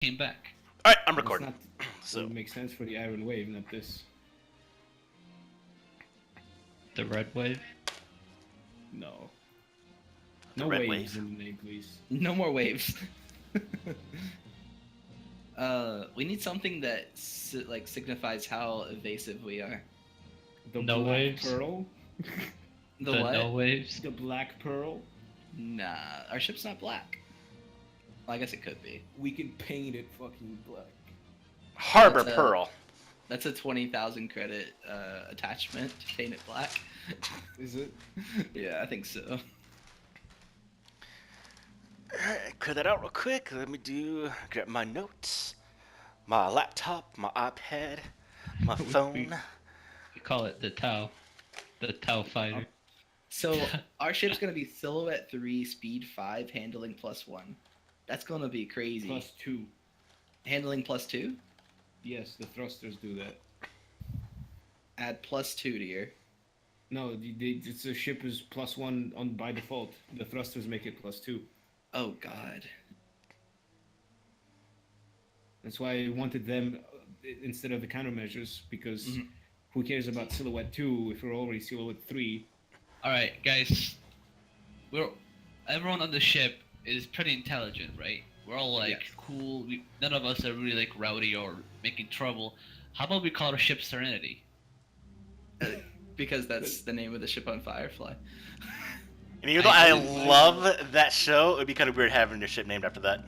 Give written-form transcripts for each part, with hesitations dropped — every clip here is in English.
came back. All right, I'm It's recording. not. So It makes sense for the Iron Wave, not this. The Red Wave. No. The No Red waves Wave. in the name, please. No more waves. We need something that signifies how evasive we are. The No Black waves? Pearl. The what? No waves. The Black Pearl. Nah, our ship's not black. Well, I guess it could be. We can paint it fucking black. Harbor That's a- Pearl. That's a 20,000 credit attachment to paint it black. Is it? Yeah, I think so. Alright, clear that out real quick. Let me grab my notes, my laptop, my iPad, my phone. We call it the Tau fighter. So our ship's gonna be silhouette 3, speed 5, handling +1. That's gonna be crazy. +2. Handling +2. Yes, the thrusters do that. Add +2 to your. No, it's a ship is +1 on by default. The thrusters make it +2. Oh God. That's why I wanted them instead of the countermeasures, because Mhm. who cares about silhouette 2 if we're already silhouette 3? All right, guys. Everyone on the ship is pretty intelligent, right? We're all like Yes. cool. None of us are really like rowdy or making trouble. How about we call our ship Serenity? Because that's the name of the ship on Firefly. And even though I love that show, it'd be kind of weird having your ship named after that.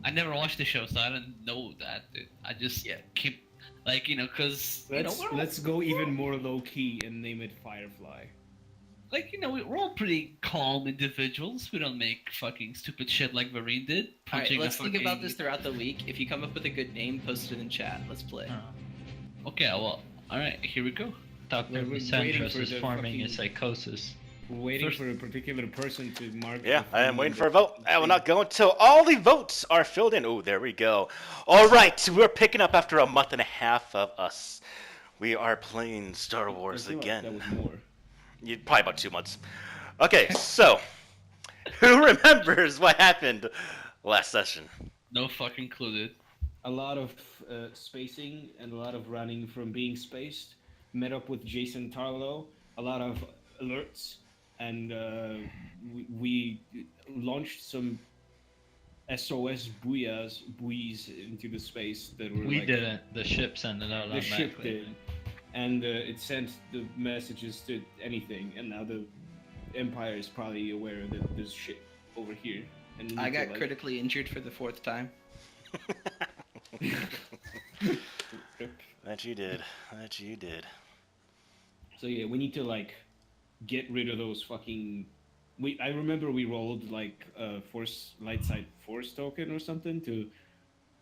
I never watched the show, so I didn't know that. Dude. I just keep because Let's go even more low key and name it Firefly. we're all pretty calm individuals. We don't make fucking stupid shit like Vareen did. Alright, punching a let's think about fucking- this throughout the week. If you come up with a good name, post it in chat. Let's play. Okay, well, alright, here we go. Dr. We're waiting Lysandros for is the forming a fucking- psychosis. We're waiting First- for a particular person to mark. Yeah, the I am thing waiting on for a the vote. I will screen. not go until all the votes are filled in. Oh, there we go. All right, we're picking up after a month and a half of us. We are playing Star I Wars feel like again. that was more. Probably about 2 months. Okay, so who remembers what happened last session? No fucking clue, dude. A lot of spacing and a lot of running from being spaced. Met up with Jason Tarlow. A lot of alerts, and we launched some SOS buoys into the space that were. We like, didn't. The ship sent it out The ship automatically. did, and it sent the messages to anything. And now the Empire is probably aware that there's shit over here. And I need to, got critically injured for the 4th time. That you did. That you did. So yeah, we need to get rid of those fucking. I remember we rolled a light side force token or something to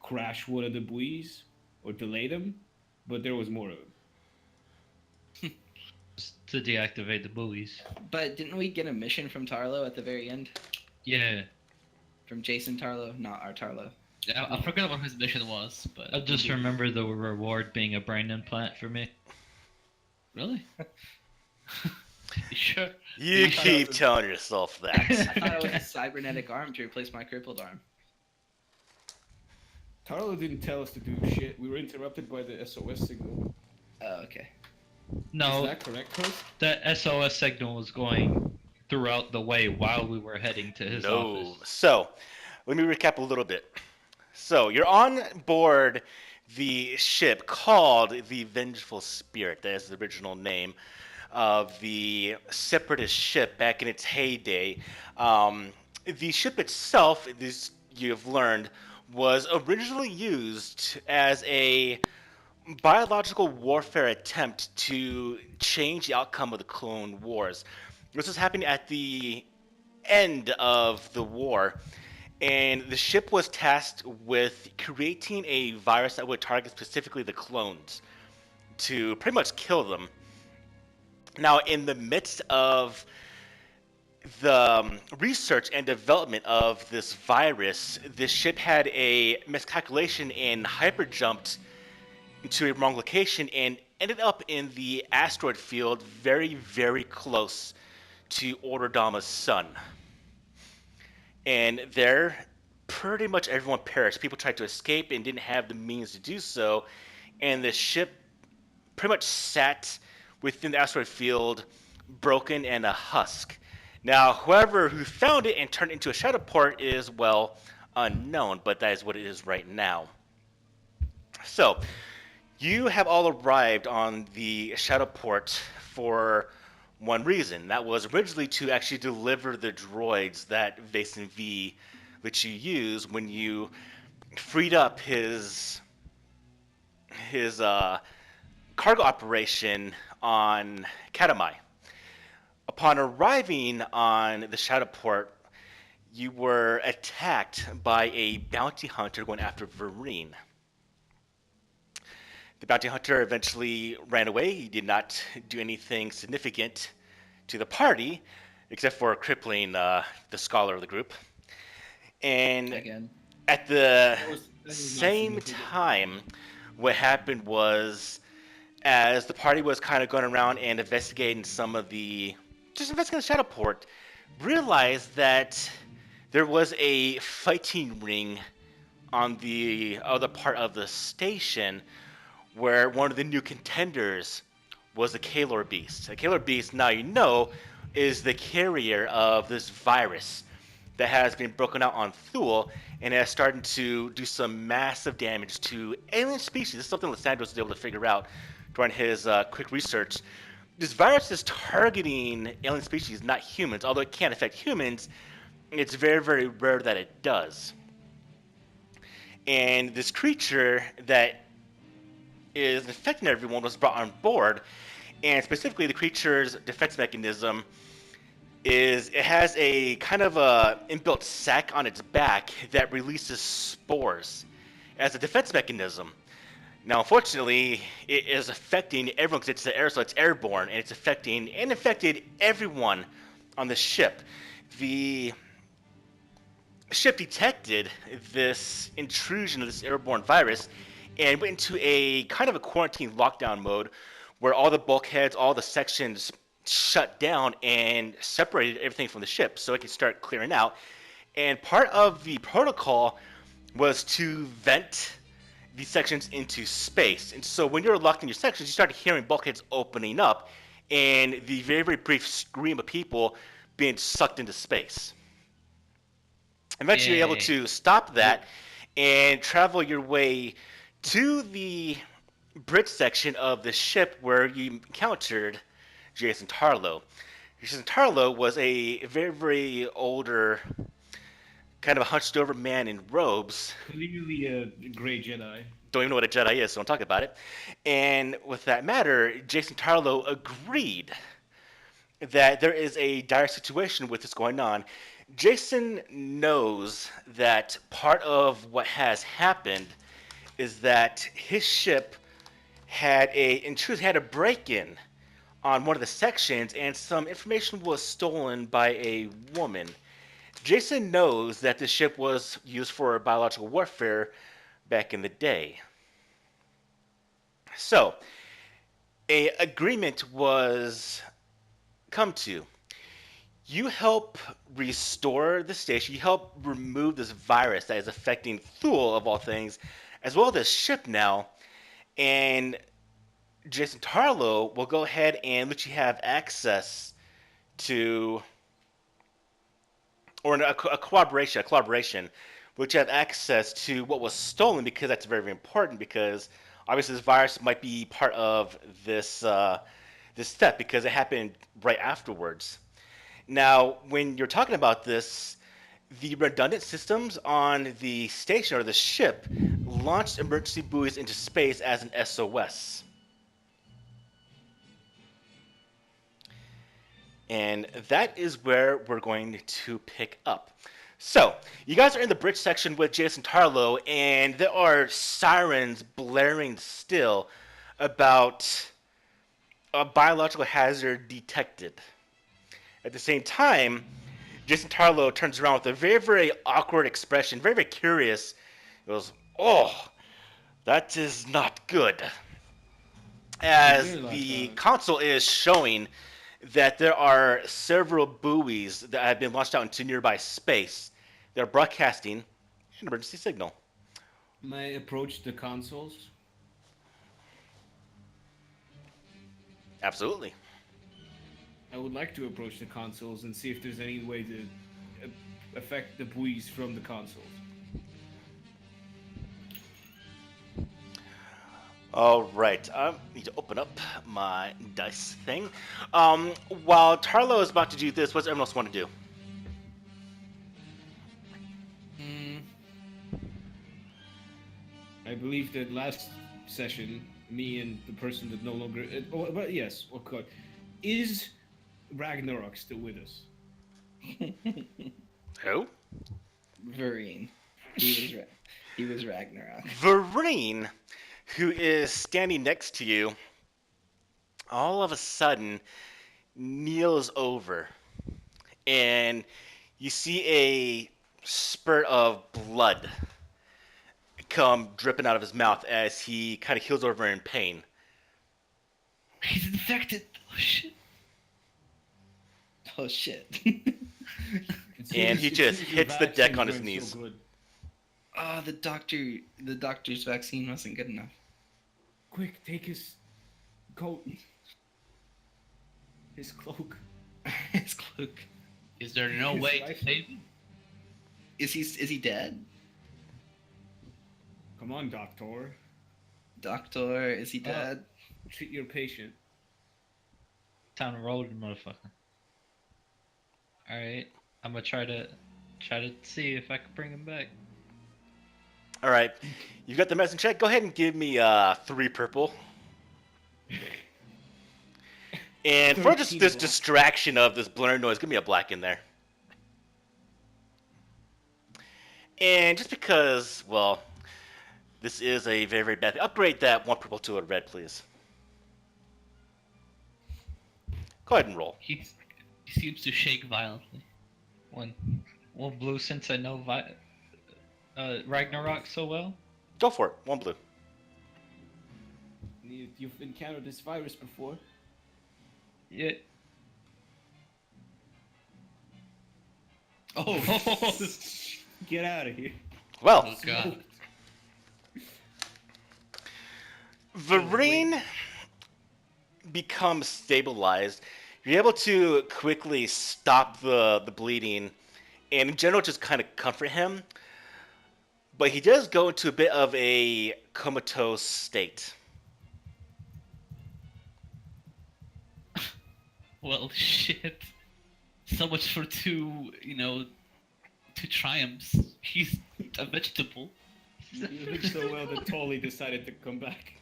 crash one of the buoys or delay them, but there was more of them. Just to deactivate the buoys. But didn't we get a mission from Tarlo at the very end? Yeah. From Jason Tarlo, not our Tarlo. I forgot what his mission was, but I just remember the reward being a brain implant for me. Really? You sure? You keep telling yourself that. I thought it was a cybernetic arm to replace my crippled arm. Tarlo didn't tell us to do shit. We were interrupted by the SOS signal. Oh, okay. No, Is that correct, Chris? the SOS signal was going throughout the way while we were heading to his No. office. So, let me recap a little bit. So, you're on board the ship called the Vengeful Spirit. That is the original name of the separatist ship back in its heyday. The ship itself, this you've learned, was originally used as a biological warfare attempt to change the outcome of the Clone Wars. This was happening at the end of the war, and the ship was tasked with creating a virus that would target specifically the clones to pretty much kill them. Now, in the midst of the research and development of this virus, this ship had a miscalculation and hyperjumped into a wrong location and ended up in the asteroid field very, very close to Order Dama's sun. And there, pretty much everyone perished. People tried to escape and didn't have the means to do so, and the ship pretty much sat within the asteroid field, broken and a husk. Now, whoever who found it and turned it into a shadow port is, well, unknown, but that is what it is right now. So, you have all arrived on the shadow port for one reason. That was originally to actually deliver the droids that Vason V let you use when you freed up his cargo operation on Katamai. Upon arriving on the shadow port, you were attacked by a bounty hunter going after Vereen. The bounty hunter eventually ran away. He did not do anything significant to the party, except for crippling the scholar of the group. And Again. at the That was not same significant. time, what happened was, as the party was kind of going around and investigating just investigating the shadow port, realized that there was a fighting ring on the other part of the station where one of the new contenders was the Kalor Beast. The Kalor Beast, now you know, is the carrier of this virus that has been broken out on Thule and has started to do some massive damage to alien species. This is something Lysandros was able to figure out during his quick research. This virus is targeting alien species, not humans. Although it can't affect humans, it's very, very rare that it does. And this creature that is infecting everyone was brought on board, and specifically the creature's defense mechanism is it has a kind of a inbuilt sac on its back that releases spores as a defense mechanism. Now, unfortunately, it is affecting everyone because it's the air, so it's airborne, and it's affecting and infected everyone on the ship. The ship detected this intrusion of this airborne virus and went into a kind of a quarantine lockdown mode where all the bulkheads, all the sections shut down and separated everything from the ship so it could start clearing out. And part of the protocol was to vent these sections into space. And so when you're locked in your sections, you started hearing bulkheads opening up and the very, very brief scream of people being sucked into space. Eventually, you're able to stop that and travel your way to the bridge section of the ship where you encountered Jason Tarlo. Jason Tarlo was a very, very older, kind of a hunched over man in robes. Clearly a Grey Jedi. Don't even know what a Jedi is, so don't talk about it. And with that matter, Jason Tarlo agreed that there is a dire situation with this going on. Jason knows that part of what has happened is that his ship had a break-in on one of the sections, and some information was stolen by a woman. Jason knows that the ship was used for biological warfare back in the day. So, an agreement was come to. You help restore the station, you help remove this virus that is affecting Thule, of all things, as well as the ship now, and Jason Tarlo will go ahead and let you have access to, or a collaboration, which you have access to what was stolen, because that's very, very important, because obviously this virus might be part of this this step because it happened right afterwards. Now, when you're talking about this, the redundant systems on the station or the ship launched emergency buoys into space as an SOS. And that is where we're going to pick up. So, you guys are in the bridge section with Jason Tarlo, and there are sirens blaring still about a biological hazard detected. At the same time, Jason Tarlo turns around with a very, very awkward expression, very, very curious. He goes, "Oh, that is not good." As the console is showing that there are several buoys that have been launched out into nearby space. They're broadcasting an emergency signal. May I approach the consoles? Absolutely. I would like to approach the consoles and see if there's any way to affect the buoys from the consoles. All right, I need to open up my dice thing. While Tarlo is about to do this, what does everyone else want to do? Mm, I believe that last session, me and the person that no longer. But yes, okay. Is Ragnarok still with us? Who? Varine. He was Ragnarok. Vereen, who is standing next to you, all of a sudden kneels over, and you see a spurt of blood come dripping out of his mouth as he kind of heels over in pain. He's infected. Oh shit. Oh shit. And he just hits the deck on his knees. Oh, the doctor's vaccine wasn't good enough. Quick, take his coat. His cloak. His cloak. Is there no His way life- to save him? Is he dead? Come on, doctor. Doctor, is he dead? Treat your patient. Time to roll, motherfucker. All right, I'm gonna try to see if I can bring him back. All right, you got the medicine check. Go ahead and give me 3 purple. And for just 13 this black. distraction of this blurring noise, give me a black in there. And just because, well, this is a very, very bad thing, upgrade that 1 purple to a red, please. Go ahead and roll. He seems to shake violently. One blue since I know Ragnarok so well. Go for it. 1 blue. You've encountered this virus before. Yeah. Oh, Get out of here. Well, Oh god. Varine becomes stabilized. You're able to quickly stop the bleeding, and in general, just kind of comfort him. But he does go into a bit of a comatose state. Well, shit. So much for two triumphs. He's a vegetable. You did so well that Tolly decided to come back.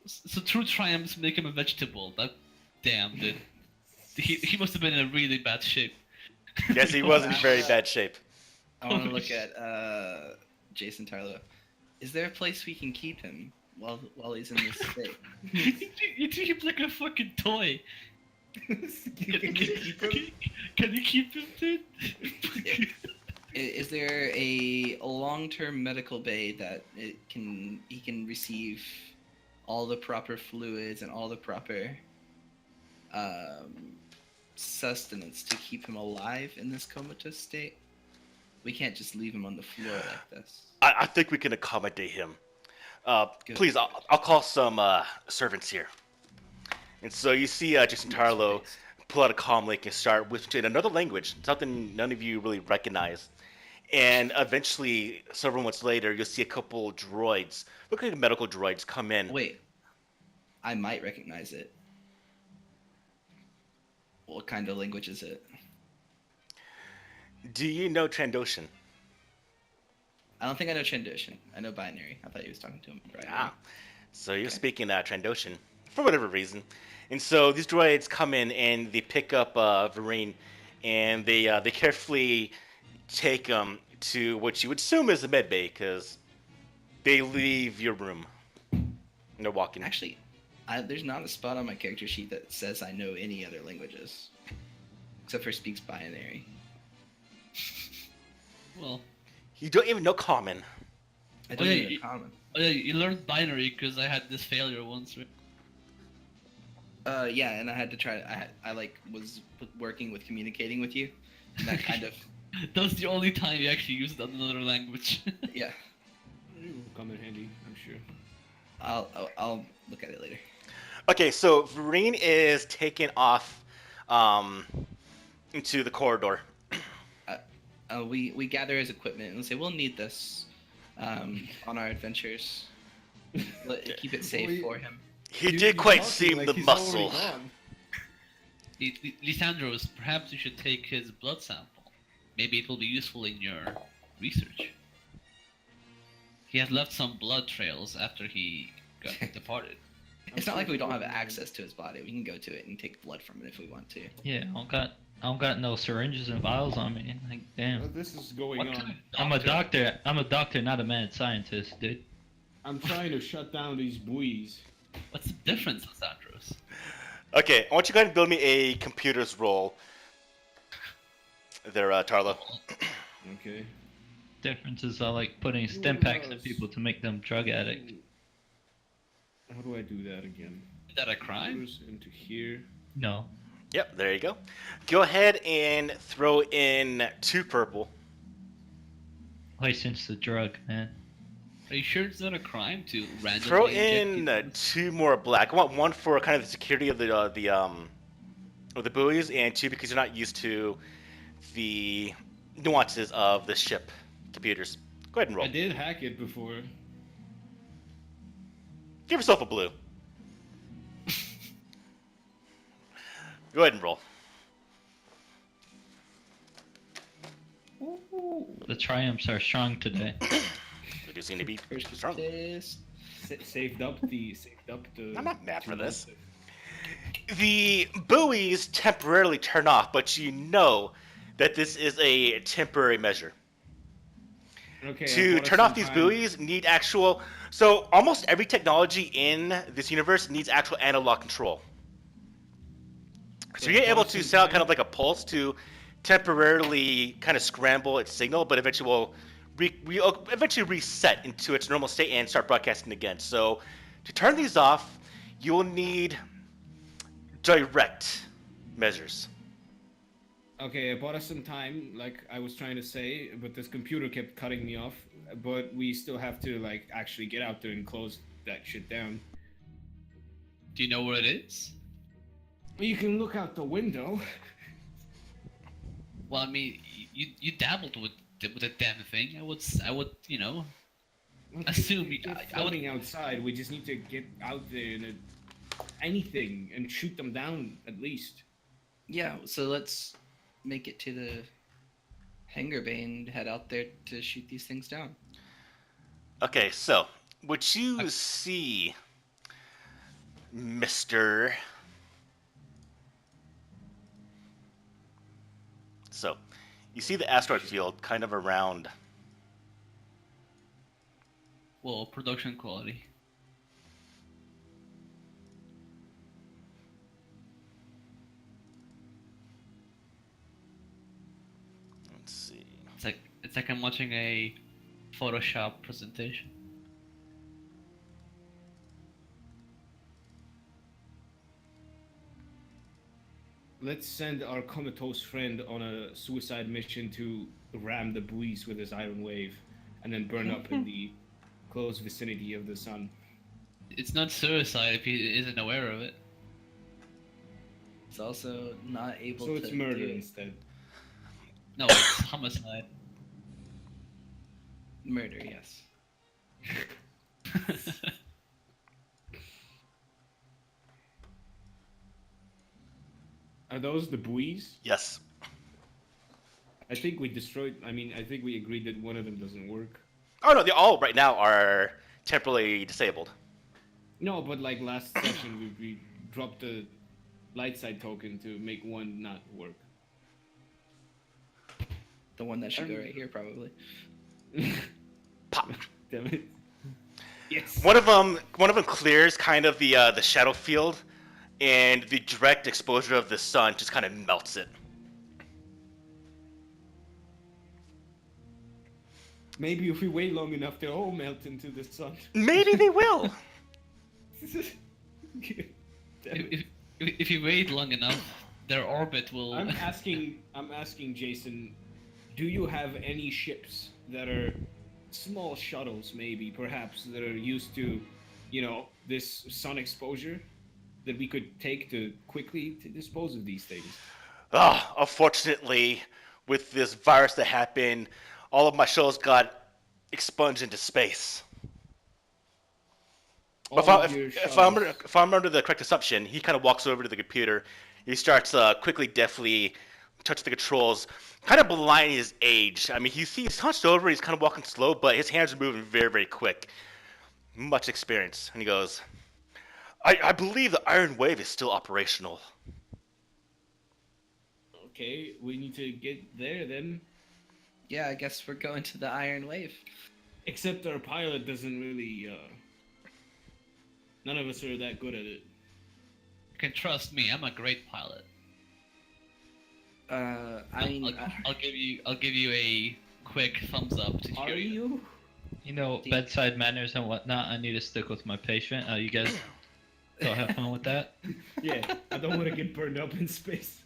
So true triumphs make him a vegetable. That damn, dude. He must have been in a really bad shape. Yes, he was in very bad shape. I want to look at Jason Tarlo. Is there a place we can keep him while he's in this state? You treat him like a fucking toy. You can keep him? Can you keep him, dude? Is there a long-term medical bay that he can receive all the proper fluids and all the proper sustenance to keep him alive in this comatose state? We can't just leave him on the floor like this. I think we can accommodate him. Good. Please, I'll call some servants here. And so you see Jason Tarlo pull out a comm link and start whispering in another language, something none of you really recognize. And eventually, several months later, you'll see a couple droids, look like medical droids, come in. Wait, I might recognize it. What kind of language is it? Do you know Trandoshan? I don't think I know Trandoshan. I know binary. I thought he was talking to him. Right. Ah, so you're Okay. speaking Trandoshan for whatever reason. And so these droids come in and they pick up Varine, and they carefully take him to what you would assume is a med bay, because they leave your room. And they're walking. Actually, there's not a spot on my character sheet that says I know any other languages, except for speaks binary. Well, You don't even know Common. I don't yeah, even know you- common. oh yeah, you learned binary because I had this failure once. Right? Yeah, and I had to try. I was working with communicating with you, and that kind of That was the only time you actually used another language. Yeah, It will come in handy, I'm sure. I'll look at it later. Okay, so Vereen is taken off into the corridor. We gather his equipment and say we'll need this on our adventures. Keep it safe for him. He You- did you're quite talking seem like the he's already muscle. gone. Lisandros, perhaps you should take his blood sample. Maybe it will be useful in your research. He has left some blood trails after he got departed. It's not like we don't have access to his body. We can go to it and take blood from it if we want to. Yeah, I don't got no syringes and vials on me. Like, damn. What this is going What on? kind of I'm a doctor. I'm a doctor, not a mad scientist, dude. I'm trying to shut down these buoys. What's the difference, Lisandros? Okay, I want you guys to build me a computer's roll. There, Tarlo. Okay. Differences are like putting You stim packs in was- people to make them drug addicts. How do I do that again? Is that a crime? Computers into here. No. Yep, there you go. Go ahead and throw in 2 purple. License the drug, man. Are you sure it's not a crime to randomly Throw inject in people? 2 more black. I want 1 for kind of the security of the buoys, and 2 because you're not used to the nuances of the ship computers. Go ahead and roll. I did hack it before. Give yourself a blue. Go ahead and roll. The triumphs are strong today. They do seem to be First strong. this. Saved up the. I'm not mad for 2 this. months. The buoys temporarily turn off, but you know that this is a temporary measure. Okay. I To bought us turn off some these time. buoys need actual. So almost every technology in this universe needs actual analog control. So Yeah, you're able bought us to some set out kind time. of like a pulse to temporarily kind of scramble its signal, but eventually will eventually reset into its normal state and start broadcasting again. So to turn these off, you will need direct measures. Okay, I bought us some time, like I was trying to say, but this computer kept cutting me off. But we still have to like actually get out there and close that shit down. Do you know where it is? You can look out the window. Well, I mean, you dabbled with the damn thing. I would assume They're I would. floating outside. We just need to get out there and anything and shoot them down at least. Yeah, so let's make it to the hangar bay and head out there to shoot these things down. Okay, so what you see, Mr. So, you see the asteroid field kind of around. Well, production quality. Let's see. It's like I'm watching a Photoshop presentation. Let's send our comatose friend on a suicide mission to ram the buoys with his iron wave, and then burn up in the close vicinity of the sun. It's not suicide if he isn't aware of it. It's also not able So to it's murder do it. instead. No, it's homicide. Murder, yes. Are those the buoys? Yes. I think we destroyed. I mean, I think we agreed that one of them doesn't work. Oh no, they all right now are temporarily disabled. No, but like last session, we dropped the light side token to make one not work. The one that should go right here, probably. Pop. Damn it. Yes. One of them clears kind of the shadow field, and the direct exposure of the sun just kind of melts it. Maybe if we wait long enough, they'll all melt into the sun. Maybe they will. Damn it. If you wait long enough, their orbit will. I'm asking Jason do you have any ships that are small shuttles, maybe, perhaps, that are used to, this sun exposure that we could take to quickly to dispose of these things? Unfortunately, with this virus that happened, all of my shows got expunged into space. But All of your shuttles. if I'm under the correct assumption, he kind of walks over to the computer. He starts quickly, deftly touching the controls, kind of belying his age. I mean, he's hunched over. He's kind of walking slow, but his hands are moving very, very quick. Much experience. And he goes, I believe the Iron Wave is still operational. Okay, we need to get there then. Yeah, I guess we're going to the Iron Wave. Except our pilot doesn't really, none of us are that good at it. You can trust me. I'm a great pilot. I mean, I'll give you a quick thumbs up to Are hear you. you? You know, bedside manners and whatnot. I need to stick with my patient. You guys go have fun with that. Yeah, I don't want to get burned up in space.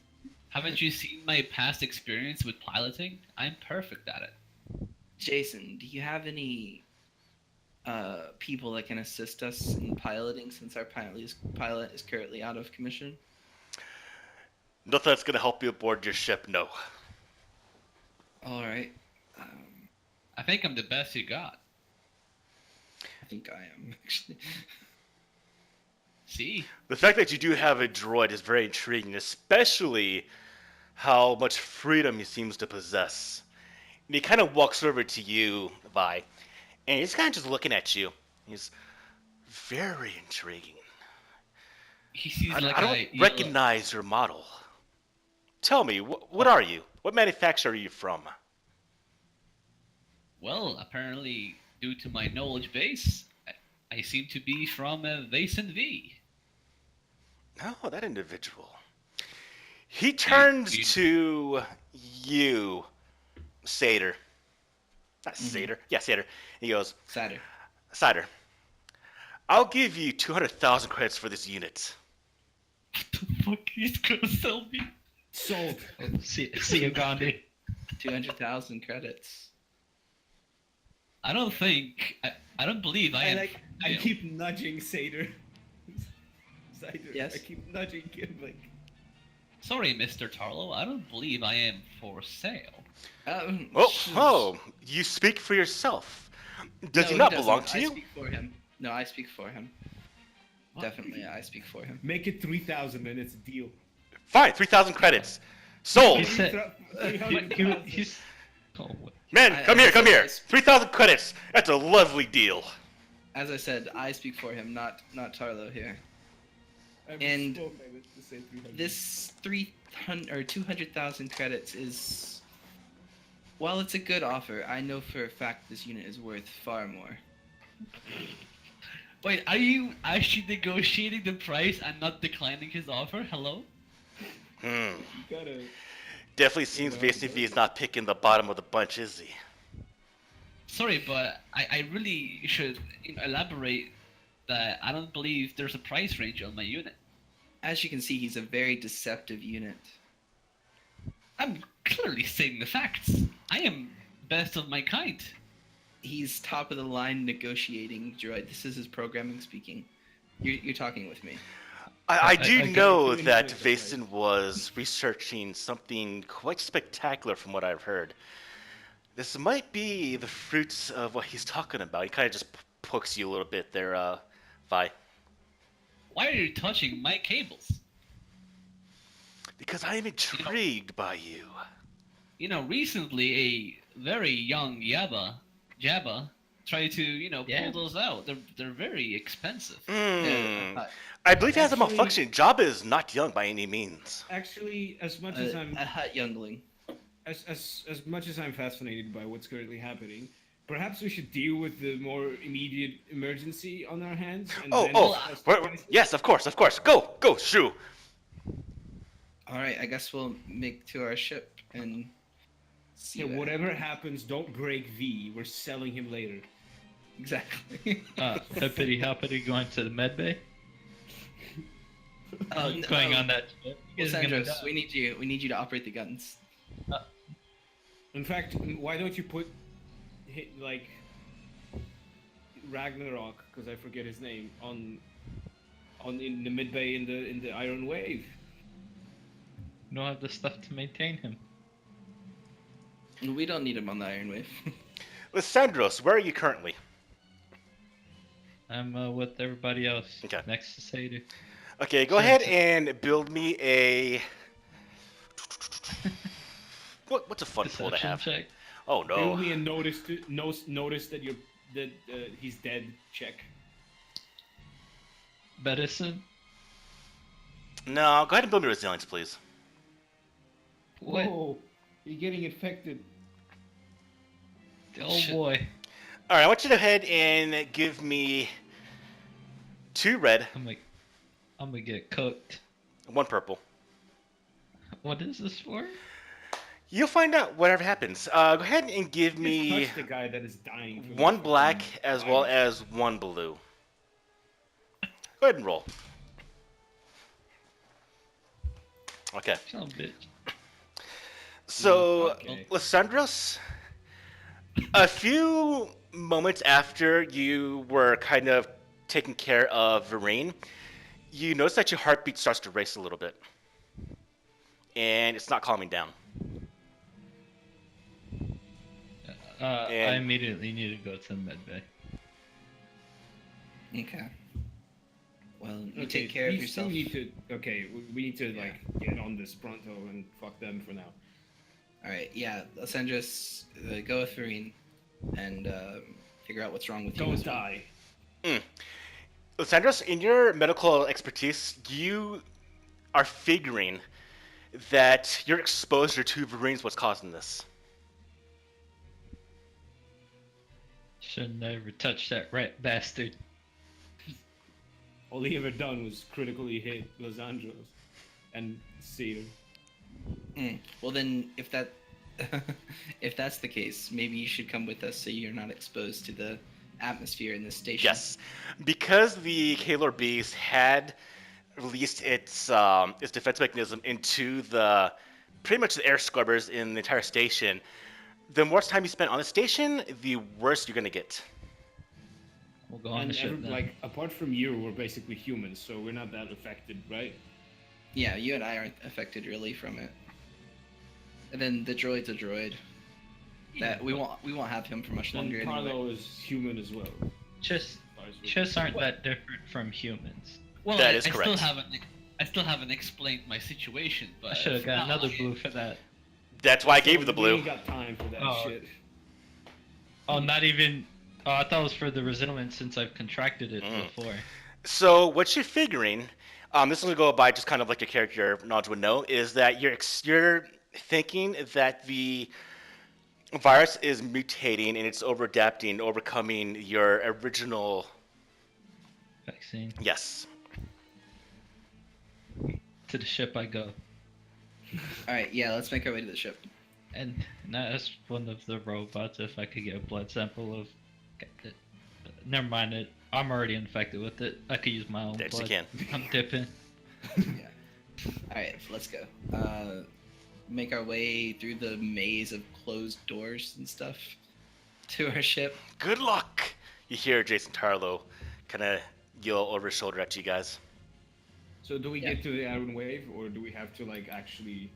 Haven't you seen my past experience with piloting? I'm perfect at it. Jason, do you have any people that can assist us in piloting since our pilot is currently out of commission? Nothing that's going to help you aboard your ship, no. All right. I think I'm the best you got. I think I am actually. See? The fact that you do have a droid is very intriguing, especially how much freedom he seems to possess. And he kind of walks over to you, Vi, and he's kind of just looking at you. He's very intriguing. He sees I like don't recognize your model. Tell me, what are you? What manufacturer are you from? Well, apparently, due to my knowledge base, I seem to be from Vason V. Oh, that individual. He turns to you, Satyr. Not Satyr. Yeah, Satyr. He goes, Satyr. Satyr, I'll give you 200,000 credits for this unit. What the fuck? He's gonna sell me? Sold. See you, Gandhi. 200,000 credits. I don't think. I don't believe I am. I keep nudging Satyr. Satyr. Yes? I keep nudging him like. Sorry, Mr. Tarlo. I don't believe I am for sale. Oh, you speak for yourself. Does No, he not doesn't. belong to I you? speak for him. No, I speak for him. What? Definitely, I speak for him. Make it 3,000 and it's a deal. Fine, 3,000 credits. Sold. He said- 300,000. he's. Oh, what? Man, come here. 3,000 credits. That's a lovely deal. As I said, I speak for him, not Tarlo here. I And misspoke, I meant to say 300. This 300 or 200,000 credits is, while it's a good offer, I know for a fact this unit is worth far more. Wait, are you actually negotiating the price and not declining his offer? Hello? You gotta. Definitely seems Vason V is not picking the bottom of the bunch, is he? Sorry, but I really should elaborate that I don't believe there's a price range on my unit. As you can see, he's a very deceptive unit. I'm clearly saying the facts. I am best of my kind. He's top of the line negotiating droid. This is his programming speaking. You're talking with me. I do I know get that it. Vason was researching something quite spectacular from what I've heard. This might be the fruits of what he's talking about. He kind of just pokes you a little bit there, Vi. Why are you touching my cables? Because I am intrigued by you. You know, recently a very young Jabba tried to, pull Yeah. those out. They're very expensive. Hmm. Uh, I believe he has a Actually- malfunction. Jabba is not young by any means. Actually, as much as I'm a hut youngling. as much as I'm fascinated by what's currently happening, perhaps we should deal with the more immediate emergency on our hands. And then discuss the prices. Yes, of course. Go, Shrew. All right, I guess we'll make to our ship and see. Yeah, what whatever happens, don't break V. We're selling him later. Exactly. Hippity hoppity going to the med bay. Well, Going on that trip. You guys are gonna Sandros, die. we need you to operate the guns. In fact, why don't you put like Ragnarok, because I forget his name, on in the mid bay in the Iron Wave. You don't have the stuff to maintain him. We don't need him on the Iron Wave. Lysandros, where are you currently? I'm with everybody else Okay. next to Seder. Okay, go ahead and build me a. What's a fun pool to Deception have? check. Oh Build no. me a notice that he's dead check. Medicine. No, go ahead and build me resilience, please. What? Whoa, you're getting infected. Oh Shit. boy. All right, I want you to go ahead and give me 2 red, I'm gonna get cooked. 1 purple. What is this for? You'll find out whatever happens. Go ahead and give Just me touch the guy that is dying. from 1 the black fucking as well virus. as 1 blue. Go ahead and roll. Okay. Son of a bitch. So, Okay. Lysandros, a few moments after you were kind of taking care of Vereen, you notice that your heartbeat starts to race a little bit. And it's not calming down. I And- immediately need to go to the med bay. Okay. Well, you Okay, take care of you still yourself. need to. Okay, we need to like get on this pronto and fuck them for now. All right. Yeah. Lysandros, go with Vereen and figure out what's wrong with you. Don't as well. die. Lysandros, in your medical expertise, you are figuring that your exposure to Vereen is what's causing this. Should never touch that rat bastard. All he ever done was critically hit Lysandros and Cedar. Well, then, if that if that's the case, maybe you should come with us so you're not exposed to the atmosphere in this station. Yes, because the Kalor Beast had released its defense mechanism into the pretty much the air scrubbers in the entire station. The more time you spend on the station, the worse you're gonna get. We'll go on And the ship then. like apart from you, we're basically humans, so we're not that affected, right? Yeah, you and I aren't affected really from it. And then the droid's a droid. That we won't have him for much And longer Carlo anyway. is human as well. Just, as far as we- just aren't that different from humans. Well, That I, is I correct. still haven't explained my situation, but I should have for got now- another blue for that. That's why I gave you the We blue. ain't got time for that Oh. shit. Oh, not even. Oh, I thought it was for the resilience since I've contracted it before. So what you're figuring, this is gonna go by just kind of like your character knowledge would know, is that you're thinking that the virus is mutating and it's over-adapting, overcoming your original. Vaccine. Yes. To the ship I go. All right, yeah, let's make our way to the ship. And I asked one of the robots if I could get a blood sample of. Never mind it. I'm already infected with it. I could use my own Yes, you blood. can. I'm dipping. Yeah. All right, let's go. Make our way through the maze of closed doors and stuff to our ship. Good luck. You hear Jason Tarlow kind of yell over his shoulder at you guys. So do we Yeah. get to the Iron Wave, or do we have to like actually,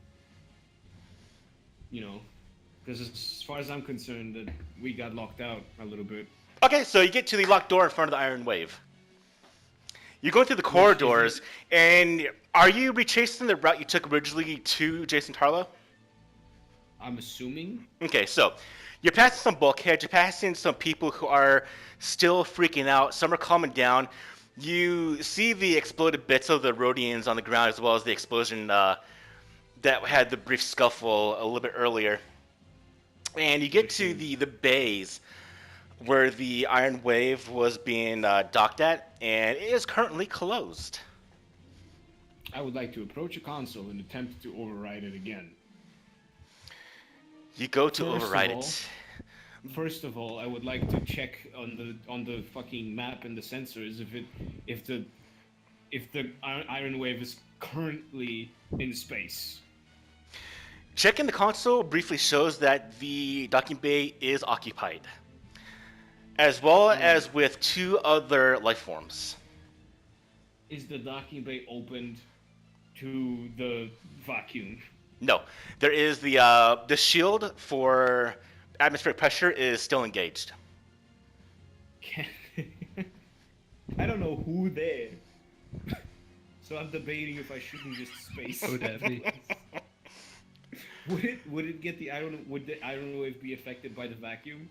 because as far as I'm concerned, that we got locked out a little bit. Okay, so you get to the locked door in front of the Iron Wave. You're going through the corridors, and are you retracing the route you took originally to Jason Tarlow? I'm assuming. Okay, so you're passing some bulkheads, you're passing some people who are still freaking out, some are calming down. You see the exploded bits of the Rhodians on the ground, as well as the explosion that had the brief scuffle a little bit earlier. And you get to the bays where the Iron Wave was being docked at, and it is currently closed. I would like to approach a console and attempt to override it again. You go to First of override all- it. First of all, I would like to check on the fucking map and the sensors if the Iron Wave is currently in space. Checking the console briefly shows that the docking bay is occupied, as well as with 2 other life forms. Is the docking bay opened to the vacuum? No, there is the shield for atmospheric pressure is still engaged. I don't know who there. So I'm debating if I shouldn't just space. Would that be? Would it get the iron? Would the iron wave be affected by the vacuum?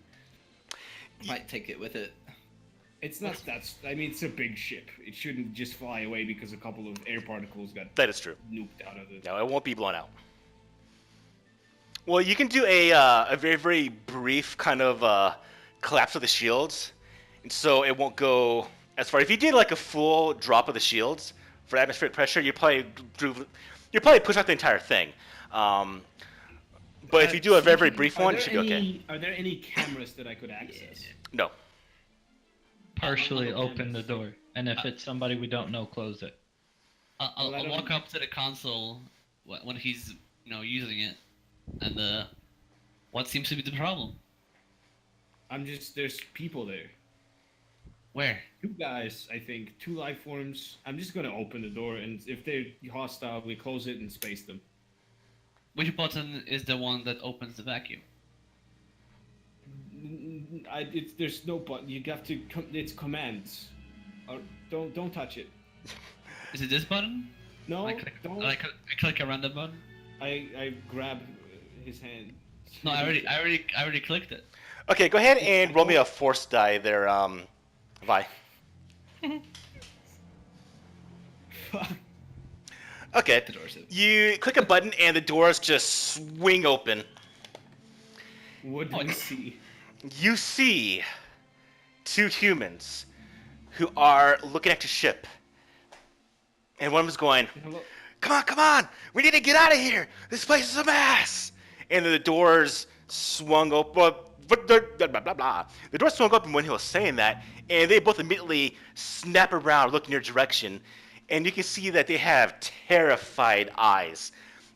Might take it with it. It's not. I mean, it's a big ship. It shouldn't just fly away because a couple of air particles got That is true. nuked out of it. No, it won't be blown out. Well, you can do a very, very brief kind of collapse of the shields, and so it won't go as far. If you did like a full drop of the shields for atmospheric pressure, you probably push out the entire thing. But if you do a very, very brief one, it should be okay. Are there any cameras that I could access? No. Partially open the door, and if it's somebody we don't know, close it. I'll Well, I don't- walk up to the console when he's using it, and what seems to be the problem? There's people there. Where? 2 guys, I think, 2 life forms. I'm just gonna open the door, and if they're hostile, we close it and space them. Which button is the one that opens the vacuum? There's no button. You have to. It's commands. Don't touch it. Is it this button? No, I click, don't. I click a random button. I grab his hand. No, I already clicked it. Okay, go ahead and roll me a force die there, Vi. Fuck. Okay. The door's open. You click a button and the doors just swing open. What do you see? You see 2 humans who are looking at your ship. And one of them's going, Hello. come on, we need to get out of here. This place is a mess. And then the doors swung open. Blah, blah, blah. The door swung open when he was saying that, and they both immediately snap around, look in your direction, and you can see that they have terrified eyes.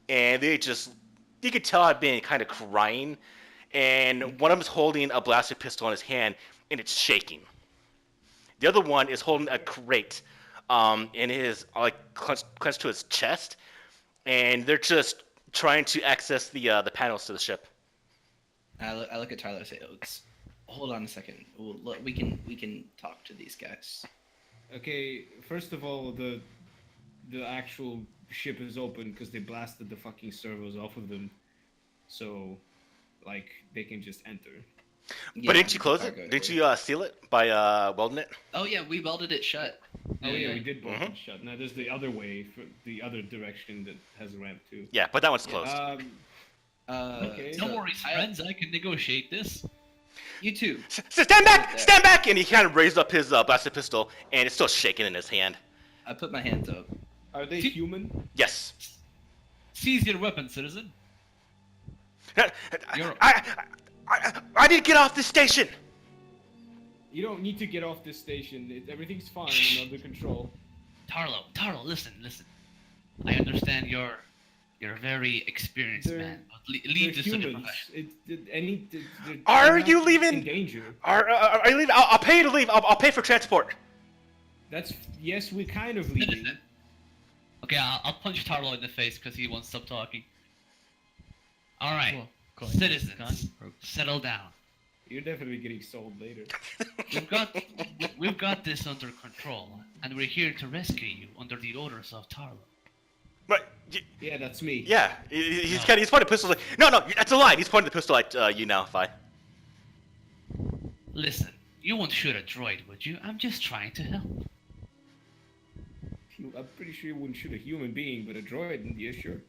And you can tell I've been kind of crying. And one of them's holding a blaster pistol in his hand, and it's shaking. The other one is holding a crate, and it is like clenched to his chest, and they're just trying to access the panels to the ship. I look at Tyler and say, hold on a second. We can talk to these guys. Okay, first of all, the actual ship is open because they blasted the fucking servos off of them, so like they can just enter. But didn't you close it? Didn't you seal it by welding it? Oh yeah, we welded it shut. Oh yeah, we did bolt Mhm. it shut. Now there's the other way, for the other direction that has a ramp too. Yeah, but that one's closed. Okay. No worries, friends. I can negotiate this. You too. Stand back! Stand back! And he kind of raised up his blaster pistol, and it's still shaking in his hand. I put my hands up. Are they human? Yes. Seize your weapon, citizen. You're- I need to get off this station. You don't need to get off this station. Everything's fine and under control. Tarlo, listen. I understand you're a very experienced They're- man, but They're leave this to the humans. professionals. Are they're you not leaving? In danger. Are you leaving? I'll pay you to leave. I'll pay for transport. Yes, we're kind of leaving. Citizen. Okay, I'll punch Tarlo in the face because he won't stop talking. All right, Well, going citizens, gun. settle down. You're definitely getting sold later. We've got this under control, and we're here to rescue you under the orders of Tarlo. But Yeah, that's me. yeah, he's pointing the pistol. No, that's a lie. He's pointing the pistol at you now, Fi. Listen, you won't shoot a droid, would you? I'm just trying to help. I'm pretty sure you wouldn't shoot a human being, but a droid, yeah, sure.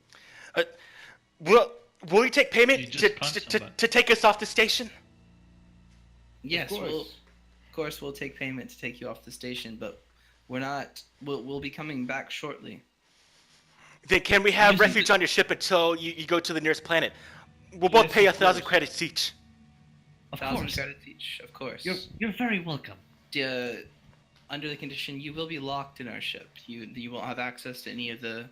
Will you take payment You just punched to somebody. take us off the station? Yes, Of of course we'll take payment to take you off the station, but we're not. We'll be coming back shortly. Then can we have Using refuge the- on your ship until you go to the nearest planet? We'll both Yes, pay of 1,000 course. credits each. Of 1,000 course, credits each, of course. you're very welcome. Under the condition you will be locked in our ship. You won't have access to any of the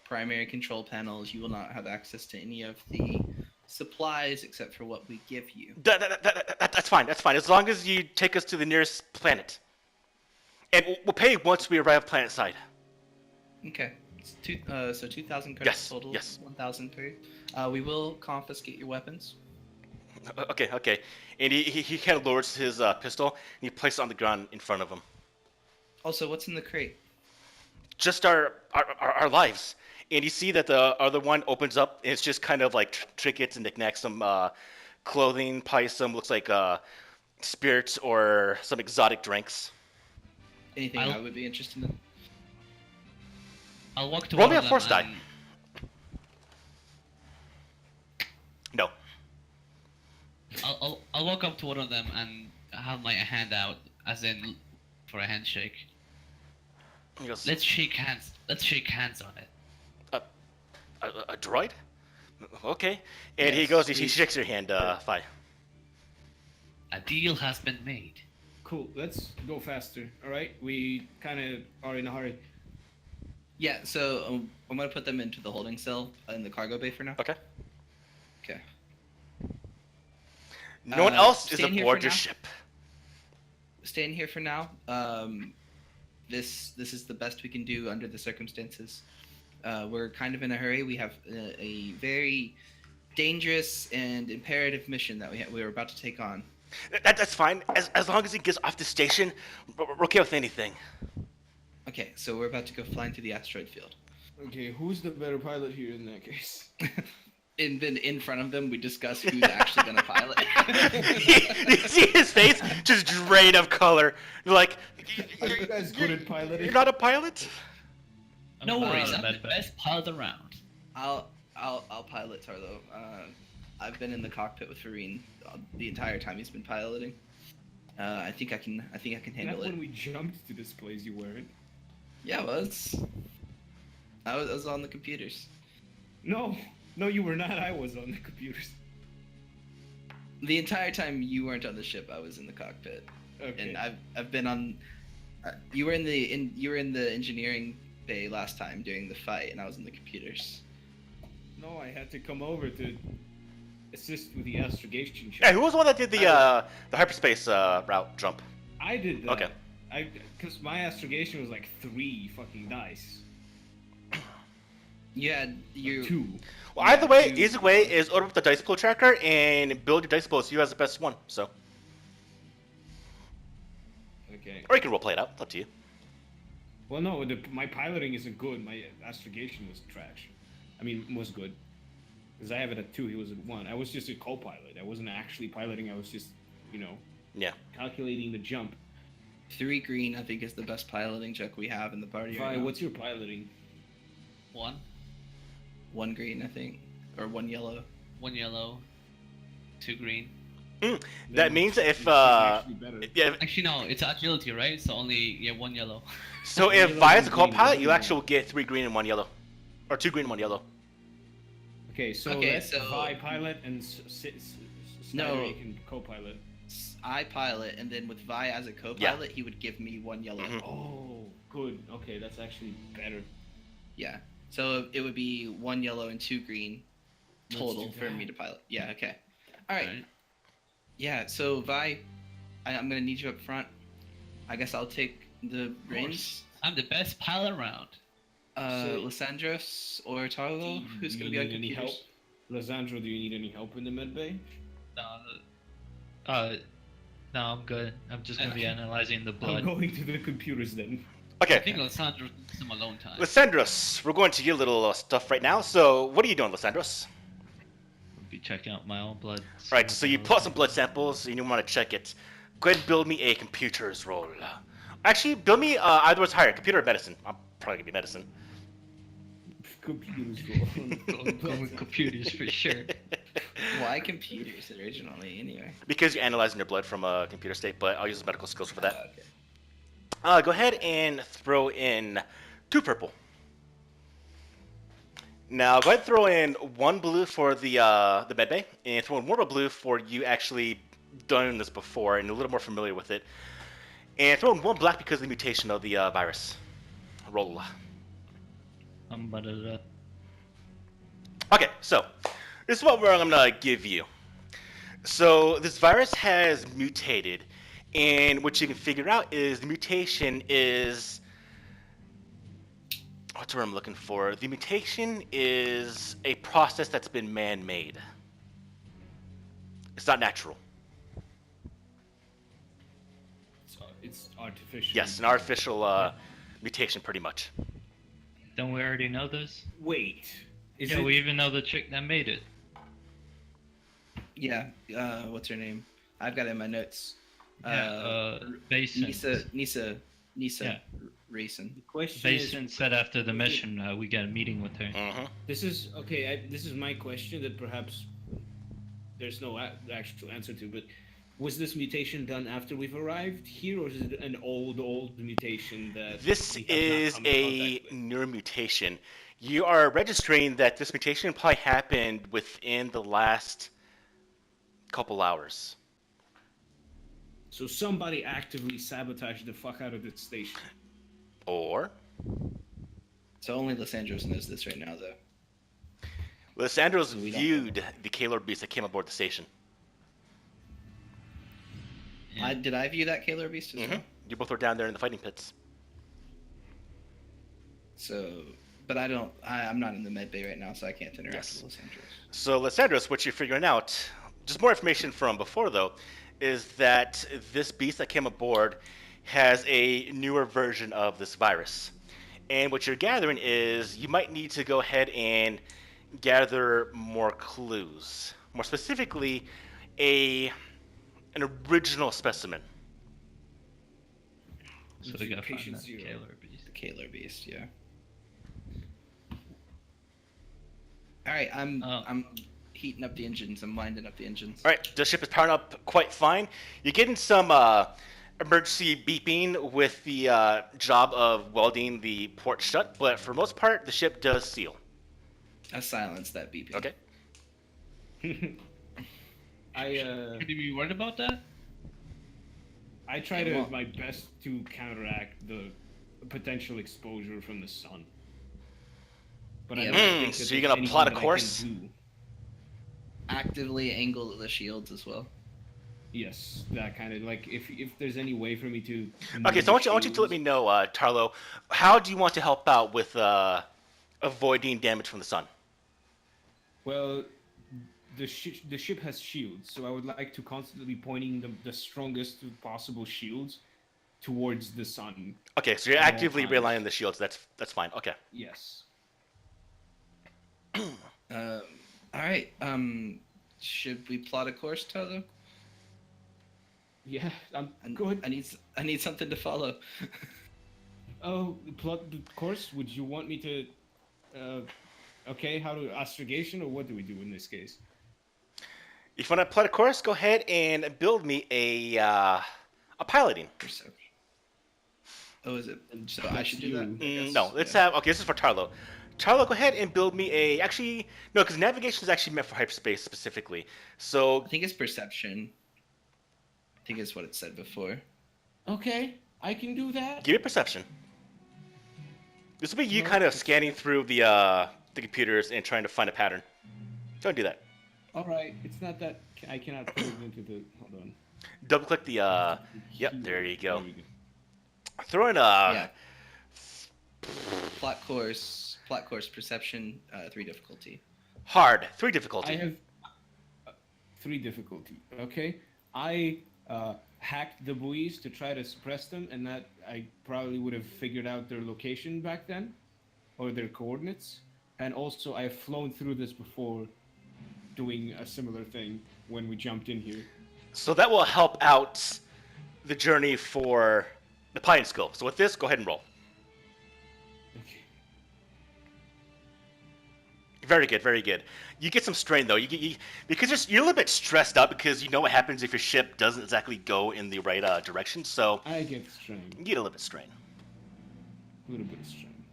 primary control panels. You will not have access to any of the supplies except for what we give you. That's fine. That's fine. As long as you take us to the nearest planet, and we'll pay once we arrive planet side. Okay. It's so 2,000 credits Yes, total. yes. 1,003. We will confiscate your weapons. Okay. And he kind of lowers his pistol and he places it on the ground in front of him. Also, what's in the crate? Just our lives. And you see that the other one opens up, and it's just kind of like trinkets and knickknacks, some clothing, probably some looks like spirits or some exotic drinks. Anything I would be interested in? I'll walk Roll toward me a them force die. and- No. I'll walk up to one of them and have my hand out, as in for a handshake. He goes, Let's shake hands. Let's shake hands on it. a droid? Okay. And he Yes, goes, he please. shakes your hand, Fi. A deal has been made. Cool. Let's go faster. All right. We kind of are in a hurry. Yeah, so I'm gonna put them into the holding cell in the cargo bay for now. Okay. Okay. No one else is staying here aboard for your now? ship. Staying here for now. This is the best we can do under the circumstances. We're kind of in a hurry. We have a very dangerous and imperative mission that we're about to take on. That's fine. As long as he gets off the station, we're okay with anything. Okay, so we're about to go flying through the asteroid field. Okay. Who's the better pilot here in that case? And then in front of them, we discuss who's actually gonna pilot. You see his face just drained of color. You're like, Are you guys good at piloting? you're not a pilot? No I'm worries, fine I'm with the that, best pilot around. I'll pilot Tarlo. I've been in the cockpit with Farine the entire time he's been piloting. I think I can Not handle it. when we jumped to this place, you weren't. Yeah, I was on the computers. No, you were not. I was on the computers. The entire time you weren't on the ship, I was in the cockpit, Okay. and I've been on. You were in the engineering bay last time during the fight, and I was in the computers. No, I had to come over to assist with the astrogation check. Yeah, who was the one that did the hyperspace route jump? I did that. Okay. Because my astrogation was like 3 fucking dice. You had you. 2. Well, either way, you- easy way is order up the dice pool tracker and build your dice pool so you has the best one. So, Okay. or you can roleplay it out. It's up to you. Well, no, my piloting isn't good. My astrogation was trash. I mean, was good. Because I have it at 2, he was at 1. I was just a co-pilot. I wasn't actually piloting. I was just, Yeah. calculating the jump. 3 green, I think, is the best piloting check we have in the party. Vi, right now. what's your piloting? 1 green, I think, or 1 yellow. 1 yellow, 2 green. That means if It's actually better. yeah, Actually, no, it's agility, right? So only 1 yellow. so One if yellow, Vi is a one green, co-pilot, one you yellow. actually will get 3 green and 1 yellow, or 2 green and 1 yellow. Okay, so Okay, let so- Vi pilot and No. Snyder can co-pilot. I pilot, and then with Vi as a co-pilot, he would give me 1 yellow. Mhm. Oh, good. Okay, that's actually better. Yeah. So it would be 1 yellow and 2 green Let's total do for that. me to pilot. Yeah. Okay. All right. Right? Yeah. So Vi, I'm gonna need you up front. I guess I'll take the reins. I'm the best pilot around. So- Lysandros or Tarlo, who's Do gonna you be on need any help? computers? Lysandro, do you need any help in the med bay? No, I'm good. I'm just gonna be analyzing the I'm blood. going to the computers then. I Okay, think Alessandro needs some alone time. Lysandros, we're going to your little stuff right now. So, what are you doing, Lysandros? I'll be checking out my own blood. Right, so you pull out some blood samples and you want to check it. Go ahead and build me a computers roll. Actually, build me either one's higher, computer or medicine. I'm probably gonna be medicine. Computers Going with computers for sure. Why computers originally, anyway? Because you're analyzing your blood from a computer state, but I'll use medical skills for that. Okay. Go ahead and throw in 2 purple. Now, go ahead and throw in 1 blue for the medbay, and throw in 1 blue for you actually done this before and a little more familiar with it. And throw in 1 black because of the mutation of the virus. Roll. I'm about to Okay, so this is what I'm gonna give you. So this virus has mutated, and what you can figure out is the mutation is what's the word I'm looking for? The mutation is a process that's been man-made. It's not natural. It's artificial. Yes, an artificial mutation, pretty much. Don't we already know this? Wait. Is Yeah, it? we even know the chick that made it. Yeah. What's her name? I've got it in my notes. Basin. Nisa Yeah. Racing. The question Basin is. said after the mission, we got a meeting with her. Mm-hmm. This is okay. This is my question that perhaps there's no actual answer to. But was this mutation done after we've arrived here, or is it an old mutation that This we have not is come in a contact with? neuromutation. You are registering that this mutation probably happened within the last couple hours. So somebody actively sabotaged the fuck out of this station. Or So only Lysandros knows this right now, though. Lysandros We don't viewed the Kalar beast that came aboard the station. Yeah. Did I view that Kalar Beast as Mm-hmm. well? You both were down there in the fighting pits. So, but I'm not in the med bay right now, so I can't interact Yes. with Lysandros. So Lysandros, what you're figuring out, just more information from before though, is that this beast that came aboard has a newer version of this virus. And what you're gathering is you might need to go ahead and gather more clues. More specifically, an original specimen. So we gotta find Patient that zero. Kalar beast. The Kalar Beast, yeah. All right, I'm heating up the engines. I'm winding up the engines. All right, the ship is powering up quite fine. You're getting some emergency beeping with the job of welding the port shut, but for most part, the ship does seal. I silenced that beeping. Okay. Should we be worried about that? I try Yeah, to well- my best to counteract the potential exposure from the sun. But I Yeah, don't but- think that So you're there's gonna plot a anything that I course? can do. Actively angle the shields as well. Yes, that kind of like if there's any way for me to. Okay, so I want you to let me know, Tarlo, how do you want to help out with avoiding damage from the sun? Well, the ship has shields, so I would like to constantly pointing the strongest possible shields towards the sun. Okay, so you're At all actively times. realigning the shields. That's fine. Okay. Yes. All right. Should we plot a course, Tyler? Yeah, I'm I, good. I need something to follow. Oh, plot the course. Would you want me to? Okay, how do astrogation, or what do we do in this case? If you want to plot a course, go ahead and build me a piloting. Perception. Oh, is it? So I should do that. I guess. No, let's Yeah. have. Okay, this is for Tarlo. Tarlo, go ahead and build me a. Actually, no, because navigation is actually meant for hyperspace specifically. So I think it's perception. I think it's what it said before. Okay, I can do that. give me perception. This will be you No, kind of it's- scanning through the computers and trying to find a pattern. Don't do that. All right, it's not that I cannot put it into the. Hold on. Double click the. Yep, there you go. There we go. Throw in Yeah. Plot course, perception, 3 difficulty. hard 3 difficulty. I have 3 difficulty. Okay, I hacked the buoys to try to suppress them, and that I probably would have figured out their location back then, or their coordinates. And also, I've flown through this before, doing a similar thing when we jumped in here. So that will help out the journey for the piloting skill. So with this, go ahead and roll. Okay. Very good, very good. You get some strain though. Because you're a little bit stressed out because you know what happens if your ship doesn't exactly go in the right direction. So I get strain, you get a little bit of strain. a little bit of strain.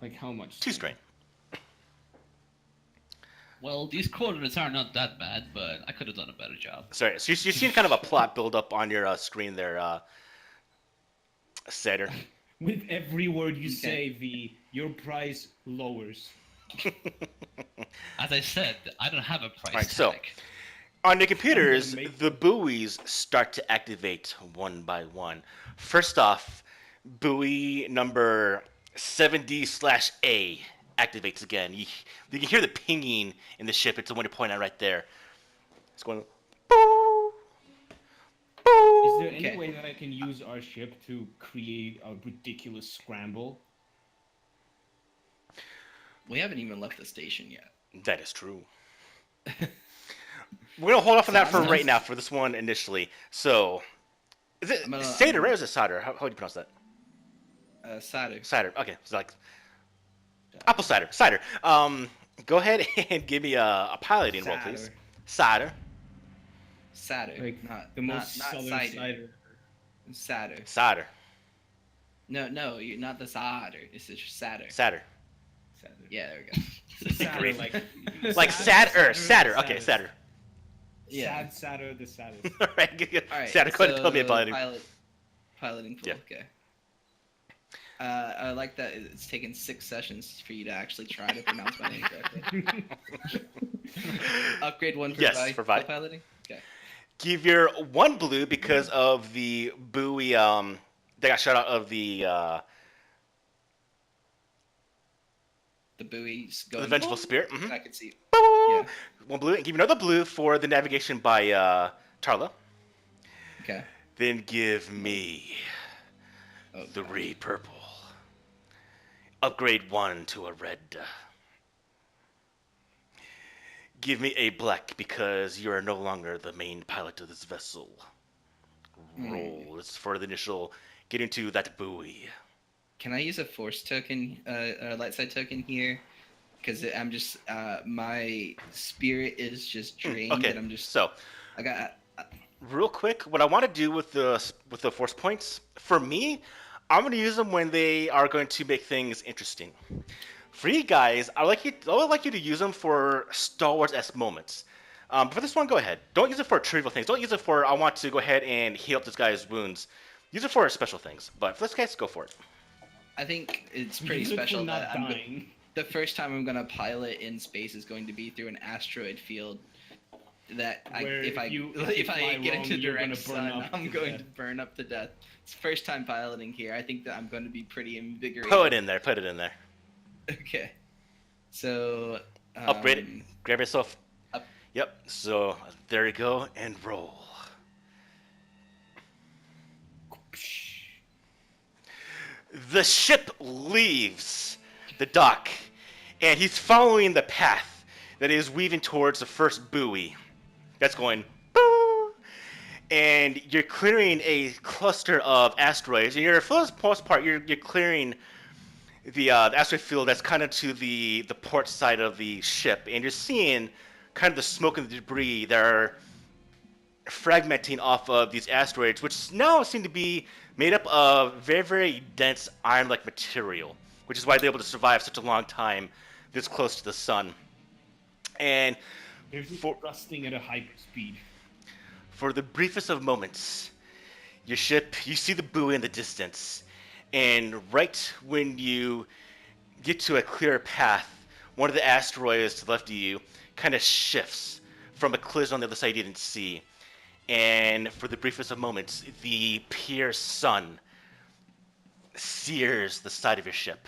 Like how much? 2 strain. Well, these coordinates are not that bad, but I could have done a better job. Sorry, so you're seeing kind of a plot build up on your screen there, Satyr. With every word you Okay. say, your price lowers. As I said, I don't have a price Alright, so- tag. On the computers, make the buoys start to activate one by one. First off, buoy number 7D/A activates again. You can hear the pinging in the ship. It's the one you're pointing at right there. It's going. Boo, boo. Is there any Okay. way that I can use our ship to create a ridiculous scramble? We haven't even left the station yet. That is true. We're gonna hold off on that for Sounds right nice. now for this one initially. So, is it I'm gonna- cider, right? Or is it cider? How do you pronounce that? Saturn. Cider. Okay, so like apple cider. Cider. Go ahead and give me a piloting roll, please. Cider. Saturn. Like not the most not southern cider. cider. Saturn. Cider. No, you're not the cider. It's just Saturn. Cider. Cider. Yeah, there we go. Cider, Great. like Sadder. Sadder. Okay, sadder. Yeah. Sad, sadder, the saddest. All right, good. All right. Sadder. Go ahead and tell me a piloting. Piloting pool. Yeah. Okay. I like that it's taken 6 sessions for you to actually try to pronounce my name correctly. Upgrade 1 for Yes, for Vi. piloting. Okay. Give your 1 blue because of the buoy. They got shut out of the buoys going. vengeful spirit. Mhm. I can see. Boo! Yeah. 1 blue, and give you another blue for the navigation by Tarla. Okay. Then give me Oh, 3 purple. Upgrade 1 to a red. Give me a black because you are no longer the main pilot of this vessel. Roll. It's for the initial getting to that buoy. Can I use a force token, a light side token here? Because I'm just, my spirit is just drained, Okay, and I'm just. so I got. real quick, what I want to do with the force points, for me, I'm going to use them when they are going to make things interesting. For you guys, I would like you to use them for Star Wars-esque moments. For this one, go ahead. Don't use it for trivial things. Don't use it for I want to go ahead and heal up this guy's wounds. Use it for special things. But for this case, go for it. I think it's pretty Use it for special not that dying. the first time I'm gonna pilot in space is going to be through an asteroid field. That Where if I if you get fly wrong, into you're direct gonna burn sun, up I'm to going death. to burn up to death. It's first time piloting here. I think that I'm going to be pretty invigorated. Put it in there. Put it in there. Okay. So. Upgrade it. Grab yourself. Up. Yep. So there you go, and roll. The ship leaves the dock, and he's following the path that is weaving towards the first buoy. That's going boo, and you're clearing a cluster of asteroids. And you're, for the most part, you're clearing the asteroid field that's kind of to the port side of the ship, and you're seeing kind of the smoke and the debris that are fragmenting off of these asteroids, which now seem to be made up of very, very dense iron-like material, which is why they're able to survive such a long time this close to the sun. And They're rusting at a hyper speed. for the briefest of moments, your ship, you see the buoy in the distance, and right when you get to a clearer path, one of the asteroids to the left of you kind of shifts from a collision on the other side you didn't see. And for the briefest of moments, the pierced sun sears the side of your ship.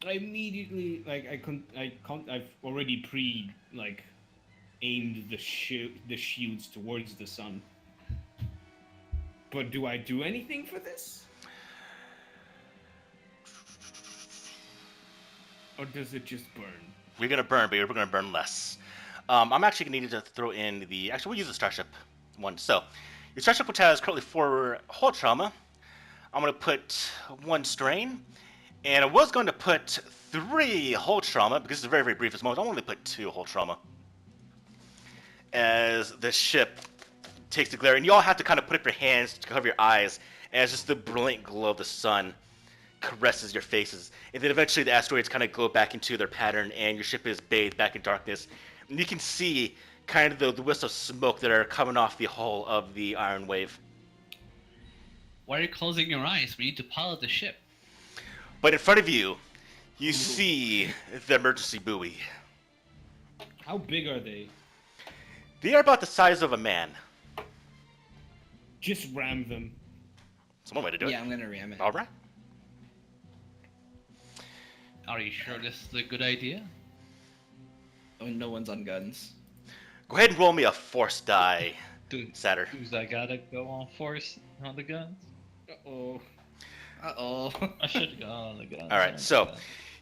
I immediately I've already aimed the shields towards the sun. But do I do anything for this? Or does it just burn? We're gonna burn, but we're gonna burn less. I'm actually gonna need to throw in the. Actually, we'll use the starship one. So, your starship, which has currently 4 hull trauma, I'm gonna put 1 strain, and I was going to put 3 hull trauma because it's a very, very brief moment. I'm only put 2 hull trauma as the ship takes the glare, and you all have to kind of put up your hands to cover your eyes as just the brilliant glow of the sun caresses your faces, and then eventually the asteroids kind of go back into their pattern, and your ship is bathed back in darkness. And you can see kind of the wisps of smoke that are coming off the hull of the Iron Wave. Why are you closing your eyes? We need to pilot the ship. But in front of you, You see the emergency buoy. How big are they? They are about the size of a man. Just ram them. That's one way to do Yeah, it. I'm gonna ram it. All right. Are you sure this is a good idea? Oh, no one's on guns. Go ahead and roll me a force die, Dude, Satter. I gotta go on force on the guns? Uh-oh. Uh-oh. I should go on the guns. All right, so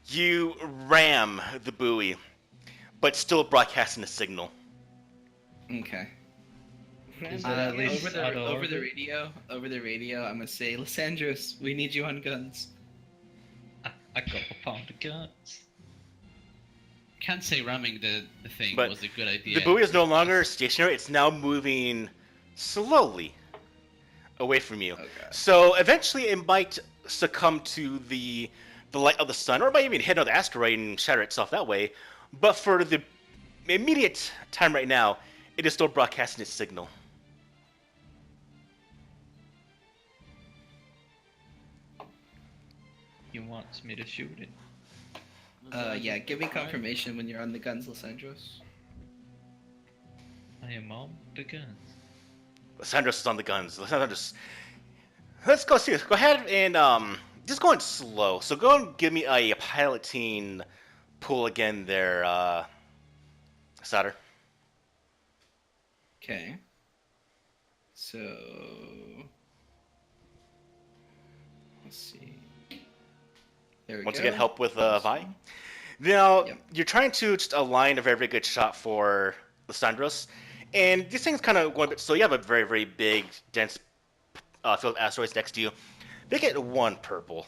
you ram the buoy, but still broadcasting a signal. Okay. Is that at least over out the of over the order? radio, I'm gonna say, Lysandros, we need you on guns. I go upon the guns. Can't say ramming the thing But was a good idea. The buoy is no longer stationary. It's now moving slowly away from you. Okay. So eventually it might succumb to the light of the sun, or it might even hit another asteroid and shatter itself that way. But for the immediate time right now, it is still broadcasting its signal. He wants me to shoot it. Yeah, give me confirmation when you're on the guns, Lysandros. I am on the guns. Lysandros is on the guns. Lysandros. Let's go see. Go ahead and just going slow. So go and give me a piloting pull again there, Satter. Okay. So let's see. There we Once go. again, help with Vi. Now, Yep. you're trying to just align a very, very good shot for Lysandros. And these things kind of going a bit slow. You have a very, very big, dense field of asteroids next to you. They get one purple.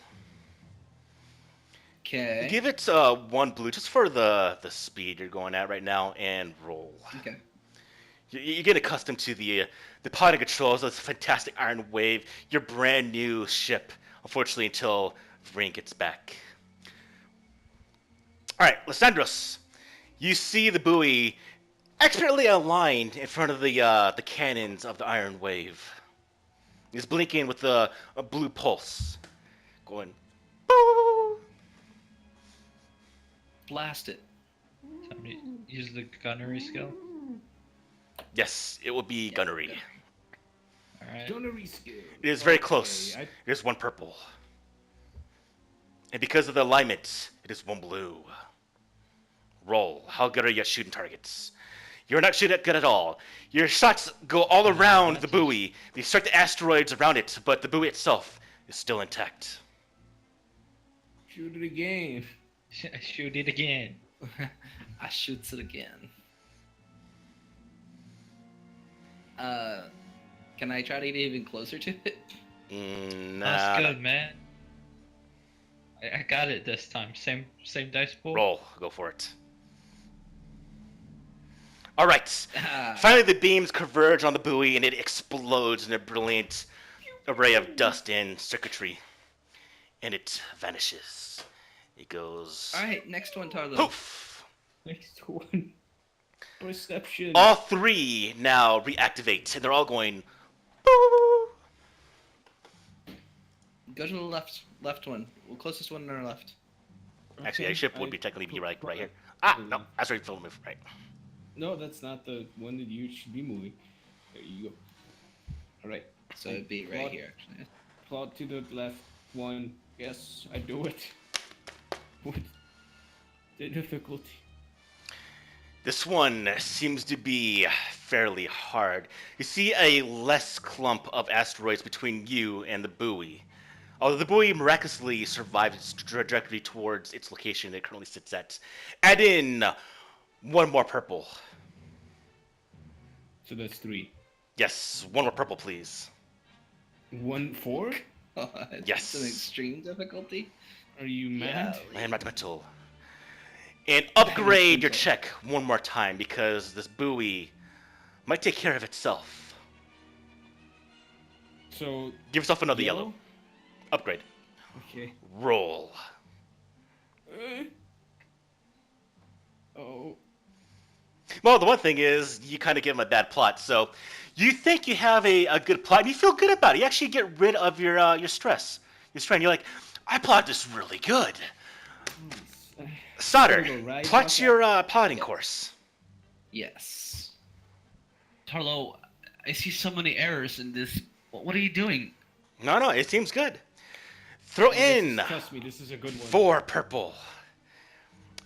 Okay. Give it one blue just for the speed you're going at right now, and roll. Okay. You get accustomed to the pilot controls of this fantastic Iron Wave, your brand new ship, unfortunately, until Ring gets back. All right, Lysandros, you see the buoy expertly aligned in front of the cannons of the Iron Wave. It's blinking with a blue pulse, going. Boo! Blast it. Time to use the gunnery skill. Yes, it will be gunnery. Alright. Gunnery skill. It is very close. Okay, It is one purple. And because of the alignment, it is one blue. Roll. How good are you at shooting targets? You're not shooting good at all. Your shots go all around the buoy. They strike the asteroids around it, but the buoy itself is still intact. Shoot it again. Shoot it again. I shoots it again. Can I try to get even closer to it? Nah. That's good, man. I got it this time. Same dice pool. Roll. Go for it. All right. Ah, Finally, the beams converge on the buoy, and it explodes in a brilliant array of dust and circuitry. And it vanishes. It goes. all right, next one, Tarlo. Poof! Next one. Perception. All three now reactivate, and they're all going. Boo! Go to the left one. Well, closest one on our left. Actually, Okay, our ship would be I- technically be right here. Ah, no, that's right. Film move, right. No, that's not the one that you should be moving. There you go. All right. So it'd be right Plot- here. Actually. Plot to the left one. Yes, I do it. What? The difficulty. This one seems to be fairly hard. You see a less clump of asteroids between you and the buoy. Although the buoy miraculously survived its trajectory towards its location it currently sits at. Add in one more purple. So that's 3. Yes, one more purple, please. 1 4? It's Yes. an extreme difficulty. Are you mad? Man, mathematical. And upgrade your check one more time because this buoy might take care of itself. So Give yourself another yellow. Upgrade. Okay. Roll. Oh. Well, the one thing is, you kind of give him a bad plot, so you think you have a good plot, and you feel good about it. You actually get rid of your stress. Your strain. You're like, I plotted this really good. Solder, Gonna go right plot off your piloting course. Yes. Tarlo, I see so many errors in this. What are you doing? No, it seems good. Throw in Trust me, this is a good one. 4 purple,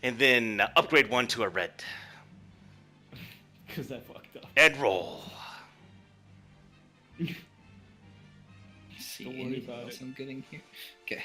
and then upgrade 1 to a red, Because I fucked up. and roll. See Don't worry anything about else it. I'm getting here? Okay.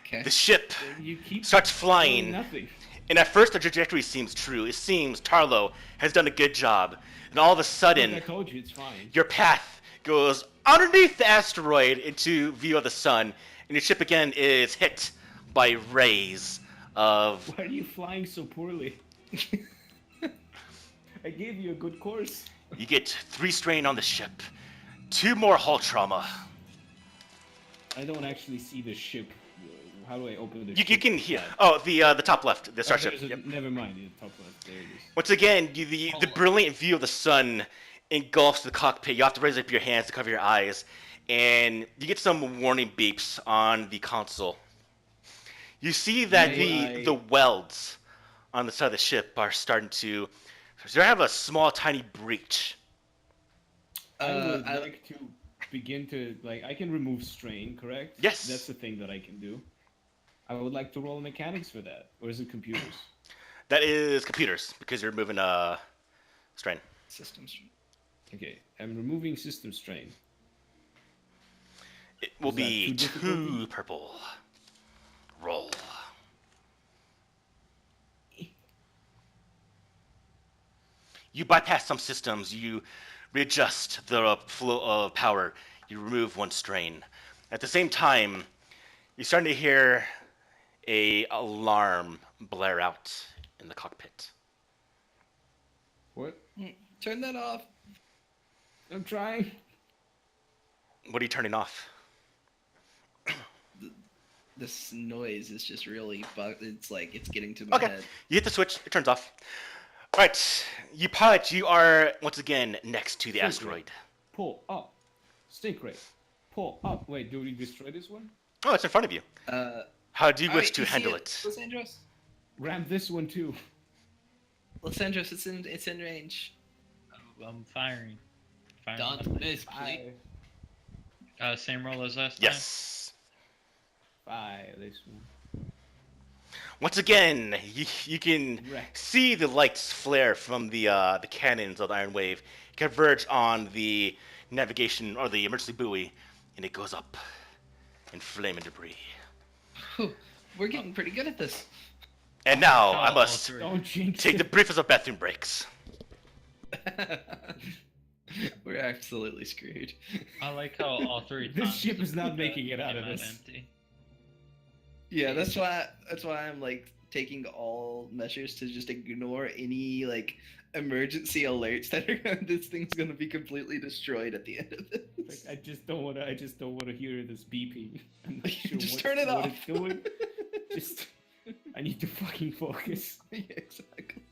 Okay. The ship You keep starts doing flying, nothing. and at first the trajectory seems true. It seems Tarlo has done a good job, and all of a sudden, Like I told you, it's fine. your path goes underneath the asteroid into view of the sun, and your ship again is hit by rays of. Why are you flying so poorly? I gave you a good course. You get 3 strain on the ship, 2 more hull trauma. I don't actually see the ship. How do I open the You ship? can hear. Oh, the top left, the Oh, starship. there's a- Yep. Never mind, the top left. There it is. Once again, the brilliant view of the sun engulfs the cockpit. You have to raise up your hands to cover your eyes, and you get some warning beeps on the console. You see that May I- the welds on the side of the ship are starting to. They have a small, tiny breach. I would I- like to begin to I can remove strain, correct? Yes. That's the thing that I can do. I would like to roll mechanics for that, or is it computers? That is computers because you're moving strain. Systems. Okay, I'm removing system strain. It will Is that be too difficult? 2 purple. Roll. You bypass some systems, you readjust the flow of power, you remove 1 strain. At the same time, you're starting to hear a alarm blare out in the cockpit. What? Turn that off. I'm trying. What are you turning off? This noise is just really it's like it's getting to my Okay, head. you hit the switch, it turns off. Alright, you pilot, you are once again next to the Stink asteroid. ray. Pull up. Stink ray. Pull up. Wait, do we destroy this one? Oh, it's in front of you. How do you wish Alright, to you see handle it? Los Angeles. Ram this one too. Los Angeles, it's in range. I'm firing. Don't miss, please. Same roll as last time? Yes. Fire this one. Once again, you can Wreck. see the lights flare from the cannons of the Iron Wave converge on the navigation or the emergency buoy, and it goes up in flame and debris. Whew, we're getting pretty good at this. And now Oh, I must Don't jinx take it. the briefest of bathroom breaks. We're absolutely screwed. I like how all 3 This times ship is not the making it out came of this. Empty. Yeah, that's why I'm like taking all measures to just ignore any like emergency alerts that are this thing's gonna be completely destroyed at the end of this. I just don't want to hear this beeping. I'm not sure Just what, turn it what off. it's doing. Just I need to fucking focus. Yeah, exactly.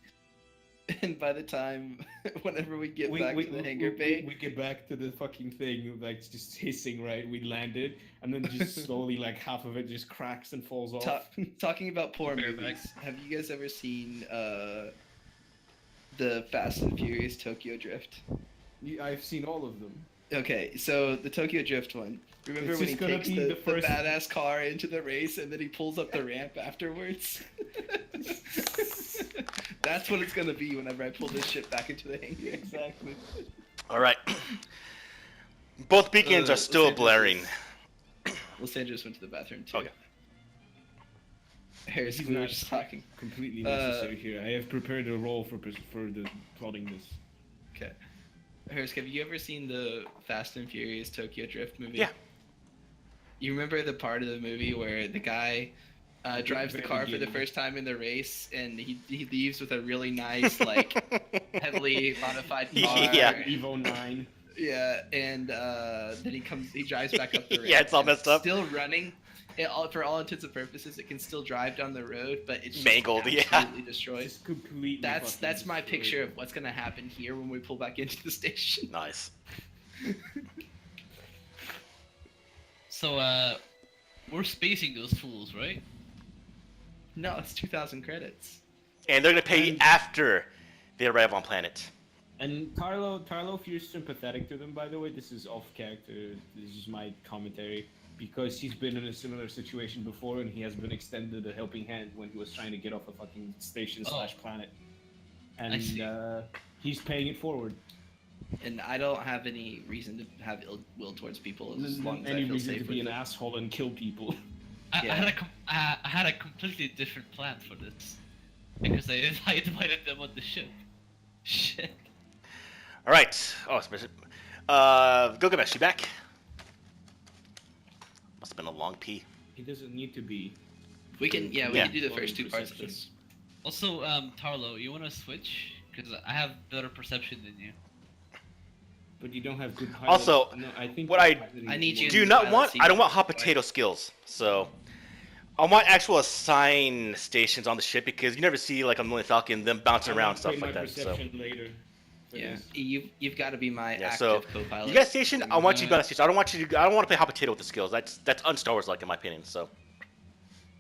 And by the time, whenever we get back to the hangar bay, we get back to the fucking thing, like it's just hissing, right? We landed, and then just slowly, like half of it just cracks and falls off. talking about poor Bear movies, back. have you guys ever seen the Fast and Furious Tokyo Drift? I've seen all of them. Okay, so the Tokyo Drift one. Remember It's when he just gonna takes be the the first- badass car into the race and then he pulls up the ramp afterwards? That's what it's gonna be whenever I pull this shit back into the hangar. Exactly. All right. Both beacons are Los still Angeles blaring. Los Angeles went to the bathroom too. Okay. Harris, He's we were not just talking. Completely necessary here. I have prepared a role for the plotting this. Okay. Harris, have you ever seen the Fast and Furious Tokyo Drift movie? Yeah. You remember the part of the movie where the guy drives the very car for the beginning. first time in the race, and he leaves with a really nice, like, heavily modified car. Yeah. Evo 9. Yeah, and then he drives back up the ramp. Yeah, it's all and messed up. Still running. For all intents and purposes, it can still drive down the road, but it's just Mangled, yeah. absolutely destroyed. It's completely. That's fucking my destroyed. picture of what's gonna happen here when we pull back into the station. Nice. So, we're spacing those fools, right? No, it's 2,000 credits. And they're gonna pay you And- after they arrive on planet. And Tarlo, if you're sympathetic to them, by the way, this is off character. This is my commentary because he's been in a similar situation before, and he has been extended a helping hand when he was trying to get off a fucking station Oh. / planet, I and see. he's paying it forward. And I don't have any reason to have ill will towards people as long as Any I feel reason safe to be with an it. asshole and kill people? I Yeah. had a completely different plan for this because I invited them on the ship. Shit. All right. Oh, Gilgamesh, you back? Must have been a long pee. He doesn't need to be. We can, yeah, we Yeah. can do the Well, first two parts of perception. this. Also, Tarlo, you want to switch? Because I have better perception than you. But you don't have good pilot. Also, no, I think what the I- piloting I need is you more- Do you in not pilot want? seat. I don't want hot potato skills. So, I want actual assign stations on the ship because you never see like on Millennium Falcon them bouncing I around wanna stuff play like my that. So, perception later. for Yeah, this. you've got to be my Yeah, active so, co-pilot. you got a station. I want you to go on a station. I don't want you to. I don't want to play hot potato with the skills. That's un-Star Wars like in my opinion. So,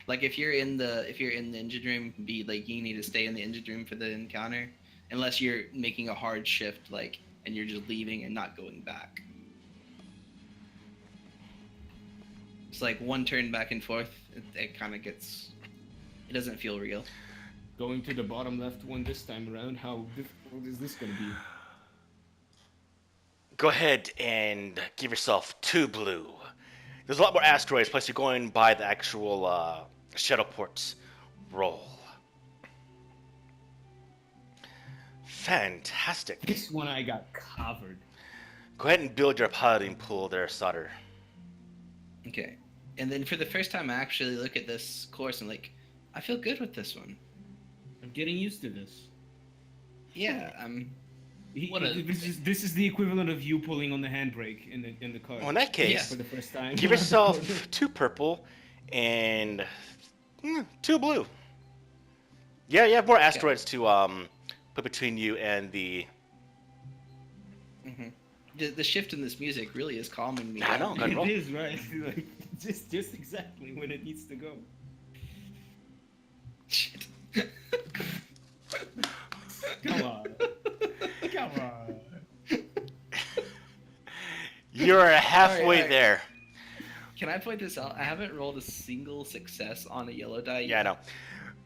Like if you're in the engine room, be like you need to stay in the engine room for the encounter, unless you're making a hard shift, like, and you're just leaving and not going back. It's like one turn back and forth. It kind of gets. It doesn't feel real. Going to the bottom left one this time around. How difficult is this gonna be? go ahead and give yourself 2 blue. There's a lot more asteroids. Plus, you're going by the actual shuttle ports. Roll. Fantastic. This one I got covered. Go ahead and build your piloting pool there, Sutter. Okay, and then for the first time, I actually look at this course and like, I feel good with this one. I'm getting used to this. Yeah, This is the equivalent of you pulling on the handbrake in the car. Well, in that case, for the first time. give yourself 2 purple and 2 blue. Yeah, you have more asteroids to put between you and the. hmm the shift in this music really is calming me. I know, down. good roll. It is right. Like, just exactly when it needs to go. Shit. Come on. Come on. You're halfway Alright. there. Can I point this out? I haven't rolled a single success on a yellow die yet. Yeah, I know.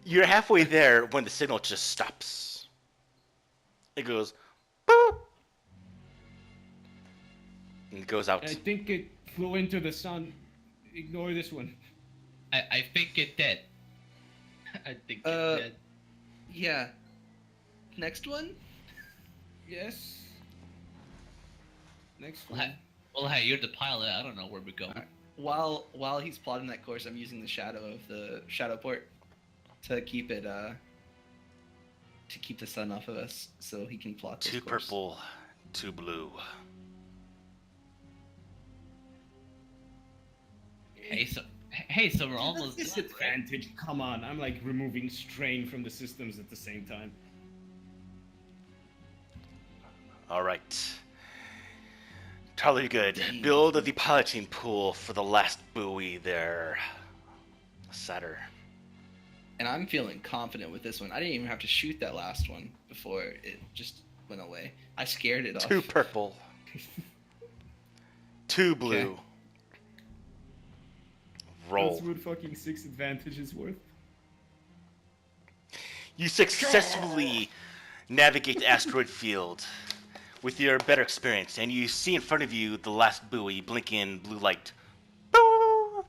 You're halfway there when the signal just stops. It goes boop. And it goes out. I think it flew into the sun. Ignore this one. I think it dead. I think Uh, it dead. Yeah. Next one? Yes. Next Well, one. hey, well, hey, you're the pilot. I don't know where we're going. While he's plotting that course, I'm using the shadow of the shadow port to keep it to keep the sun off of us so he can plot this 2 course. purple, 2 blue. Hey, so we're almost done, right? Disadvantage. Come on, I'm like removing strain from the systems at the same time. All right. Totally good. Dang. Build the piloting pool for the last buoy there. Satter. And I'm feeling confident with this one. I didn't even have to shoot that last one before it just went away. I scared it off. 2 purple. 2 blue. Okay. Roll. That's what fucking 6 advantage is worth. You successfully navigate the asteroid field with your better experience, and you see in front of you the last buoy blinking blue light. Boo!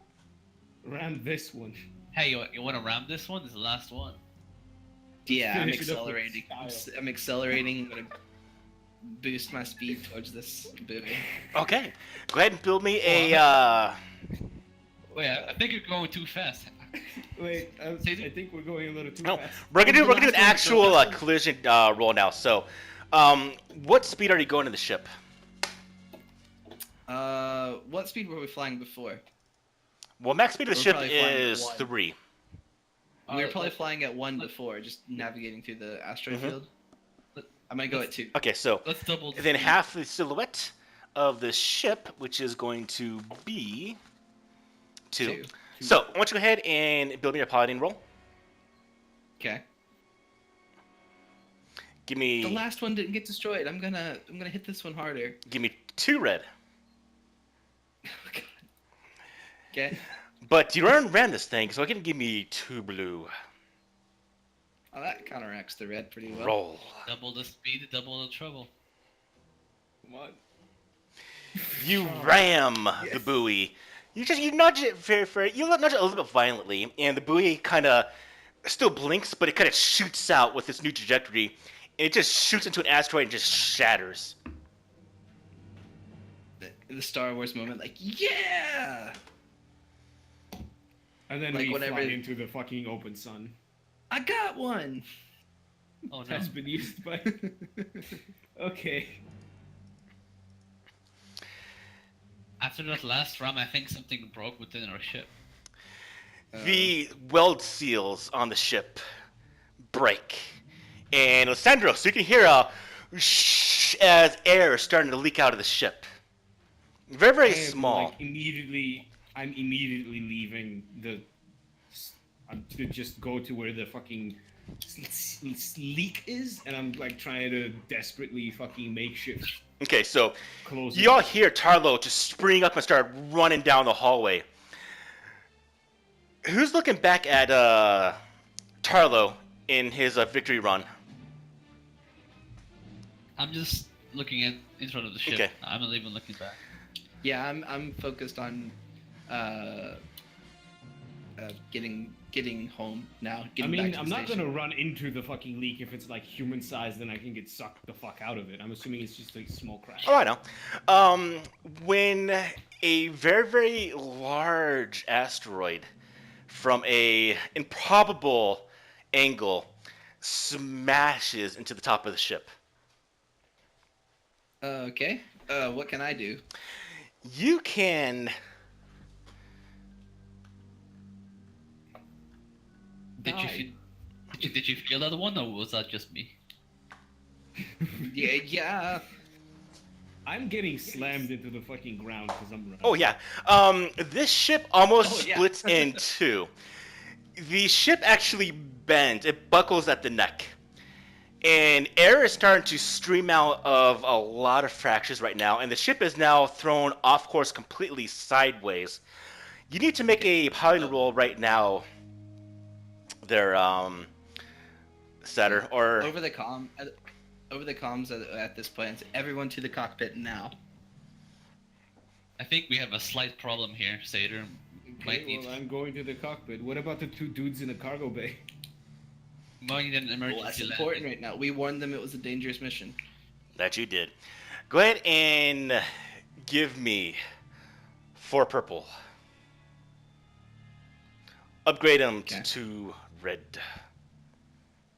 Ram this one. Hey, you want to ram this one? This is the last one. Yeah, I'm Finish it up with accelerating. style. I'm accelerating. I'm gonna boost my speed towards this buoy. Okay, go ahead and build me a. Wait, I think you're going too fast. Wait, I Say- think we're going a little too No, fast. we're gonna do The an last one- actual collision roll now. So, what speed are you going in the ship? What speed were we flying before? Well, max speed of the We're ship probably flying at is 1. 3. We were probably flying at 1 before, just navigating through the asteroid field. I'm gonna go at 2. Okay, so Let's double. then half the silhouette of the ship, which is going to be Two. So, why don't you go ahead and build me a paladin roll? Okay. Give me The last one didn't get destroyed. I'm gonna hit this one harder. give me 2 red. Okay. But you ran this thing, so I can give me 2 blue. Oh, that counteracts the red pretty well. Roll. Double the speed, double the trouble. What? You ram the Yes. buoy. You nudge it very. You nudge it a little bit violently, and the buoy kind of still blinks, but it kind of shoots out with this new trajectory. And it just shoots into an asteroid and just shatters. The Star Wars moment, like, yeah! And then Like we whenever- fly into the fucking open sun. I got one! Oh no. That's been used by. Okay. After that last ram, I think something broke within our ship. The weld seals on the ship break. And Lysandro, so you can hear a shh as air is starting to leak out of the ship. Very, very I am, small. Like, I'm immediately leaving the. I'm to just go to where the fucking leak is, and I'm like trying to desperately fucking makeshift Okay, so close. you all hear Tarlo just spring up and start running down the hallway. Who's looking back at Tarlo in his victory run? I'm just looking at in front of the ship. Okay. I'm not even looking back. Yeah, I'm focused on getting home now. I Getting back mean, to I'm the not station. gonna run into the fucking leak if it's like human sized, then I can get sucked the fuck out of it. I'm assuming it's just a small crash. Oh, I know. When a very, very large asteroid from a improbable angle smashes into the top of the ship, Okay. What can I do? you can. Did you, Die. did you feel that one, or was that just me? Yeah. I'm getting slammed into the fucking ground because I'm running. Oh yeah. This ship almost Oh, yeah. splits in two. The ship actually bends. It buckles at the neck. And air is starting to stream out of a lot of fractures right now, and the ship is now thrown off course completely sideways. You need to make a piloting roll right now. There, Setter, or Over the comms at this point. Everyone to the cockpit now. I think we have a slight problem here, Satyr. Might Okay, need, well, I'm going to the cockpit. What about the 2 dudes in the cargo bay? might need an Well, emergency that's landing. important right now. We warned them it was a dangerous mission. that you did. Go ahead and give me 4 purple. Upgrade them Okay. to 2 red.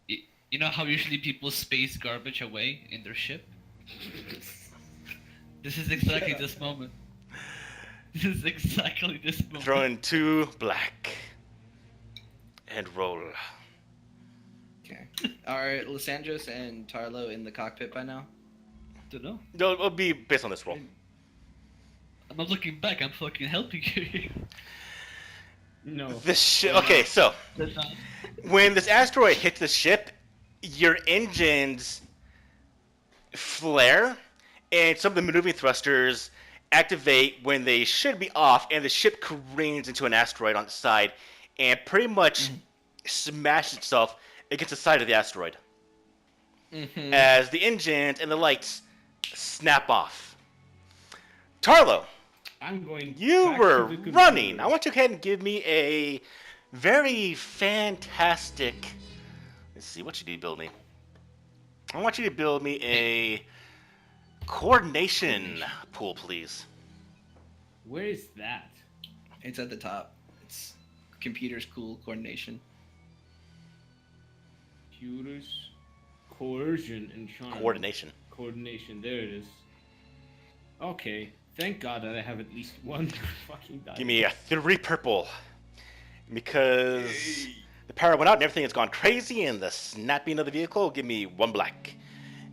You know how usually people space garbage away in their ship? This is exactly this moment. This is exactly this moment. Throw in 2 black. And roll. Okay. Are Lysandros and Tarlo in the cockpit by now? Don't know. No, it'll be based on this roll. I'm not looking back. I'm fucking helping you. No. This ship. Okay, so That's not- when this asteroid hits the ship, your engines flare, and some of the maneuvering thrusters activate when they should be off, and the ship careens into an asteroid on its side, and pretty much smashes itself against the side of the asteroid Mm-hmm. as the engines and the lights snap off. Tarlo, I'm going. you back were to the computer. running. I want you to go ahead and give me a very fantastic. Let's see, what you need to build me. I want you to build me a coordination pool, please. Where is that? It's at the top. It's computers cool coordination. Computers, coercion, and charm. Coordination. Coordination. There it is. Okay. Thank God that I have at least one fucking die. Give me a 3 purple. Because the power went out and everything has gone crazy, and the snapping of the vehicle, give me 1 black.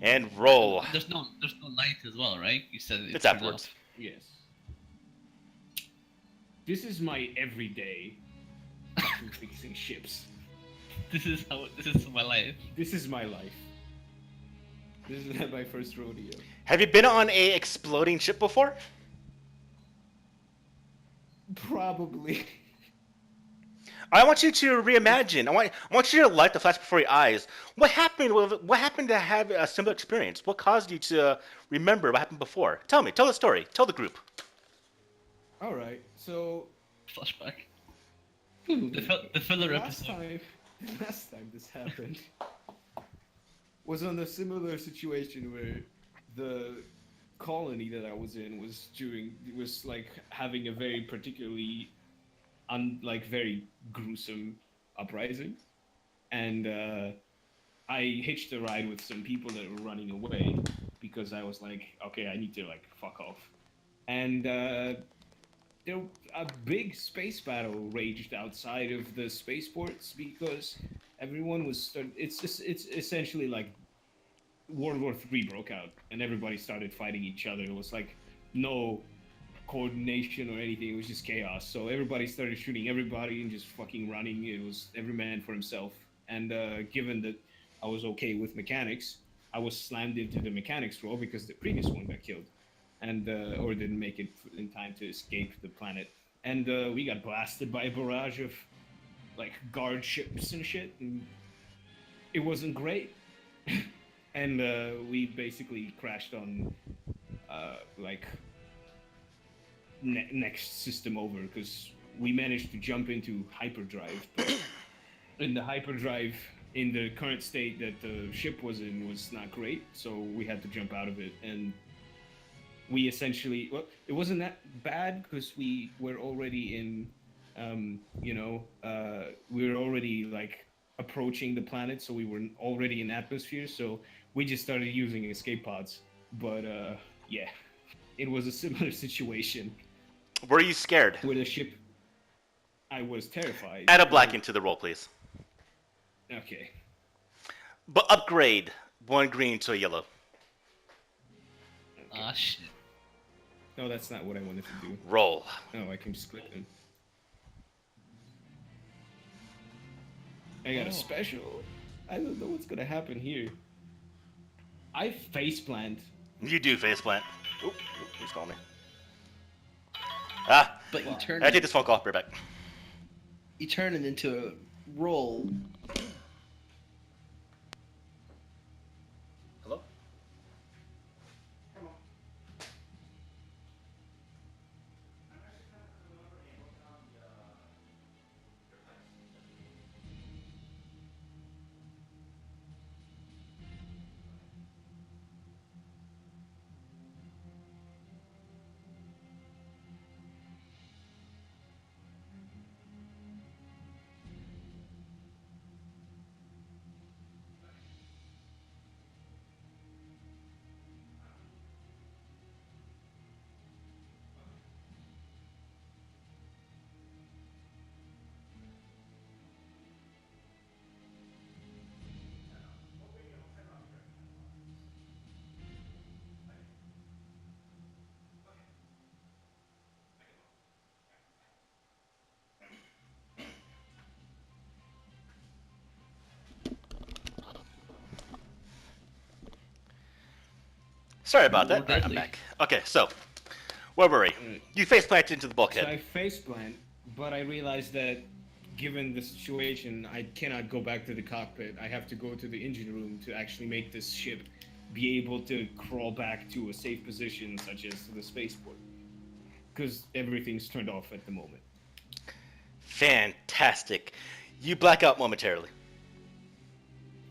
And roll. There's no light as well, right? You said It's turned afterwards. off. Yes. This is my everyday fucking fixing ships. This is my life. This is my life. This is not my first rodeo. Have you been on a exploding ship before? Probably. I want you to reimagine. I want you to light the flash before your eyes. What happened to have a similar experience? What caused you to remember what happened before? Tell me. Tell the story. Tell the group. All right. So Flashback. The filler episode. last time this happened was on a similar situation where the colony that I was in was like having a very particularly very gruesome uprising, and I hitched a ride with some people that were running away because I was like, okay, I need to like fuck off, and a big space battle raged outside of the spaceports because everyone was it's essentially like World War III broke out and everybody started fighting each other. It was like no coordination or anything. It was just chaos. So everybody started shooting everybody and just fucking running. It was every man for himself. And given that I was okay with mechanics, I was slammed into the mechanics role because the previous one got killed, and or didn't make it in time to escape the planet. And we got blasted by a barrage of like guard ships and shit, and it wasn't great. And we basically crashed on next system over because we managed to jump into hyperdrive. And the hyperdrive in the current state that the ship was in was not great, so we had to jump out of it. And we essentially, well, it wasn't that bad because we were already in, we were already like approaching the planet, so we were already in atmosphere, so we just started using escape pods. But yeah, it was a similar situation. Were you scared? Where the ship, I was terrified. Add a black into the roll, please. Okay. But upgrade one green to a yellow. Ah, shit. No, that's not what I wanted to do. Roll. Oh, I can just click them. I got a special. I don't know what's gonna happen here. I faceplant. You do faceplant. Oop, who's calling me? Ah, But you turn I take this phone call. Be right back. you turn it into a roll. Hello? Sorry about that. More I'm deadly. back. Okay, so where were we? You faceplanted into the So bulkhead. I faceplant, but I realized that given the situation, I cannot go back to the cockpit. I have to go to the engine room to actually make this ship be able to crawl back to a safe position, such as the spaceport. Because everything's turned off at the moment. Fantastic. You black out momentarily.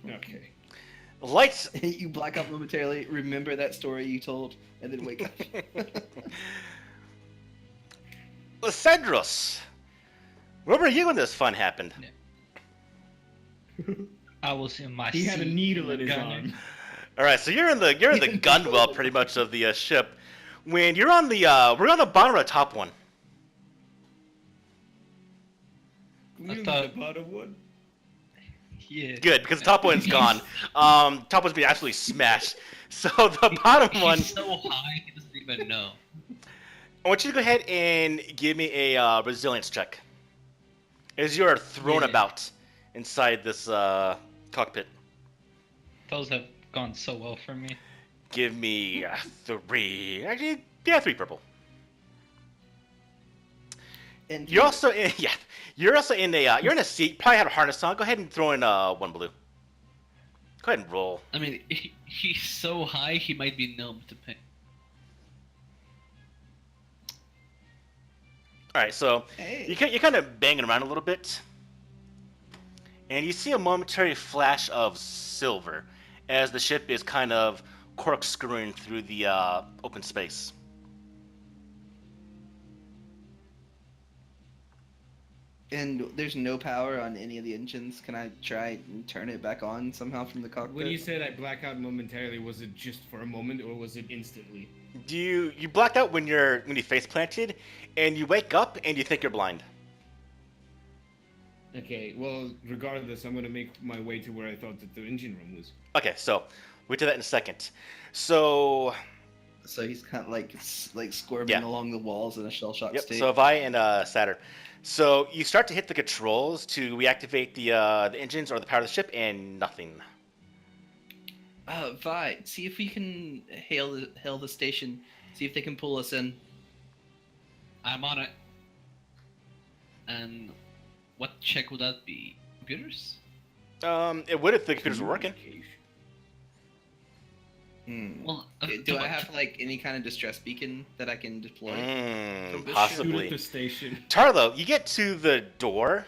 Okay. Lights. You black out momentarily, remember that story you told, and then wake up. Cedros. Where were you when this fun happened? I was in my He seat. had a needle in his gunning. arm. All right, so you're in the gunwale pretty much of the ship. When you're on the we're on the bottom or the top one. You thought- the bottom one? Yeah. Good, because the top one's gone. Top one's been absolutely smashed. So the bottom one, He's so high, he doesn't even know. I want you to go ahead and give me a resilience check. As you are thrown Yeah. about inside this cockpit. Those have gone so well for me. Give me 3. Actually, yeah, 3 purple. And You're also in, yeah. You're also in a you're in a seat. Probably have a harness on. Go ahead and throw in 1 blue. Go ahead and roll. I mean, he's so high he might be numb to pain. All right, so Hey. you're kind of banging around a little bit, and you see a momentary flash of silver as the ship is kind of corkscrewing through the open space. And there's no power on any of the engines. Can I try and turn it back on somehow from the cockpit? When you said I black out momentarily, was it just for a moment or was it instantly? You blacked out when you face planted, and you wake up and you think you're blind. Okay, well, regardless, I'm gonna make my way to where I thought that the engine room was. Okay, so we'll do that in a second. So So he's kind of like squirming Yeah. along the walls in a shell shock yep. state. So Vi and Saturn. So you start to hit the controls to reactivate the engines or the power of the ship, and nothing. Vi, see if we can hail the station. See if they can pull us in. I'm on it. And what check would that be? Computers? It would if the computers were working. Well, Do I have like any kind of distress beacon that I can deploy? From this Shoot Possibly. at the station. Tarlo, you get to the door,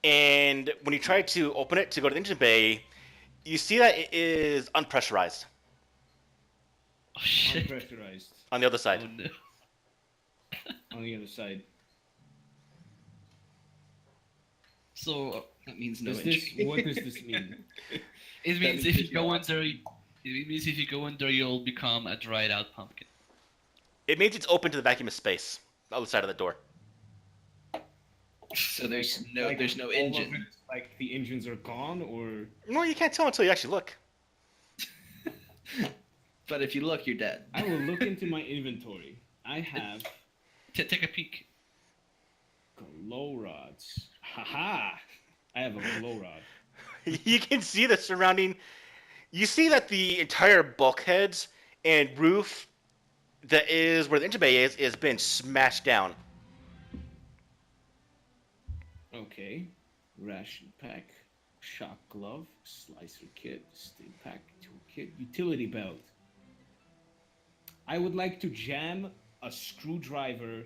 and when you try to open it to go to the engine bay, you see that it is unpressurized Oh shit! Unpressurized on the other side. Oh no! on the other side. So That means no Does this, entry. what does this mean? it means means if you that go you're in there, it means if you go in there, you'll become a dried out pumpkin. It means it's open to the vacuum of space, the other side of the door. So there's no Like, all of engine. it, like the engines are gone, or No, you can't tell until you actually look. But if you look, you're dead. I will look into my inventory. I have Take a peek. glow rods. Haha! I have a glow rod. You can see the surrounding. You see that the entire bulkheads and roof that is where the engine bay is been smashed down. Okay. Ration pack, shock glove, slicer kit, stim pack, toolkit, utility belt. I would like to jam a screwdriver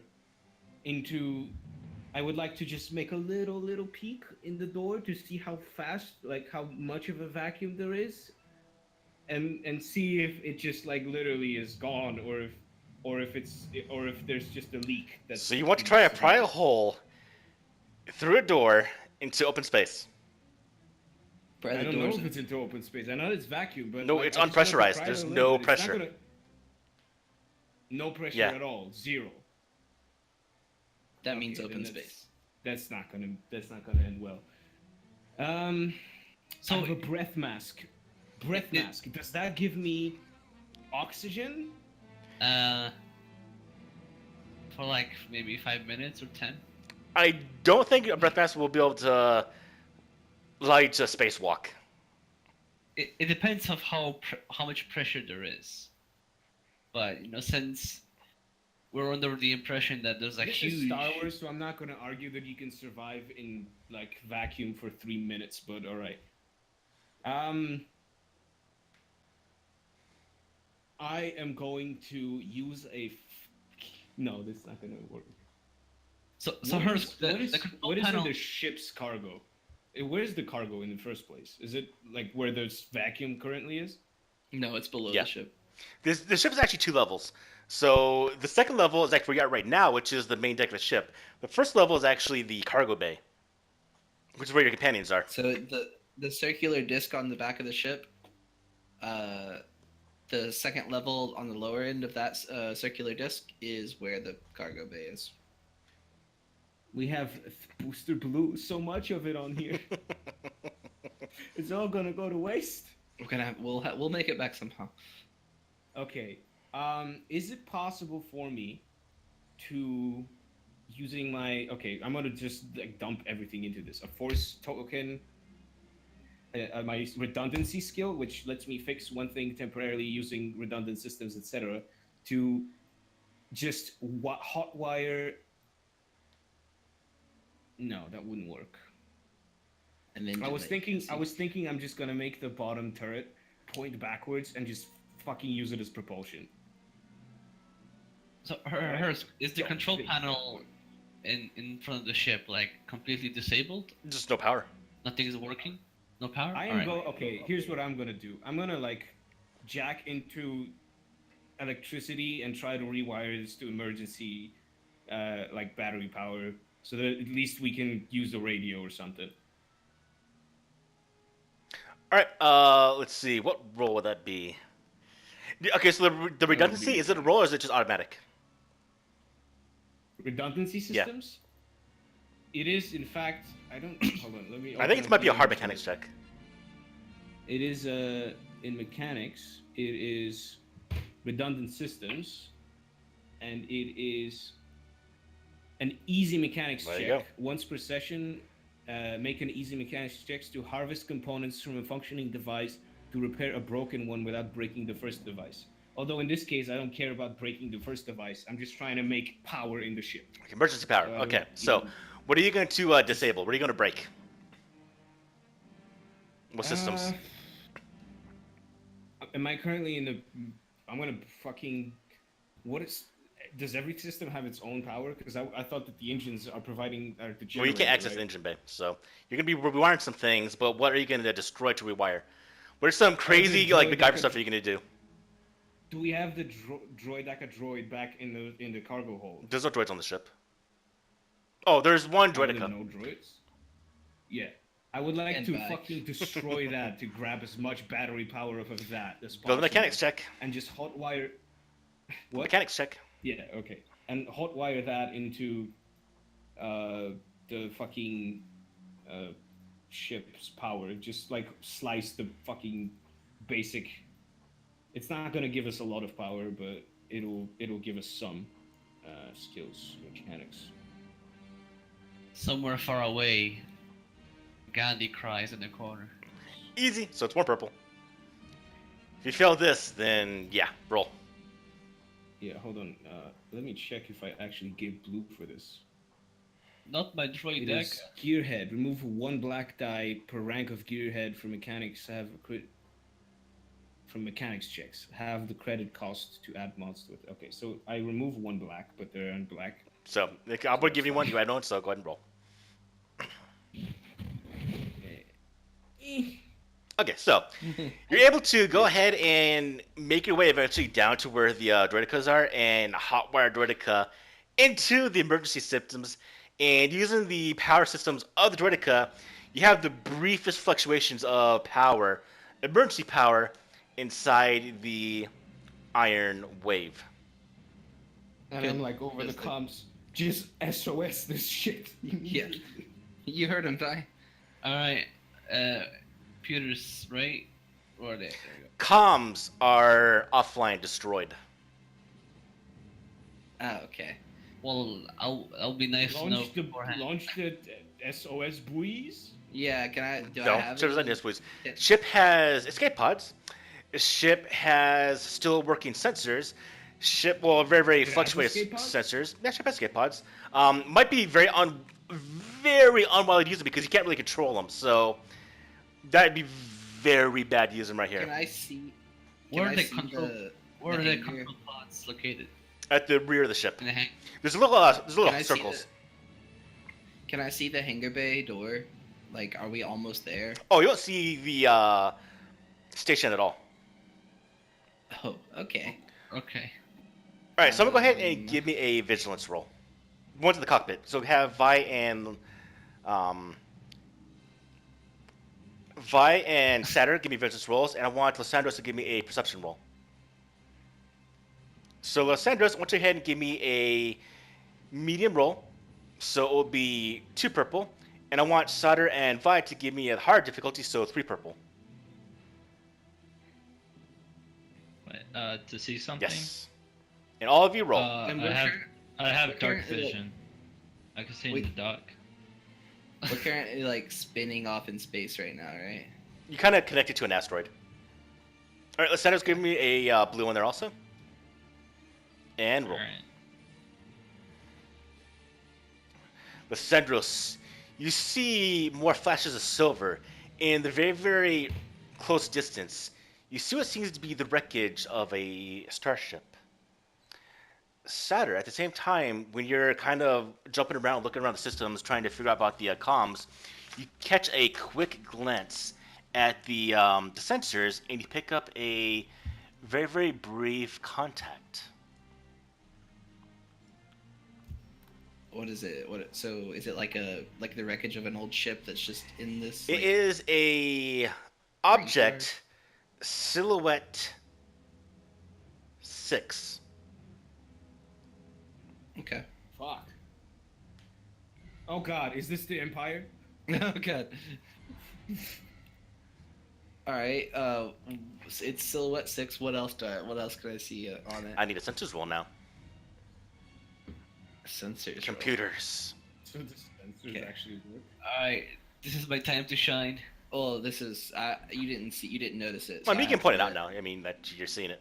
into. I would like to just make a little peek in the door to see how fast, like how much of a vacuum there is, and see if it just like literally is gone, or if there's just a leak. That's So you want to try to pry a hole through a door into open space. Pry I the don't know doors if in. it's into open space. I know it's vacuum, but No, like, it's I just want to unpressurized. pry it There's a no little bit. It's not pressure. gonna- No pressure Yeah. at all. Zero. That means Okay, open then space. That's not gonna end well. So I have a breath mask. Breath It- mask. Does that give me oxygen? For like maybe 5 minutes or 10. I don't think a breath mask will be able to allow you to spacewalk. It depends of how much pressure there is. But since we're under the impression that there's a This is huge Star Wars, so I'm not gonna argue that you can survive in like vacuum for 3 minutes. But all right. I am going to use No, this is not gonna work. So What hers is- the, what is, the control what is in panel. the ship's cargo? Where's the cargo in the first place? Is it like where this vacuum currently is? No, it's below Yeah. the ship. The ship is actually 2 levels. So the second level is actually where you're at right now, which is the main deck of the ship. The first level is actually the cargo bay, which is where your companions are. So the circular disc on the back of the ship, the second level on the lower end of that circular disc is where the cargo bay is. We have booster blue, so much of it on here. It's all gonna go to waste. We'll make it back somehow. Okay. Is it possible for me to using my okay. I'm gonna just like dump everything into this. A force token, my redundancy skill, which lets me fix one thing temporarily using redundant systems, etc. To just hotwire. No, that wouldn't work. And then I was thinking I'm just gonna make the bottom turret point backwards and just fucking use it as propulsion. So is the Don't control think. panel in front of the ship like completely disabled? Just no power. Nothing is working. No power. I am okay. Here's what I'm gonna do. I'm gonna like jack into electricity and try to rewire this to emergency, like battery power, so that at least we can use the radio or something. All right. Let's see. What roll would that be? Okay, so the redundancy, is it a roll or is it just automatic? Redundancy Yeah. systems. It is, in fact. I don't. Hold on. Let me. I think open it might be a the hard image. mechanics check. It is in mechanics. It is redundant systems, and it is an easy mechanics There you check. go. Once per session, make an easy mechanics checks to harvest components from a functioning device to repair a broken one without breaking the first device. Although in this case, I don't care about breaking the first device. I'm just trying to make power in the ship. Okay, emergency power. So I Okay, don't so even- what are you going to disable? What are you going to break? What systems? Am I currently in the? I'm gonna fucking. What is? Does every system have its own power? Because I thought that the engines are providing are the Well, you can't generator, access the right? engine bay, so you're going to be rewiring some things. But what are you going to destroy to rewire? What are some crazy like droid that MacGyver could- stuff are you going to do? Do we have the droid back in the cargo hold? There's no droids on the ship. Oh, there's one Other than droidica. No droids. Yeah, I would like And to back. fucking destroy that to grab as much battery power off of that as possible. Build the mechanics check. and just hotwire. What? Mechanics check. Yeah, okay. And hotwire that into the fucking ship's power. Just like slice the fucking basic. It's not gonna give us a lot of power, but it'll give us some skills, mechanics. Somewhere far away, Gandhi cries in the corner. Easy. So it's more purple. If you fail this, then yeah, roll. Yeah, hold on. Let me check if I actually gave blue for this. Not my droid It deck. is Gearhead. Remove one black die per rank of Gearhead from mechanics. Have a crit from mechanics checks. Have the credit cost to add mods to it. Okay, so I remove one black, but they're on black. So I'm going to give you one. You add one, so go ahead and roll. Okay, so you're able to go ahead and make your way eventually down to where the droidicas are and hotwire droidica into the emergency systems. And using the power systems of the droidica, you have the briefest fluctuations of power, emergency power, inside the iron wave. And Good. I'm like over the That's comms, just SOS this shit. Yeah. You heard him, Ty. Alright, Pewter's right? Or there we go. Comms are offline, destroyed. Ah, okay. Well, I'll be nice to know Launch the beforehand. SOS buoys. Yeah, can I? Do I No, have ship it? doesn't this, please. Yeah. Ship has escape pods. Ship has still working sensors. Ship, well, very, very It has fluctuates escape pods? sensors. Yeah, ship has escape pods. Might be very unwise to use them because you can't really control them. So that'd be very bad to use them right here. Can I see? Where can are I the see control? Where the are the hanger? control pods located? At the rear of the ship. In the hang. There's little Can I see circles. Can I see the hangar bay door? Like, are we almost there? Oh, you don't see the station at all. Oh, okay. Okay. All right, so I'm gonna go ahead and Um, give me a vigilance roll. One to the cockpit. So have Vi and Saturn give me vigilance rolls, and I want Lysandros to give me a perception roll. So Lysandros, I want you to go ahead and give me a medium roll. So it will be 2 purple, and I want Sauter and Vi to give me a hard difficulty, so 3 purple. To see something. Yes. And all of you roll. I And we're have sure. I have We're dark currently- vision. I can see in Wait. the dark. We're currently like spinning off in space right now, right? You kind of connected to an asteroid. All right, Lysander's give me a blue one there also. And roll. Alright. Lysandros, you see more flashes of silver in the very, very close distance. You see what seems to be the wreckage of a starship. Saturn, at the same time, when you're kind of jumping around, looking around the systems, trying to figure out about the comms, you catch a quick glance at the sensors, and you pick up a very, very brief contact. What is it? So is it like the wreckage of an old ship that's just in this? It like- is a object silhouette 6. Okay. Fuck. Oh god, is this the Empire? Oh god. All right. It's silhouette 6. What else can I see on it? I need a sensors roll now. Sensors. Computers. So the sensors Okay. actually work. Alright, this is my time to shine. Oh, this is. You didn't notice it. Well, so you I can have point it to- out now. I mean, that you're seeing it.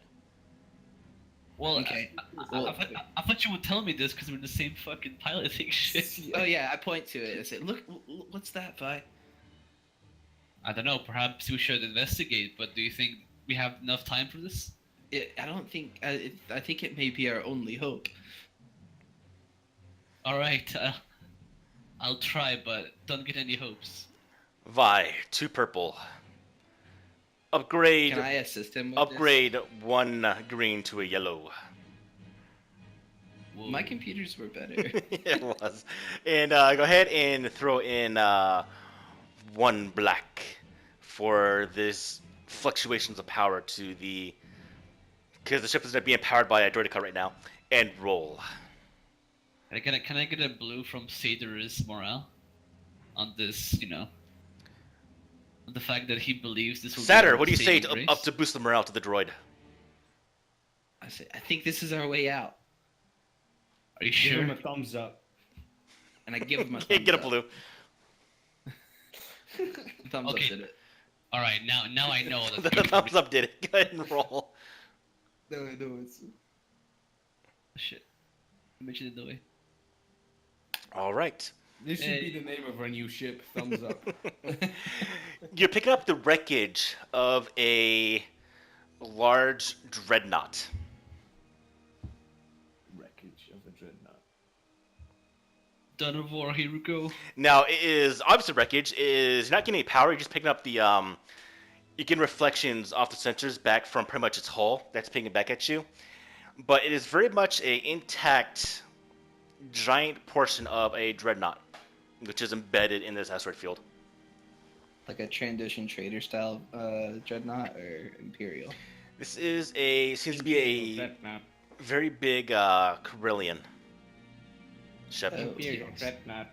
Well, Okay. I thought you would tell me this because we're in the same fucking piloting shit. Oh yeah, I point to it and say, "Look, what's that, Vi?" I don't know, perhaps we should investigate, but do you think we have enough time for this? I don't think. I think it may be our only hope. Alright, I'll try, but don't get any hopes. Vi, 2 purple. Upgrade. Can I assist him? With Upgrade 1 green to a yellow. This? My computers were better. It was. And go ahead and throw in 1 black for this fluctuations of power to the. Because the ship is being powered by a droideka right now. And roll. Can I get a blue from Sader's morale? On this, on the fact that he believes this will be Saturn, our what do you say saving to, grace? up to boost the morale to the droid? I say, I think this is our way out, Are you Give sure? him a thumbs up. and I give him a Get a thumbs up. blue. Thumbs Okay. up did it. Alright, now I know that The people- thumbs up did it. Go ahead and roll. No, it's. Shit. I mentioned it the way. All right. This should Hey. be the name of our new ship. Thumbs up. You're picking up the wreckage of a large dreadnought. Wreckage of a dreadnought. Dawn of War, here we go. Now, it is obviously wreckage. Is you're not getting any power. You're just picking up the you're getting reflections off the sensors back from pretty much its hull. That's pinging back at you. But it is very much a intact, giant portion of a dreadnought, which is embedded in this asteroid field. Like a transition trader style dreadnought or imperial. This is seems to be a Dreadnought. very big Carillion ship. Oh. Imperial yes. dreadnought.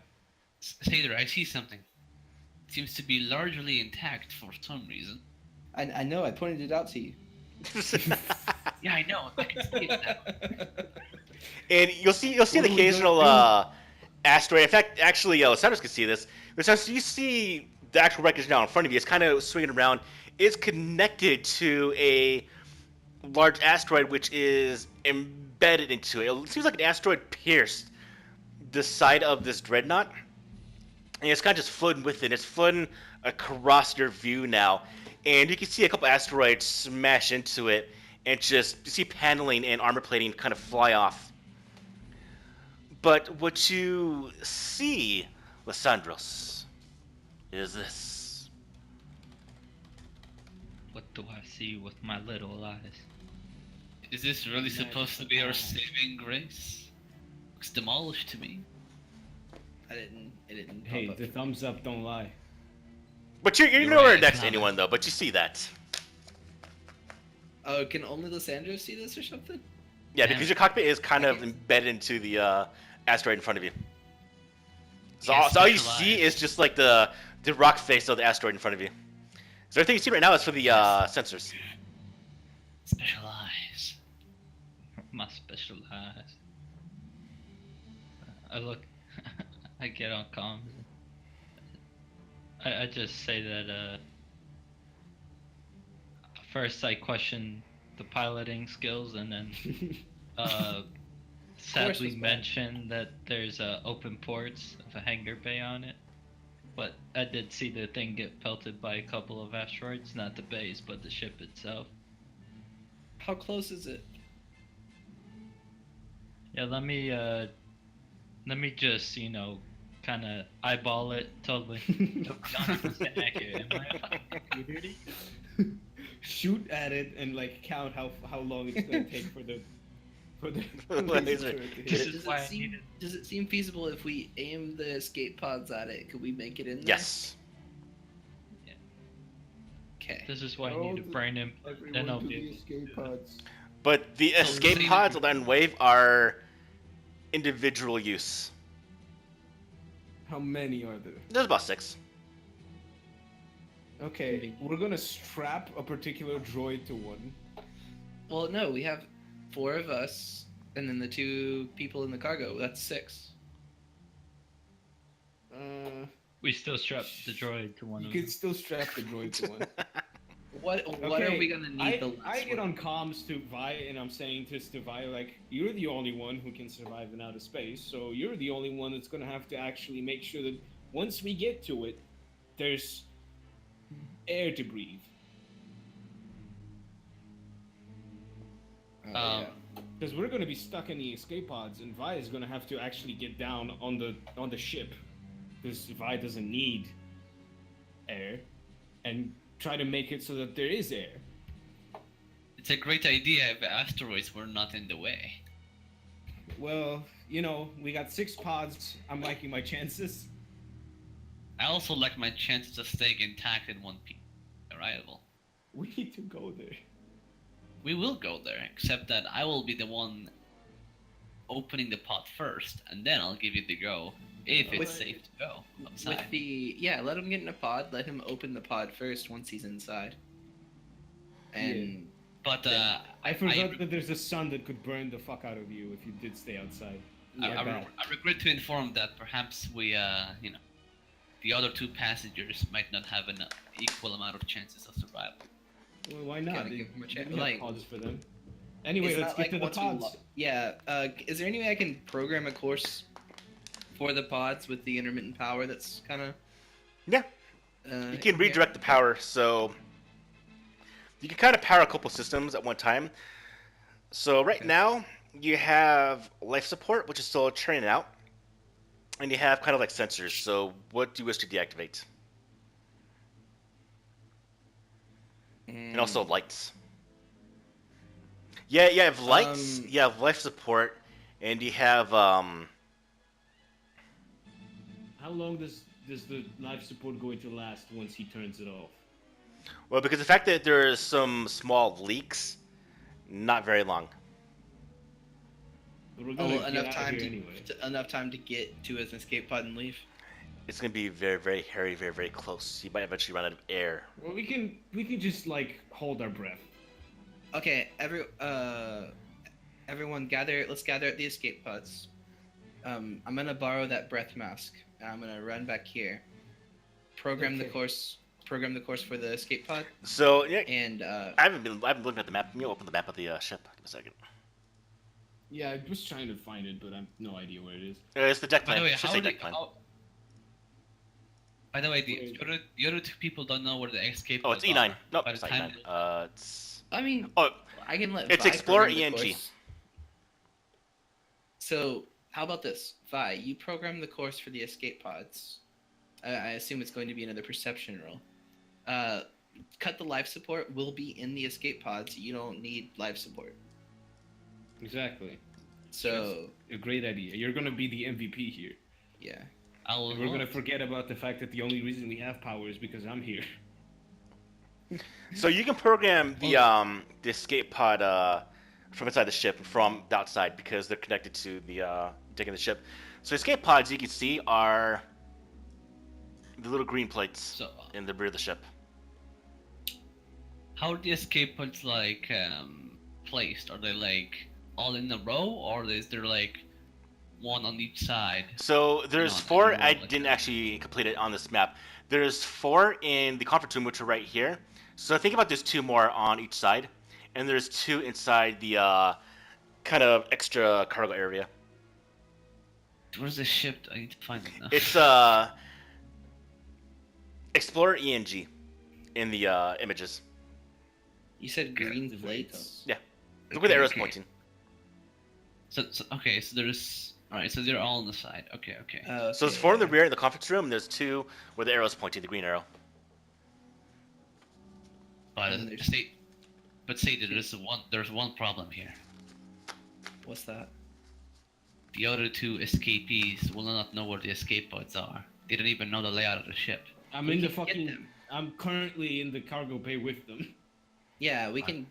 Sader, I see something. It seems to be largely intact for some reason. I know. I pointed it out to you. Yeah, I know. I can see it now. And you'll see What an are we occasional gonna asteroid. In fact, actually, Sanders can see this. Because you see the actual wreckage now in front of you. It's kind of swinging around. It's connected to a large asteroid, which is embedded into it. It seems like an asteroid pierced the side of this dreadnought, and it's kind of just floating with it. It's floating across your view now, and you can see a couple asteroids smash into it, and just you see paneling and armor plating kind of fly off. But what you see, Lysandros, is this. What do I see with my little eyes? Is this really Nice. supposed to be our saving grace? Looks demolished to me. It didn't. Pop Hey, up. the thumbs up don't lie. But you're You're nowhere right, next to it's not. anyone, though, but you see that. Oh, can only Lysandro see this or something? Yeah, Yeah. because your cockpit is kind of Okay. embedded into the asteroid in front of you. So, Yeah, so all you specialized. see is just like the rock face of the asteroid in front of you. So everything you see right now is for the sensors. Special eyes. My special eyes. I look, I get on comms. I just say that first I question the piloting skills, and then sadly was bad. mention that there's open ports of a hangar bay on it. But I did see the thing get pelted by a couple of asteroids, not the base, but the ship itself. How close is it? Yeah, let me just, kind of eyeball it totally. 100% accurate, am I? You heard it? Shoot at it and like count how long it's gonna take for the Laser. turret to hit This it. is why I needed. Does it seem feasible if we aim the escape pods at it? Could we make it in there? Yes. Okay. This is why I Oh, need a brain imp. Then I'll Everyone to be the able escape pods. But the escape same- pods on Wave are individual use. How many are there? There's about 6. Okay, we're gonna strap a particular droid to one. Well, no, we have 4 of us, and then the 2 people in the cargo. That's 6. We still strap the droid to one You of could them. still strap the droid to one. What Okay, are we gonna need I, the I last get one? on comms to Vi, and I'm saying to Vi, like, you're the only one who can survive in outer space, so you're the only one that's gonna have to actually make sure that once we get to it, there's air to breathe. Oh, yeah. Because we're gonna be stuck in the escape pods, and Vi is gonna have to actually get down on the ship, because Vi doesn't need air, and try to make it so that there is air. It's a great idea if asteroids were not in the way. Well, we got 6 pods. I'm liking my chances. I also like my chances of staying intact in one piece arrival. We need to go there. We will go there, except that I will be the one opening the pod first, and then I'll give you the go if it's Alright. safe to go With outside. let him get in a pod. Let him open the pod first once he's inside. And But I forgot that there's a sun that could burn the fuck out of you if you did stay outside. I regret to inform that perhaps we, the other 2 passengers might not have an equal amount of chances of survival. Well, why not? Gotta They- give 'em a we chance. have Like- pods for them. Anyway, it's let's not get like to the once we pods. yeah. Is there any way I can program a course for the pods with the intermittent power? That's kind of. Yeah. You can redirect the power, so you can kind of power a couple systems at one time. So right now you have life support, which is still churning out, and you have kind of like sensors. So what do you wish to deactivate? And also lights. Yeah, you have lights. You have life support, and you have How long does the life support going to last once he turns it off? well, because the fact that there's some small leaks, not very long. But we're gonna get enough out time of to, here anyway. enough time to get to his escape pod and leave. It's gonna be very, very hairy, very, very close. You might eventually run out of air. Well, we can just like hold our breath. Okay, everyone gather. Let's gather at the escape pods. I'm gonna borrow that breath mask. And I'm gonna run back here. Program the Okay. course. Program the course for the escape pod. So yeah, And I haven't been looking at the map. Let me open the map of the ship. Give me a second. Yeah, I was trying to find it, but I have no idea where it is. It's the deck By plan. the way, It should how say do deck plan. By the way, Wait. the other 2 people don't know where the escape Oh, it's pods E9. are. Nope, By it's the not time E9. It's I mean, oh, I can let. It's Vi Explorer program the ENG. course. So how about this, Vi? You program the course for the escape pods. I assume it's going to be another perception roll. Cut the life support will be in the escape pods. You don't need life support. Exactly. So A great idea. You're gonna be the MVP here. yeah. I will And we're gonna not. forget about the fact that the only reason we have power is because I'm here. so you can program the escape pod from inside the ship from the outside because they're connected to the deck of the ship. So escape pods you can see are the little green plates So, in the rear of the ship. how are the escape pods placed? Are they all in a row, or is there one on each side. So there's No, four. no, I like didn't that. actually complete it on this map. There's 4 in the conference room, which are right here. So think about there's 2 more on each side, and there's 2 inside the kind of extra cargo area. Where's the ship? I need to find it now. It's Explorer ENG in the images. You said green plates. Yeah, look where the Okay, arrow's okay. pointing. So okay, so there's all right. So they're all on the side. Okay, okay. So there's 4 in the rear in the conference room, and there's 2 where the arrow's pointing, the green arrow. But and there's- say that there's one problem here. What's that? The other 2 escapees will not know where the escape pods are. They don't even know the layout of the ship. I'm We in the can get fucking. them. I'm currently in the cargo bay with them, Yeah, we can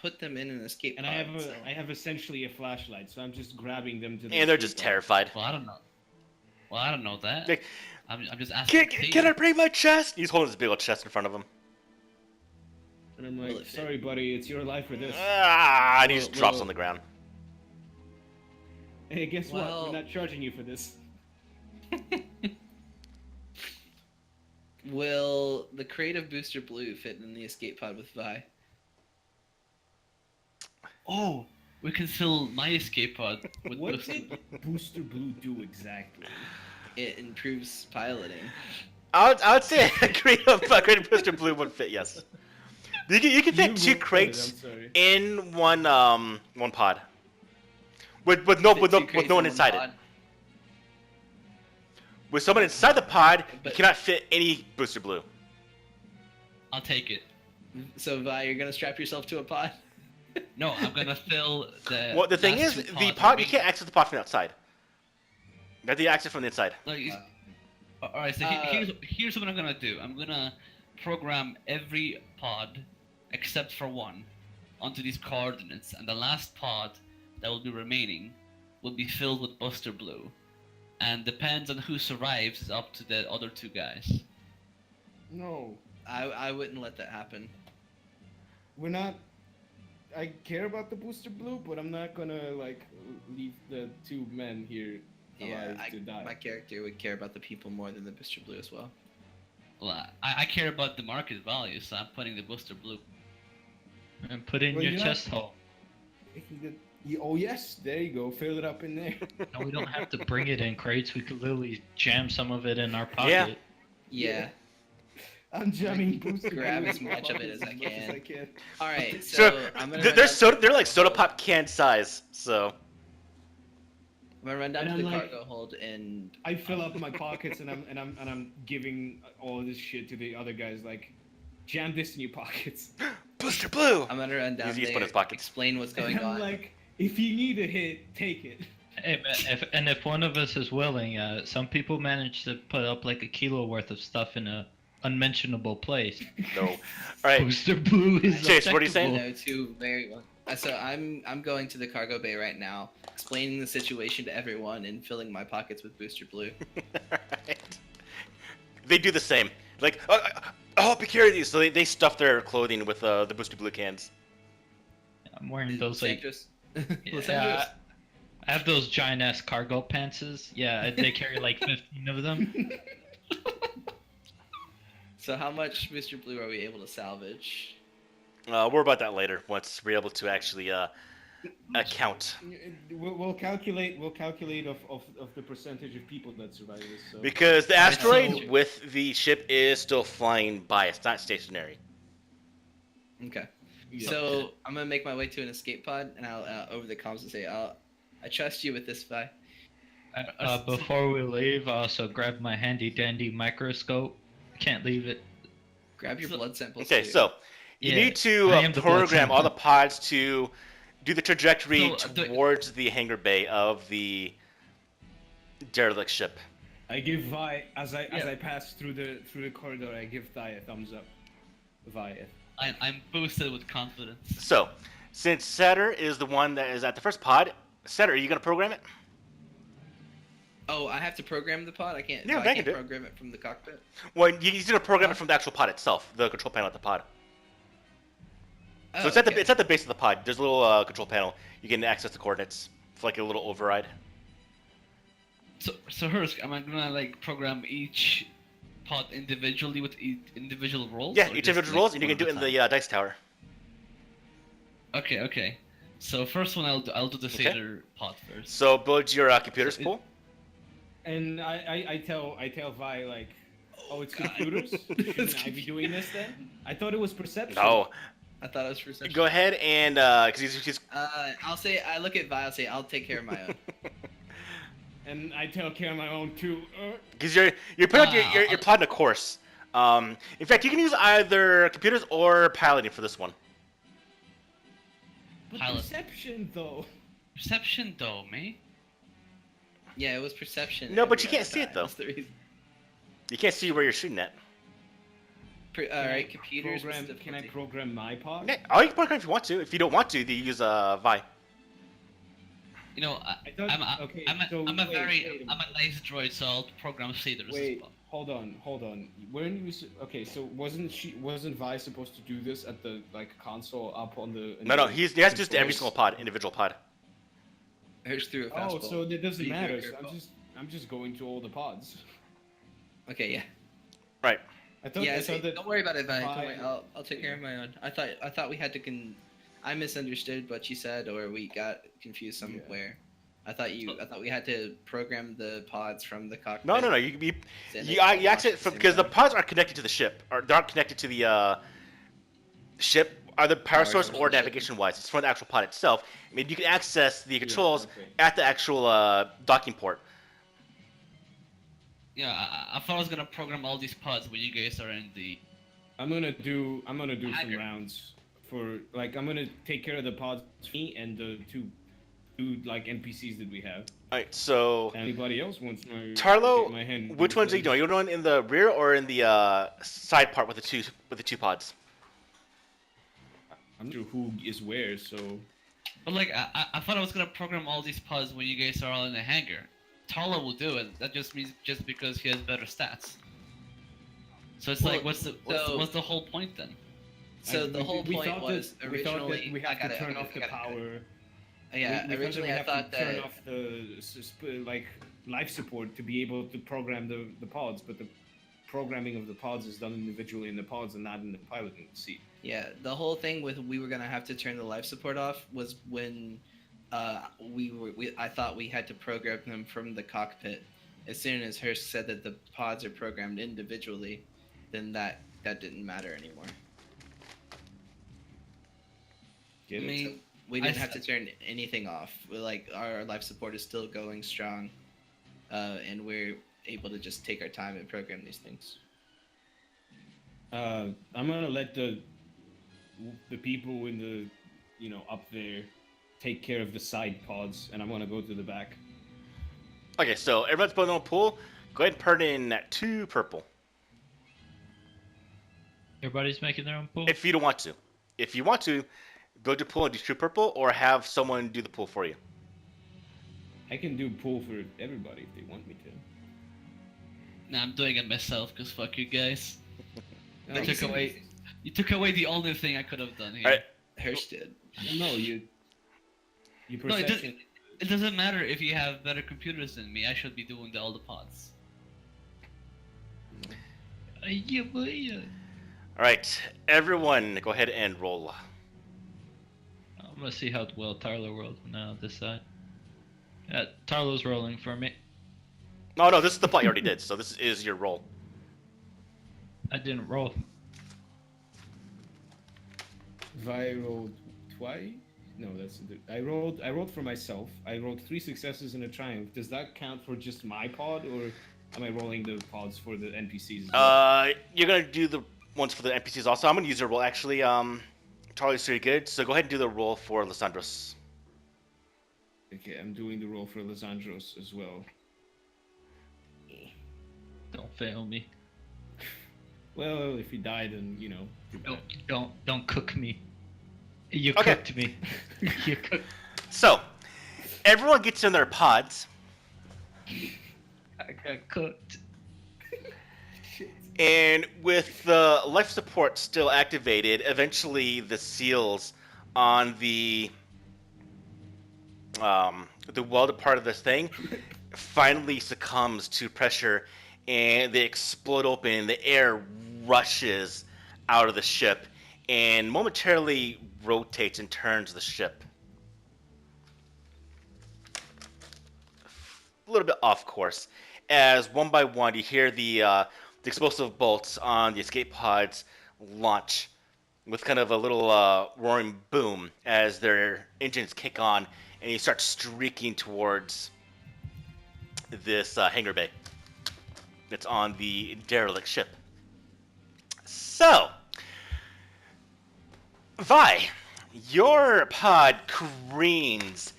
put them in an escape and pod. so- I have essentially a flashlight, so I'm just grabbing them to. The And they're escape just pod. terrified. Well, I don't know. Well, I don't know that. Like, I'm just asking. Can I bring my chest? He's holding his big old chest in front of him. And I'm Will like, it fit? sorry, buddy, it's your life or this. Ah, and he just Well, drops well- on the ground. Hey, guess what? Well- We're not charging you for this. Will the creative booster blue fit in the escape pod with Vi? Oh, we can fill my escape pod with What booster. did Booster Blue do exactly? It improves piloting. I would say creative booster blue would fit. Yes, you can fit 2 wrote it, crates I'm sorry. in one pod. With no Fit two crates one in inside pod. it. With someone inside the pod, you But- cannot fit any booster blue. I'll take it. So Vi, you're gonna strap yourself to a pod? No, I'm gonna fill the. Well, the thing last is, 2 the pods pod you with- can't access the pod from outside. You have to access from the inside. Like, all right. So here's what I'm gonna do. I'm gonna program every pod except for one onto these coordinates, and the last pod that will be remaining will be filled with Buster Blue, and depends on who survives is up to the other 2 guys. No, I wouldn't let that happen. we're not. I care about the Booster Blue, but I'm not gonna like leave the 2 men here Yeah, alive to die. my character would care about the people more than the booster blue as well. Well, I care about the market value, so I'm putting the Buster Blue. And put in Well, your you know- chest hole. Oh yes, there you go. Fill it up in there. No, we don't have to bring it in crates. We could literally jam some of it in our pocket. Yeah. I'm jamming Booster Grab Blue as in my much of it pockets as I much can. All right. So, So I'm gonna they're run down to the they're like soda cargo pop hold. can size. So I'm gonna run down And to the I'm like- cargo hold and I fill up my pockets and I'm giving all this shit to the other guys. Like, jam this in your pockets. booster blue. I'm gonna run down He's put there, his pockets. explain what's And going I'm on. like, if you need a hit, take it. Hey, man, if one of us is willing, some people manage to put up like a kilo worth of stuff in a unmentionable place. No. All right. Booster Blue is Chase, what are you saying? objectable. No, two very well. So I'm going to the cargo bay right now, explaining the situation to everyone and filling my pockets with booster blue. Alright. They do the same. Like, I'll help you carry these. So they stuff their clothing with the booster blue cans. I'm wearing those like Lysandros. yeah, Lysandros. I have those giant ass cargo pantses. Yeah, they carry like 15 of them. So how much booster blue are we able to salvage? We're about that later once we're able to actually account. We'll calculate. We'll calculate of the percentage of people that survive this. So. Because the Alright, asteroid so- with the ship is still flying by. It's not stationary. Okay. Yeah. So I'm gonna make my way to an escape pod, and I'll over the comms and say, I trust you with this, Vi. Before we leave, I also grabbed my handy dandy microscope. Can't leave it. Grab your blood samples. Okay, too. so you Yeah, need to I am the blood program all the sample. pods to do the trajectory So, towards the hangar bay of the derelict ship. I give Vi as I Yeah. pass through the corridor. I give Vi a thumbs up. Vi. I'm boosted with confidence. So, since Setter is the one that is at the first pod, Setter, are you gonna program it? Oh, I have to program the pod. I can't. Yeah, I I can't can do it. program it from the cockpit. Well, he's gonna program it from the actual pod itself, the control panel at the pod. Oh, So it's at okay. the base of the pod. There's a little control panel. You can access the coordinates. It's like a little override. So Hursk, am I gonna like program each pod individually with individual roles? Yeah, or each just, individual like, rolls, and you one can do it at in a the dice tower. time? Okay. So first one I'll do the Okay. sailor pod first. So build your computers So it- pool. And I tell Vi like, oh, it's computers. Shouldn't I be doing this then? I thought it was perception. No, I thought it was perception. go ahead and because he's I'll say I look at Vi. I'll say I'll take care of my own. And I tell care of my own too. because you're putting out Ah, you're plotting a course. In fact, you can use either computers or piloting for this one. But Pilot. perception though. Perception though, me. Yeah, it was perception. No, but every you can't other see it, time. though. That's the reason. You can't see where you're shooting at. All Can I right, computers. what's the Can I difficulty? program my pod? Yeah, oh, you can program if you want to. If you don't want to, then you use Vi. You know, I thought- okay, I'm so a wait, very wait a I'm a nice droid, so I'll program sailors as Wait, well. hold on. Weren't you okay? So wasn't Vi supposed to do this at the like console up on the? No, he has to just every controls? single pod, individual pod. Here's through a Oh, fastball. so that doesn't Be matter. very So careful. I'm just going to all the pods. Okay, yeah. Right. I thought. Yeah, I see, thought that. don't worry about it, Vi. Don't Vi- worry. I'll take care of my own. I thought we had to I misunderstood what you said, or we got confused somewhere. I thought we had to program the pods from the cockpit. No. You access it because the pods are connected to the ship, or they're not connected to the ship, either power source source or of the ship. navigation wise. It's from the actual pod itself. I mean, you can access the controls okay. at the actual docking port. Yeah, I thought I was gonna program all these pods when you guys are in the. I'm gonna do some Hacker. rounds for like I'm gonna take care of the pods for me and the two like NPCs that we have. All right. So Anybody else wants my Tarlo, get my hand? which ones are you doing? Are you doing in the rear or in the side part with the two pods? I'm not sure who is where, so But like, I thought I was gonna program all these pods when you guys are all in the hangar. Tala will do it. That just means just because he has better stats. So it's like, Well, what's the whole point then? So the whole we point thought was that, we thought originally that we have I got to turn it. off the power. Yeah, we originally I thought thought that we have to that. turn off the like life support to be able to program the pods, but the programming of the pods is done individually in the pods and not in the piloting seat. Yeah, the whole thing with we were gonna have to turn the life support off was when I thought we had to program them from the cockpit. As soon as Hurst said that the pods are programmed individually, then that didn't matter anymore. Get I it? mean, We I didn't have to s- turn anything off. Like our life support is still going strong, and we're able to just take our time and program these things. I'm gonna let the people in the up there take care of the side pods, and I'm gonna go to the back. Okay, so everyone's building a pool. Go ahead and put in 2 purple. Everybody's making their own pool. If you don't want to. If you want to, build your pool and do 2 purple, or have someone do the pool for you. I can do pool for everybody if they want me to. Nah, I'm doing it myself because fuck you guys. No, You took away the only thing I could have done here. Alright. Hurst did. no, you No, it perception. It doesn't matter if you have better computers than me. I should be doing all the pods. Yeah, boy. Alright, everyone, go ahead and roll. I'm gonna see how well Tarlo rolled now this side. Yeah, Tarlo's rolling for me. No, this is the plot you already did, so this is your roll. I didn't roll. Vi rolled twice. No, I rolled for myself. I rolled 3 successes and a triumph. Does that count for just my pod, or am I rolling the pods for the NPCs? As well? You're gonna do the ones for the NPCs also. I'm gonna use your roll actually. Charlie's pretty good, so go ahead and do the roll for Lysandros. Okay, I'm doing the roll for Lysandros as well. Don't fail me. Well, if he died, then too bad. Don't cook me. You Okay. cooked me. You cooked. So, everyone gets in their pods, I got cooked. and with the life support still activated, eventually the seals on the welded part of this thing finally succumbs to pressure, and they explode open. The air rushes out of the ship and momentarily rotates and turns the ship. A little bit off course, as one by one you hear the explosive bolts on the escape pods launch with kind of a little roaring boom as their engines kick on, and you start streaking towards this hangar bay that's on the derelict ship. So, Vi, your pod careens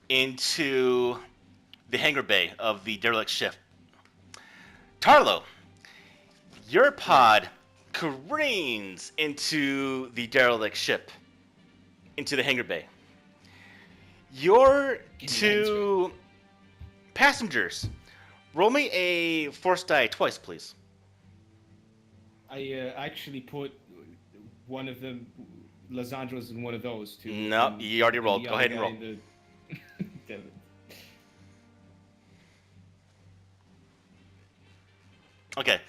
into the hangar bay of the derelict ship. Tarlo, your pod careens into the derelict ship, into the hangar bay. Your two passengers, roll me a force die twice, please. I actually put one of them, Lizandro's, in one of those two. No, and- you already and rolled. the Go other ahead and guy roll. in the- Damn it. Okay.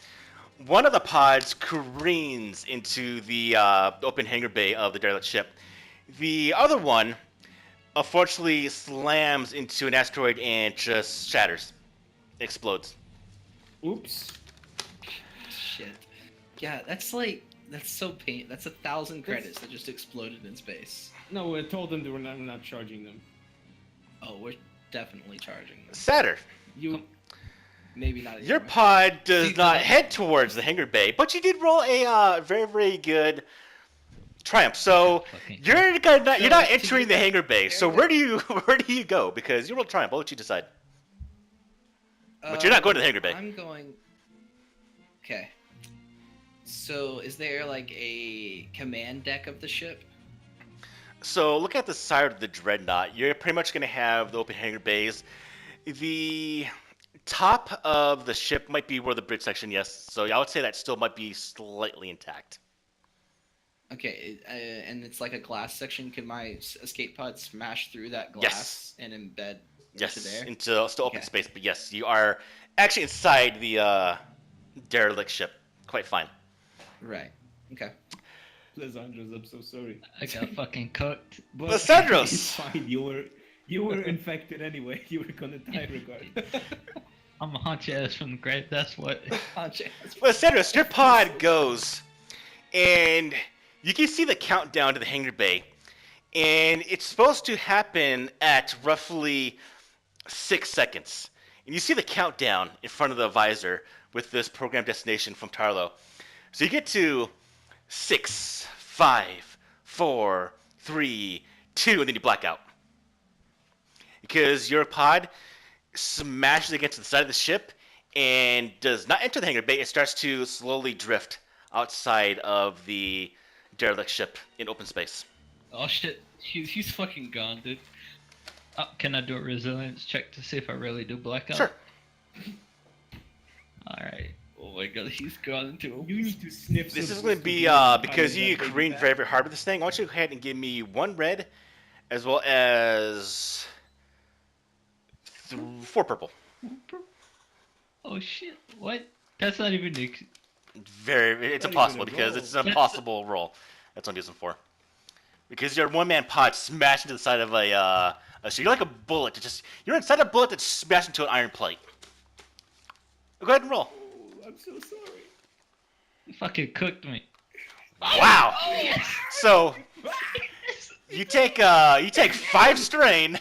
One of the pods careens into the open hangar bay of the derelict ship. The other one, unfortunately, slams into an asteroid and just shatters. Explodes. Oops. Shit. Yeah, that's so pain. That's 1,000 credits that just exploded in space. No, I told them they were not charging them. Oh, we're definitely charging them. Saturn, You. Maybe not. your anymore. pod does See, not that- head towards the hangar bay, but you did roll a very, very good triumph. So Fucking- you're not So, you're not to entering do the that- hangar bay. So where do you go? Because you rolled triumph. I'll let you decide. But you're not going to the hangar bay. I'm going. Okay. So, is there like a command deck of the ship? So look at the side of the dreadnought. You're pretty much going to have the open hangar bays. The top of the ship might be where the bridge section, yes. So I would say that still might be slightly intact. Okay, and it's like a glass section. Can my escape pod smash through that glass and embed Yes, into there? into still open Okay. space, but yes, you are actually inside the derelict ship. Quite fine. Right. Okay. Lizandros, I'm so sorry. I got fucking cooked. But Lysandros! It's fine. You were infected anyway. You were gonna die regardless. I'm gonna haunt your ass from the grave. That's what. Well, Cedrus, your pod goes, and you can see the countdown to the hangar bay, and it's supposed to happen at roughly 6 seconds. And you see the countdown in front of the visor with this program destination from Tarlo. So you get to 6, 5, 4, 3, 2, and then you black out. Because your pod smashes against the side of the ship and does not enter the hangar bay. It starts to slowly drift outside of the derelict ship in open space. Oh shit, he's fucking gone, dude. Can I do a resilience check to see if I really do blackout? Sure. Alright. Oh my god, he's gone into. You need to sniff. This some is going to Mr. be, Blue because behind you that baby careened back. very, very hard with this thing, I want you to go ahead and give me 1 red, as well as 4 purple. Oh shit! What? That's not even. It's Not even impossible a because roll. it's an impossible roll. That's what I'm using for. Because your one-man pod smashed into the side of so you're like a bullet you're inside a bullet that's smashed into an iron plate. Go ahead and roll. Oh, I'm so sorry. You fucking cooked me. Wow. So you take 5 strain,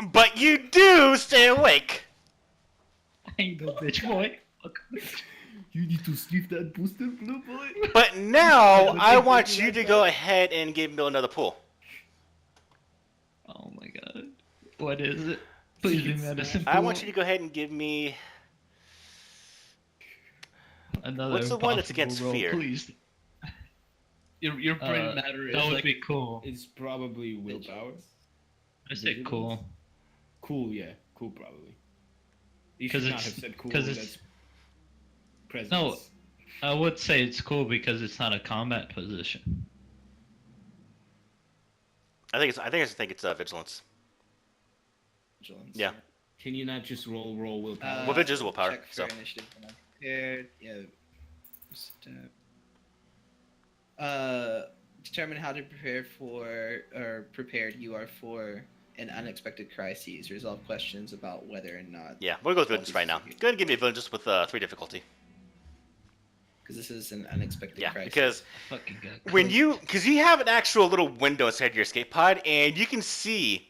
but you do stay awake. I ain't no bitch boy. Fuck. You need to sniff that booster, blue boy. But now I want you to go ahead and give me another pool. Oh my god. What is it? Please be medicine. I want you to go ahead and give me. Another What's the one that's impossible against roll, fear? Please. Your brain matter is That would like. be cool. It's probably willpower. I said cool. Cool, yeah. Cool, probably. You 'Cause should not it's- have said cool. 'cause it's- That's presence. No. I would say it's cool because it's not a combat position. I think it's vigilance. Vigilance. Yeah. Can you not just roll willpower? Well, Vinge is willpower, Check for so. initiative when I'm prepared. Yeah. Determine how to prepare for or prepared you are for an unexpected crisis. Resolve questions about whether or not. Yeah, we'll go with Villains right now. Go ahead and give me a Villains with 3 difficulty. Because this is an unexpected Yeah, crisis. because Fucking good. because you have an actual little window inside your escape pod, and you can see,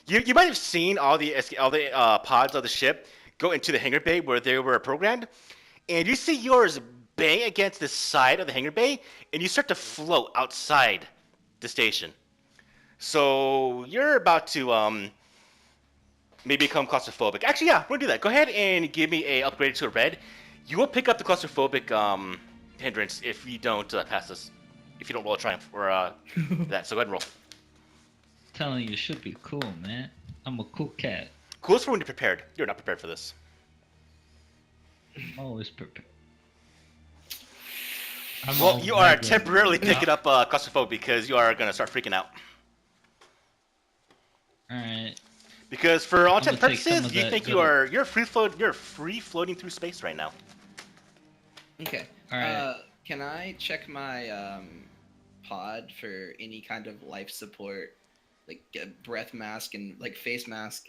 you might have seen all the pods of the ship go into the hangar bay where they were programmed, and you see yours bang against the side of the hangar bay, and you start to float outside the station. So you're about to maybe become claustrophobic. Actually, yeah, we're gonna do that. Go ahead and give me a upgrade to a red. You will pick up the claustrophobic hindrance if you don't pass this. If you don't roll a triumph or that. So go ahead and roll. Telling you should be cool, man. I'm a cool cat. Cool is for when you're prepared. You're not prepared for this. I'm always prepared. Well, you are temporarily picking up claustrophobic because you are gonna start freaking out. Alright. Because for all intents and gonna take some purposes, of you that think good- you're free floating through space right now. Okay. Alright. Can I check my pod for any kind of life support, like a breath mask and like face mask,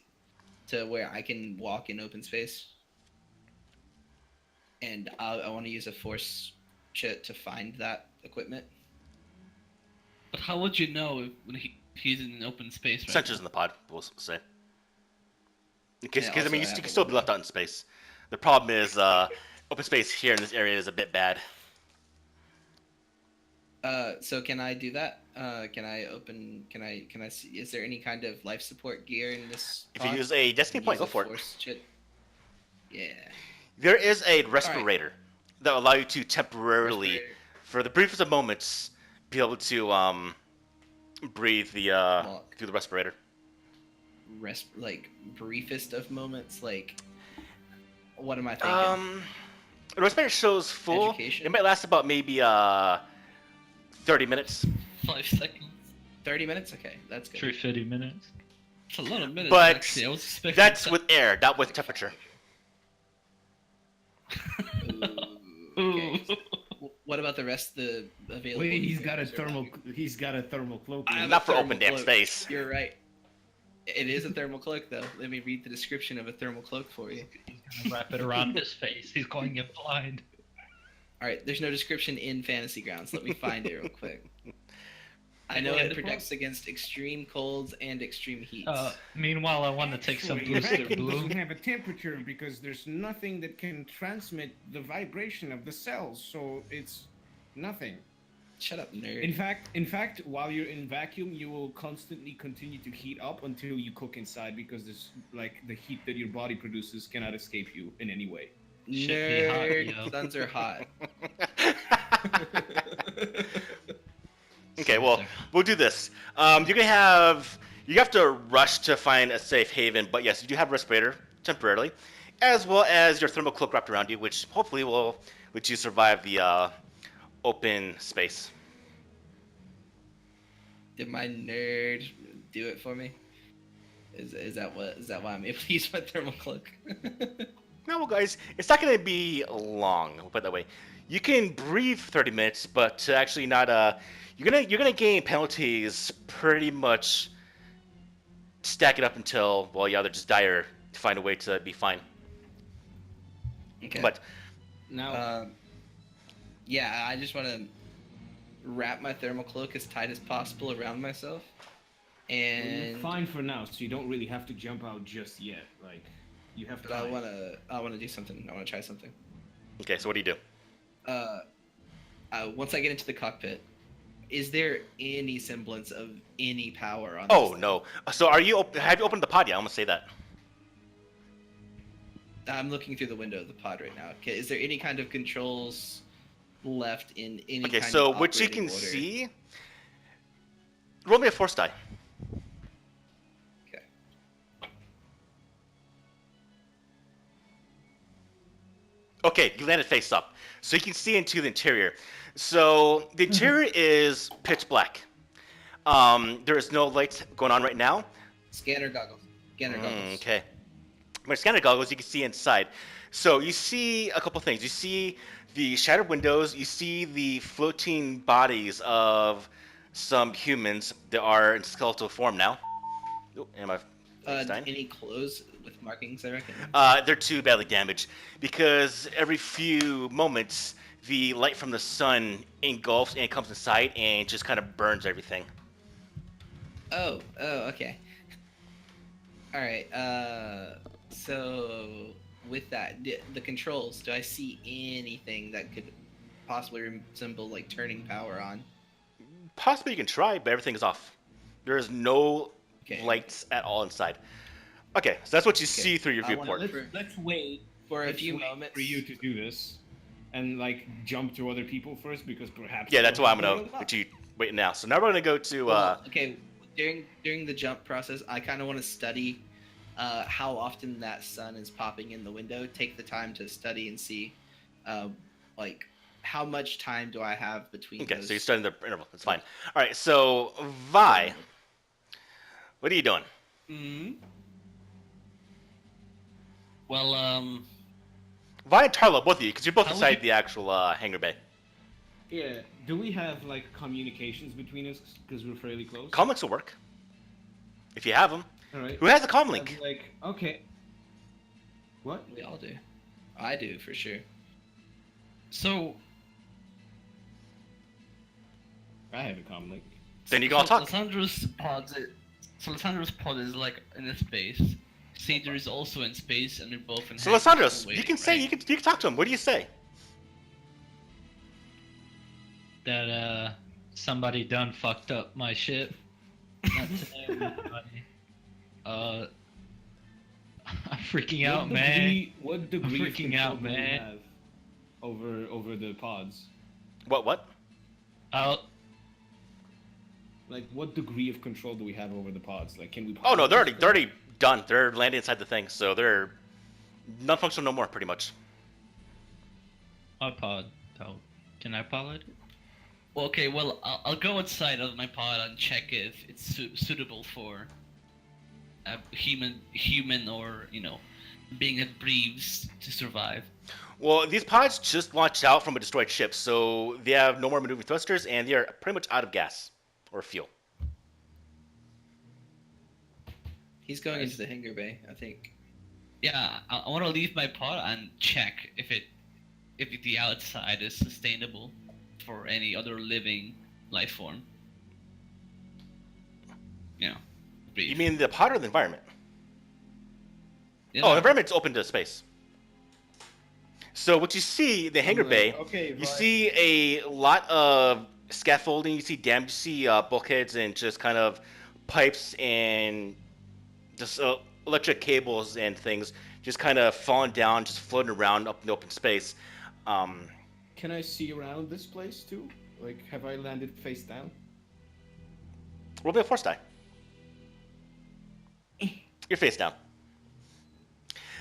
to where I can walk in open space? And I want to use a force chit to find that equipment. But how would you know if, when he's in an open space? Right Sensors in the pod, we'll say. Because Yeah, I mean, also you I can have still a- be left out in space. The problem is open space here in this area is a bit bad. So can I do that? Can I see? Is there any kind of life support gear in this? If you pod? use a destiny Use point, a go for it. force chit? Yeah. There is a respirator that will allow you to temporarily, Respirator. for the briefest of moments, be able to breathe Walk. through the respirator. Like briefest of moments, like what am I thinking? The respirator shows full. Education? It might last about maybe 30 minutes. 5 seconds. 30 minutes? Okay, that's good. 350 minutes. It's a lot of minutes. But actually. I was expecting That's that. with air, not with temperature. Okay. What about the rest of the available? Wait, he's got a gears or thermal. not? He's got a thermal cloak. I have Not a for open thermal damn cloak. space. You're right. It is a thermal cloak, though. Let me read the description of a thermal cloak for you. He's gonna wrap it around his face. He's going in blind. All right, there's no description in Fantasy Grounds. Let me find it real quick. I know Yeah, it the protects against extreme colds and extreme heats. Meanwhile, I want to take some Actually, booster vacuum blue. doesn't have a temperature because there's nothing that can transmit the vibration of the cells, so it's nothing. Shut up, nerd. In fact, while you're in vacuum, you will constantly continue to heat up until you cook inside because there's like the heat that your body produces cannot escape you in any way. Shit be hot, Nerd, yo. suns are hot. Okay, well, we'll do this. You have to rush to find a safe haven, but yes, you do have a respirator temporarily, as well as your thermal cloak wrapped around you, which hopefully will let you survive the open space. Did my nerd do it for me? Is that why I'm able to use my thermal cloak? No, well, guys, it's not going to be long. We'll put it that way. You can breathe 30 minutes, but actually not. You're gonna gain penalties pretty much. Stack it up until you either just die or find a way to be fine. Okay. But Now, Yeah, I just want to wrap my thermal cloak as tight as possible around myself, you're and fine for now, so you don't really have to jump out just yet. Like, you have but time. I wanna do something. I wanna try something. okay, so what do you do? Once I get into the cockpit, is there any semblance of any power on? Oh this thing? no. So have you opened the pod yet? I'm gonna say that. I'm looking through the window of the pod right now. Okay, is there any kind of controls left in any Okay, kind so of what you operating can order? see. Roll me a force die. Okay. Okay, you landed face up, so you can see into the interior. So the interior is pitch black. There is no lights going on right now. Scanner goggles. Scanner goggles. Okay. my scanner goggles, you can see inside. So you see a couple things. You see the shattered windows. You see the floating bodies of some humans that are in skeletal form now. Oh, am I dying? Any clothes with markings, I reckon. They're too badly damaged because every few moments the light from the sun engulfs and comes inside and just kind of burns everything. Oh, okay. All right. So with that, the controls. Do I see anything that could possibly resemble like turning power on? Possibly you can try, but everything is off. There is no Okay. lights at all inside. Okay, so that's what you see through your I wanna viewport. Let's wait For a let's few wait moments. for you to do this, and like jump to other people first because perhaps. Yeah, that's why I'm they'll gonna have get you waiting now. So now we're gonna go to. Well, okay. During the jump process, I kind of want to study how often that sun is popping in the window. Take the time to study and see, like, how much time do I have between. Okay, those? so you're starting the interval. That's fine. All right, so Vi, what are you doing? Mhm. Well, Vi and Tarlo, both of you, because you're both How would inside you- the actual hangar bay. Yeah. Do we have like communications between us because we're fairly close? Comlinks will work if you have them. All right. Who has a comlink? Like okay. What? We all do. I do for sure. so I have a comlink. Then you can all talk. Lysandro's pod is like in a space. Cedar is also in space, and they're both in. So hangars Lysandros, you waiting, can say right? you can talk to him. What do you say? That somebody done fucked up my ship. Not today, everybody. I'm freaking out, man. What degree I'm of freaking control out, do we man. have over the pods? What? I'll Like, what degree of control do we have over the pods? Like, can we? Oh no, they're already done. They're landing inside the thing, so they're non-functional no more, pretty much. my pod. Oh, can I pilot it? Well, okay, well, I'll go outside of my pod and check if it's suitable for a human or, being that breathes to survive. Well, these pods just launched out from a destroyed ship, so they have no more maneuvering thrusters, and they are pretty much out of gas or fuel. He's going into the hangar bay, I think. Yeah, I want to leave my pod and check if the outside is sustainable for any other living life form. Breathe. You mean the pod or the environment? You Oh, know, the environment's open to space. So what you see, the hangar bay, Okay. you see a lot of scaffolding, you see damage, you see bulkheads and just kind of pipes and just electric cables and things just kind of falling down, just floating around up in the open space. Can I see around this place too? Like, have I landed face down? Roll me a force die. You're face down.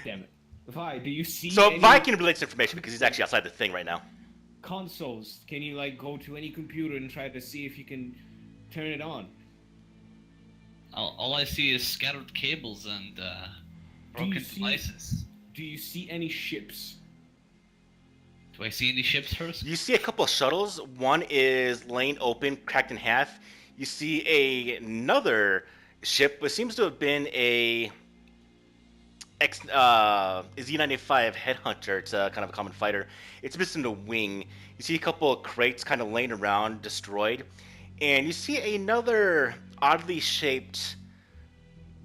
Damn it. Vi, do you see So any Vi can relate this information because he's actually outside the thing right now. consoles? Can you like go to any computer and try to see if you can turn it on? all I see is scattered cables and broken see- devices. Do you see any ships? Do I see any ships first? You see a couple of shuttles. One is laying open, cracked in half. You see another ship, what seems to have been a Z-95 Headhunter. It's a kind of a common fighter. It's missing a wing. You see a couple of crates kind of laying around, destroyed. And you see another oddly shaped,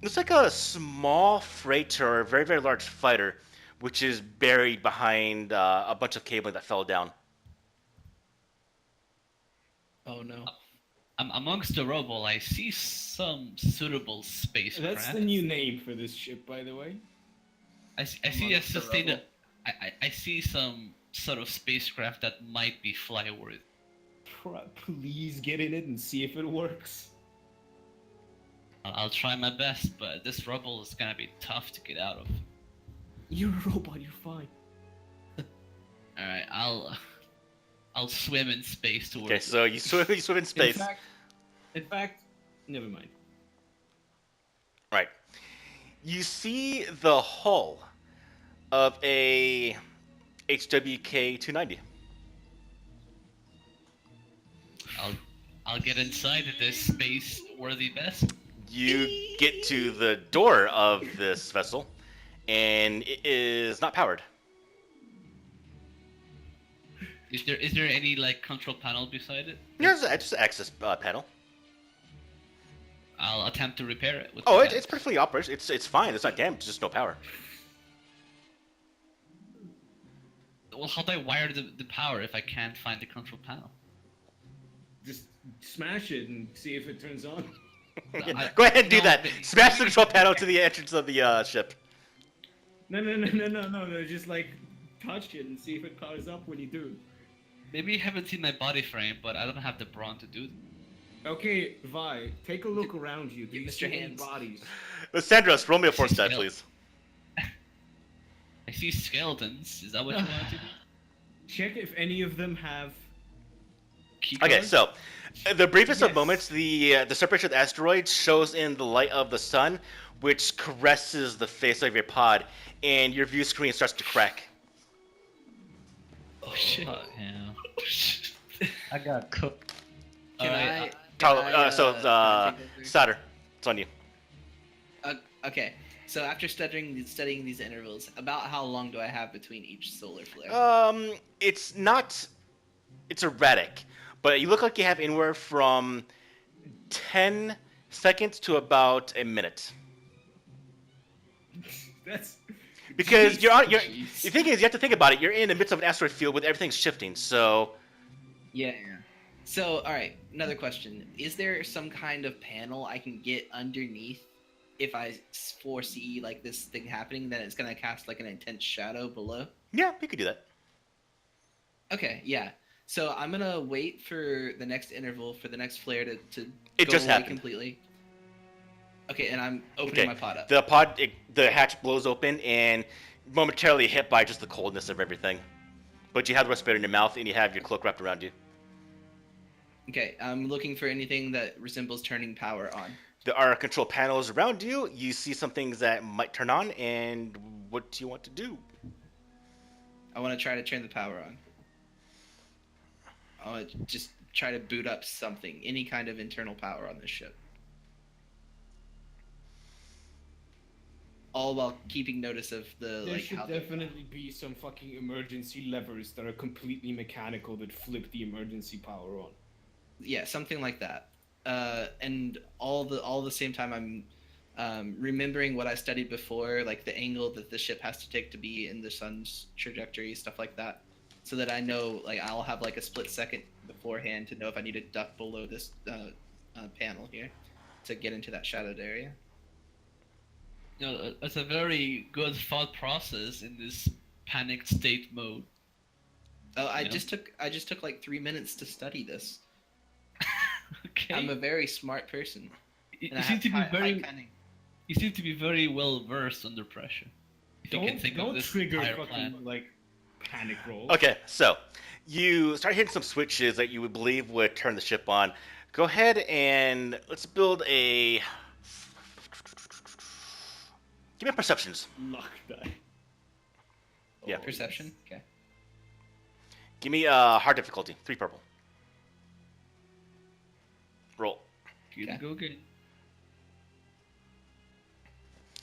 looks like a small freighter or a very, very large fighter, which is buried behind a bunch of cabling that fell down. Oh no. Amongst the rubble, I see some suitable spacecraft. That's the new name for this ship, by the way. I see a Amongst the sustained. rubble. I see some sort of spacecraft that might be flyworthy. Please get in it and see if it works. I'll try my best, but this rubble is gonna be tough to get out of. You're a robot, you're fine. All right, I'll swim in space towards. Okay, so you swim in space. In fact, never mind. Right. You see the hull of a HWK 290. I'll get inside of this space-worthy vessel. You get to the door of this vessel, and it is not powered. Is there any like control panel beside it? There's just an access panel. I'll attempt to repair it. With Oh, the it's perfectly operational. It's fine. It's not damaged. It's just no power. Well, how do I wire the power if I can't find the control panel? Just smash it and see if it turns on. Go ahead and do No, that. but- Smash the control panel to the entrance of the ship. No. Just like touch it and see if it powers up when you do. Maybe you haven't seen my body frame, but I don't have the brawn to do that. Okay, Vi, take a look around you. Do Get you Mr. see any Hands. bodies? Sandros, roll me a force die, please. I see skeletons. Is that what you want to do? Check if any of them have. Key Okay, cards? so the briefest of Yes. moments, the separation of the asteroid shows in the light of the sun, which caresses the face of your pod, and your view screen starts to crack. Oh shit. Fuck yeah. I got cooked. Can Alright, Carlo, can I, so can I take over? Solder, it's on you. Okay, so after studying these intervals, about how long do I have between each solar flare? It's not. It's erratic, but you look like you have anywhere from 10 seconds to about a minute. That's. Because Jeez. you're on. Jeez. The thing is, you have to think about it. You're in the midst of an asteroid field with everything shifting. So Yeah. So, all right, another question: is there some kind of panel I can get underneath if I foresee like this thing happening? Then it's gonna cast like an intense shadow below. yeah, you could do that. Okay, yeah. So I'm gonna wait for the next interval for the next flare to It go just away happened. completely. Okay, and I'm opening my pod up. The hatch blows open and momentarily hit by just the coldness of everything. But you have the respirator in your mouth and you have your cloak wrapped around you. Okay, I'm looking for anything that resembles turning power on. There are control panels around you. You see some things that might turn on, and what do you want to do? I want to try to turn the power on. I want to just try to boot up something, any kind of internal power on this ship. All while keeping notice of the There like should how definitely be some fucking emergency levers that are completely mechanical that flip the emergency power on. yeah, something like that. And all the same time I'm remembering what I studied before, like the angle that the ship has to take to be in the sun's trajectory, stuff like that, so that I know, like I'll have like a split second beforehand to know if I need to duck below this panel here to get into that shadowed area. You know, it's a very good thought process in this panicked state mode. Oh, I Yeah. just took like 3 minutes to study this. Okay. I'm a very smart person. You and I seem have to be high very. cunning. You seem to be very well versed under pressure. If you can think of Don't this trigger entire fucking plan. like panic rolls. Okay, so you start hitting some switches that you would believe would turn the ship on. Go ahead and let's build a. Give me perceptions. Luck die. Yeah. Perception. Okay. Give me hard difficulty. 3 purple. Roll. Good, Okay. go get it.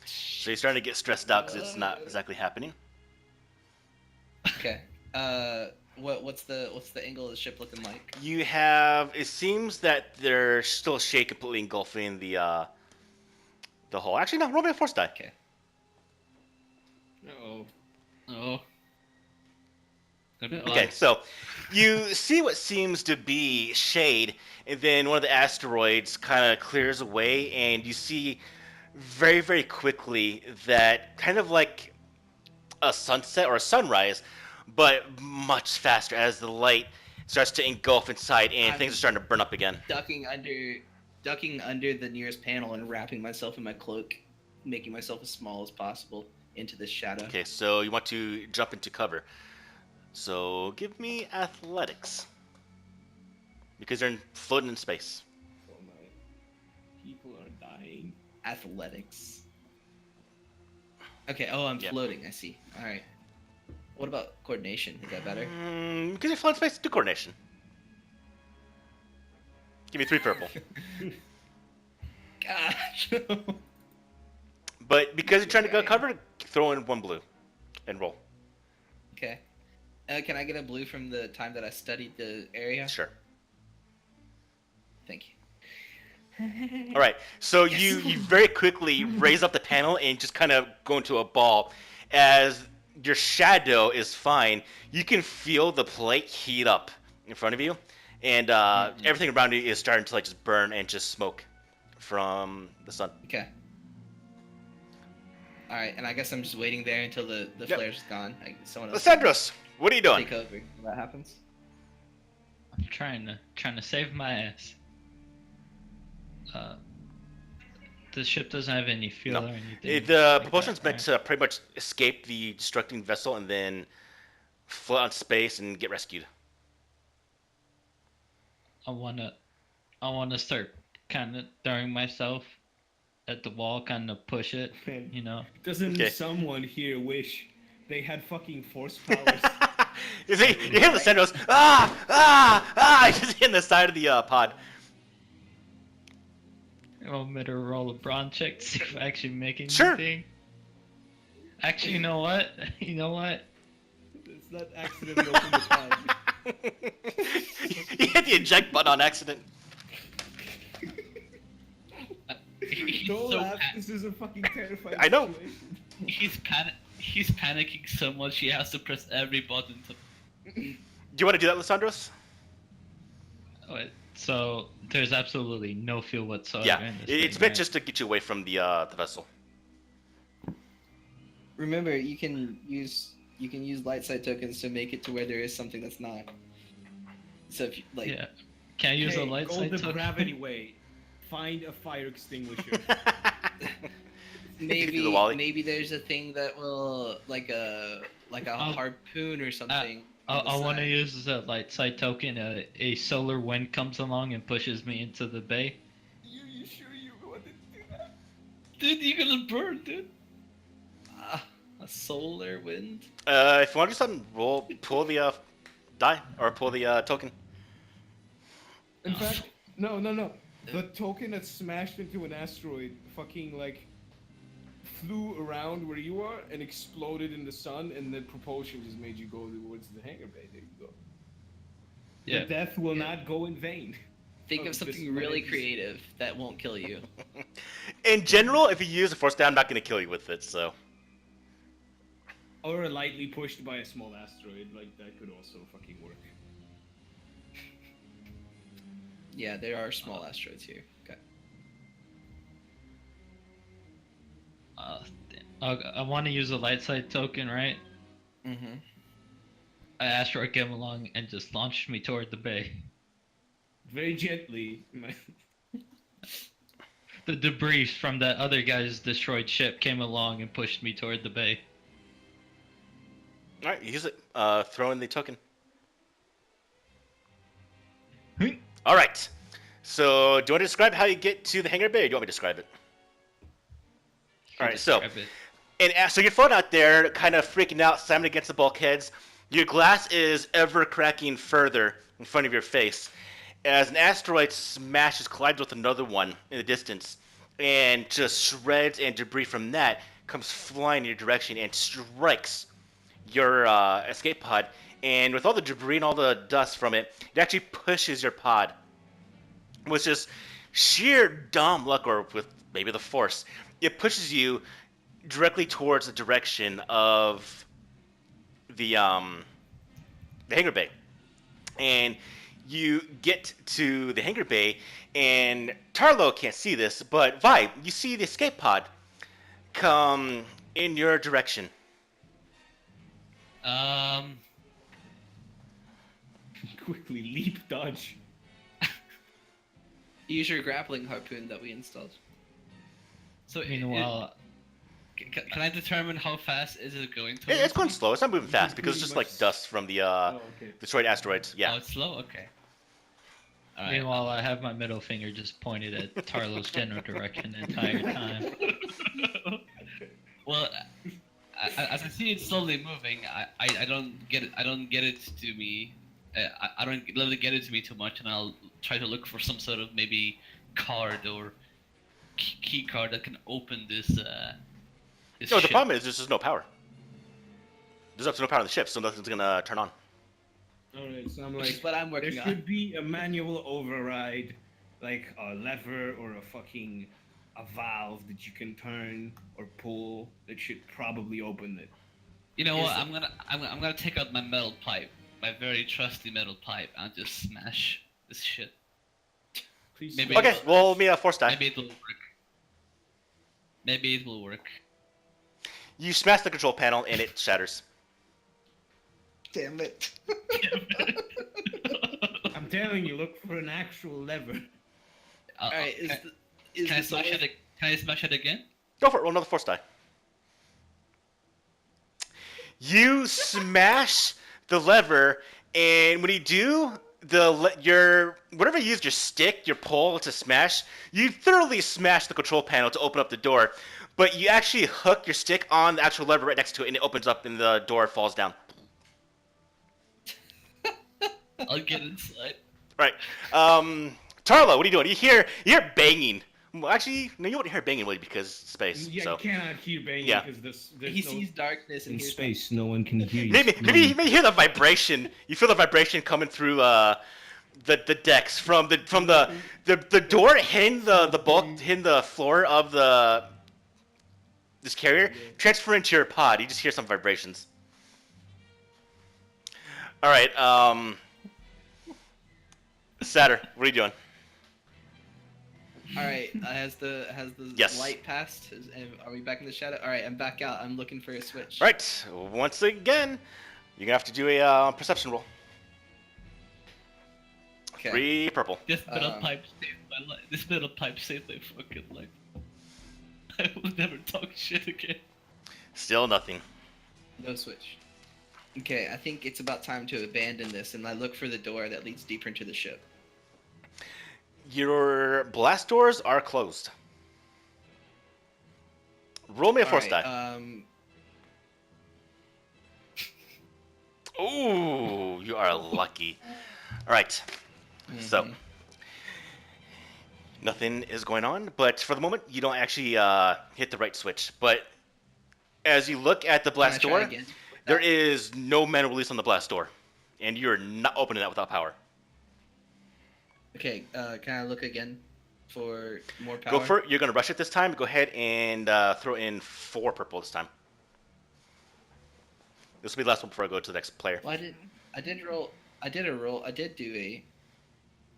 So you're starting to get stressed out because it's not exactly happening. Okay. What's the angle of the ship looking like? You have. It seems that there's still a shade completely engulfing the hull. Actually, no. Roll me a force die. Okay. Uh-oh. Oh. Okay, so you see what seems to be shade, and then one of the asteroids kind of clears away, and you see very, very quickly that kind of like a sunset or a sunrise, but much faster as the light starts to engulf inside, and things are starting to burn up again. Ducking under the nearest panel and wrapping myself in my cloak, making myself as small as possible into this shadow. Okay, so you want to jump into cover. So give me athletics. Because they're floating in space. Oh my. People are dying. Athletics. Okay. Oh, I'm Yeah. floating. I see. All right. What about coordination? Is that better? Because you float in space, do coordination. Give me 3 purple. Gosh. But because you're trying to go Okay. cover, throw in 1 blue and roll. Okay. Can I get a blue from the time that I studied the area? Sure. Thank you. All right. So Yes. you very quickly raise up the panel and just kind of go into a ball. As your shadow is fine, you can feel the plate heat up in front of you, and everything around you is starting to like just burn and just smoke from the sun. Okay. All right, and I guess I'm just waiting there until the Yep. flare's gone. Someone else Lysandros, what are you doing? take over. What happens? I'm trying to save my ass. The ship doesn't have any fuel No. or anything. The like propulsion's that, meant to pretty much escape the destructing vessel and then float out in space and get rescued. I wanna start kind of throwing myself at the wall, kind of push it, Man, you know. doesn't Okay. someone here wish they had fucking force powers? You see, you hear Lysandros, just hitting the side of the pod. You want me to roll a brawn check to see if I actually make Sure. anything? Actually, you know what? You know what? It's not accidentally open the pod. You hit the eject button on accident. He's Don't so laugh. pa- This is a fucking terrifying I know. situation. he's panicking so much he has to press every button to. Do you want to do that, Lysandros? Wait, so there's absolutely no fuel whatsoever Yeah, in this it's thing, meant right? just to get you away from the vessel. Remember, you can use light side tokens to make it to where there is something that's not. So if you, like, Yeah. Can I use Hey, a light go side the token? gravity way. Find a fire extinguisher. You can do the Wally. maybe there's a thing that will like a Oh. harpoon or something. I on the want to side. use a light side token. A solar wind comes along and pushes me into the bay. You sure you wanted to do that? Dude, you're gonna burn, dude. A solar wind. If you want to do something, pull the die or pull the token. In fact, no. The token that smashed into an asteroid fucking like flew around where you are and exploded in the sun, and the propulsion just made you go towards the hangar bay. There you go. Yeah. The death will not go in vain. Think Oh, of something this really is- creative that won't kill you. In general, if you use a force down, I'm not going to kill you with it. So Or lightly pushed by a small asteroid, like that could also fucking work. Yeah, there are small asteroids here. Okay. I want to use a light side token, right? Mm-hmm. An asteroid came along and just launched me toward the bay. Very gently. The debris from that other guy's destroyed ship came along and pushed me toward the bay. all right, use it. Throw in the token. Hmm. All right. So do you want to describe how you get to the hangar bay, or do you want me to describe it? All right, so Describe it. so you're floating out there, kind of freaking out, slamming against the bulkheads. Your glass is ever cracking further in front of your face as an asteroid collides with another one in the distance, and just shreds and debris from that comes flying in your direction and strikes your escape pod. And with all the debris and all the dust from it, it actually pushes your pod. With just sheer dumb luck, or with maybe the force, it pushes you directly towards the direction of the hangar bay. And you get to the hangar bay, and Tarlo can't see this, but Vi, you see the escape pod come in your direction. Quickly leap dodge. Use your grappling harpoon that we installed. So Meanwhile, can I determine how fast is it going to? It's going slow. It's not moving fast because it's pretty just like much- dust from the Oh, okay. destroyed asteroids. Oh, Yeah. it's slow. Okay. All right. meanwhile, I have my middle finger just pointed at Tarlo's general direction the entire time. Well, as I see it slowly moving, I don't get it. I don't get it to me. I don't let it get it to me too much, and I'll try to look for some sort of maybe card or key card that can open this. This No, the ship. problem is there's just no power. There's absolutely no power on the ship, so nothing's gonna turn on. Alright, so I'm Which is like, what I'm there working on. should be a manual override, like a lever or a valve that you can turn or pull that should probably open it. You know what? Is- I'm gonna take out my metal pipe, my very trusty metal pipe, and just smash this shit. Please. Maybe- stop. Okay, roll me a force die. Maybe it will work. Maybe it will work. You smash the control panel and it shatters. Damn it. I'm telling you, look for an actual lever. Alright, is can I the smash door- it? Can I smash it again? Go for it. Roll another force die. You smash the lever, and when you do, your whatever you used your stick, your pole to smash, you thoroughly smash the control panel to open up the door. But you actually hook your stick on the actual lever right next to it, and it opens up, and the door falls down. I'll get inside. Right. Tarlo, what are you doing? You hear banging. Well, actually, no, you won't hear banging really because space. Yeah, So you cannot hear banging Yeah. because there's He no, sees darkness and in hears space. No one can hear you. maybe you may hear the vibration. You feel the vibration coming through the decks from the door hitting the bulk hitting the floor of this carrier, transfer into your pod. You just hear some vibrations. All right, Satter, what are you doing? All right, has the Yes. light passed? Are we back in the shadow? All right, I'm back out. I'm looking for a switch. All right, once again, you're gonna have to do a perception roll. Okay. 3 purple. This metal Um, pipe saved my life. This metal pipe saved my fucking life. I will never talk shit again. Still nothing. No switch. Okay, I think it's about time to abandon this, and I look for the door that leads deeper into the ship. Your blast doors are closed. Roll me a force Alright, die. Ooh, you are lucky. All right. So, mhm. nothing is going on, but for the moment, you don't actually hit the right switch. But as you look at the Can I blast try door, again? there is no mana release on the blast door, and you're not opening that without power. Okay, can I look again for more power? Go for it. You're going to rush it this time. Go ahead and throw in 4 purple this time. This will be the last one before I go to the next player. Well, I did do a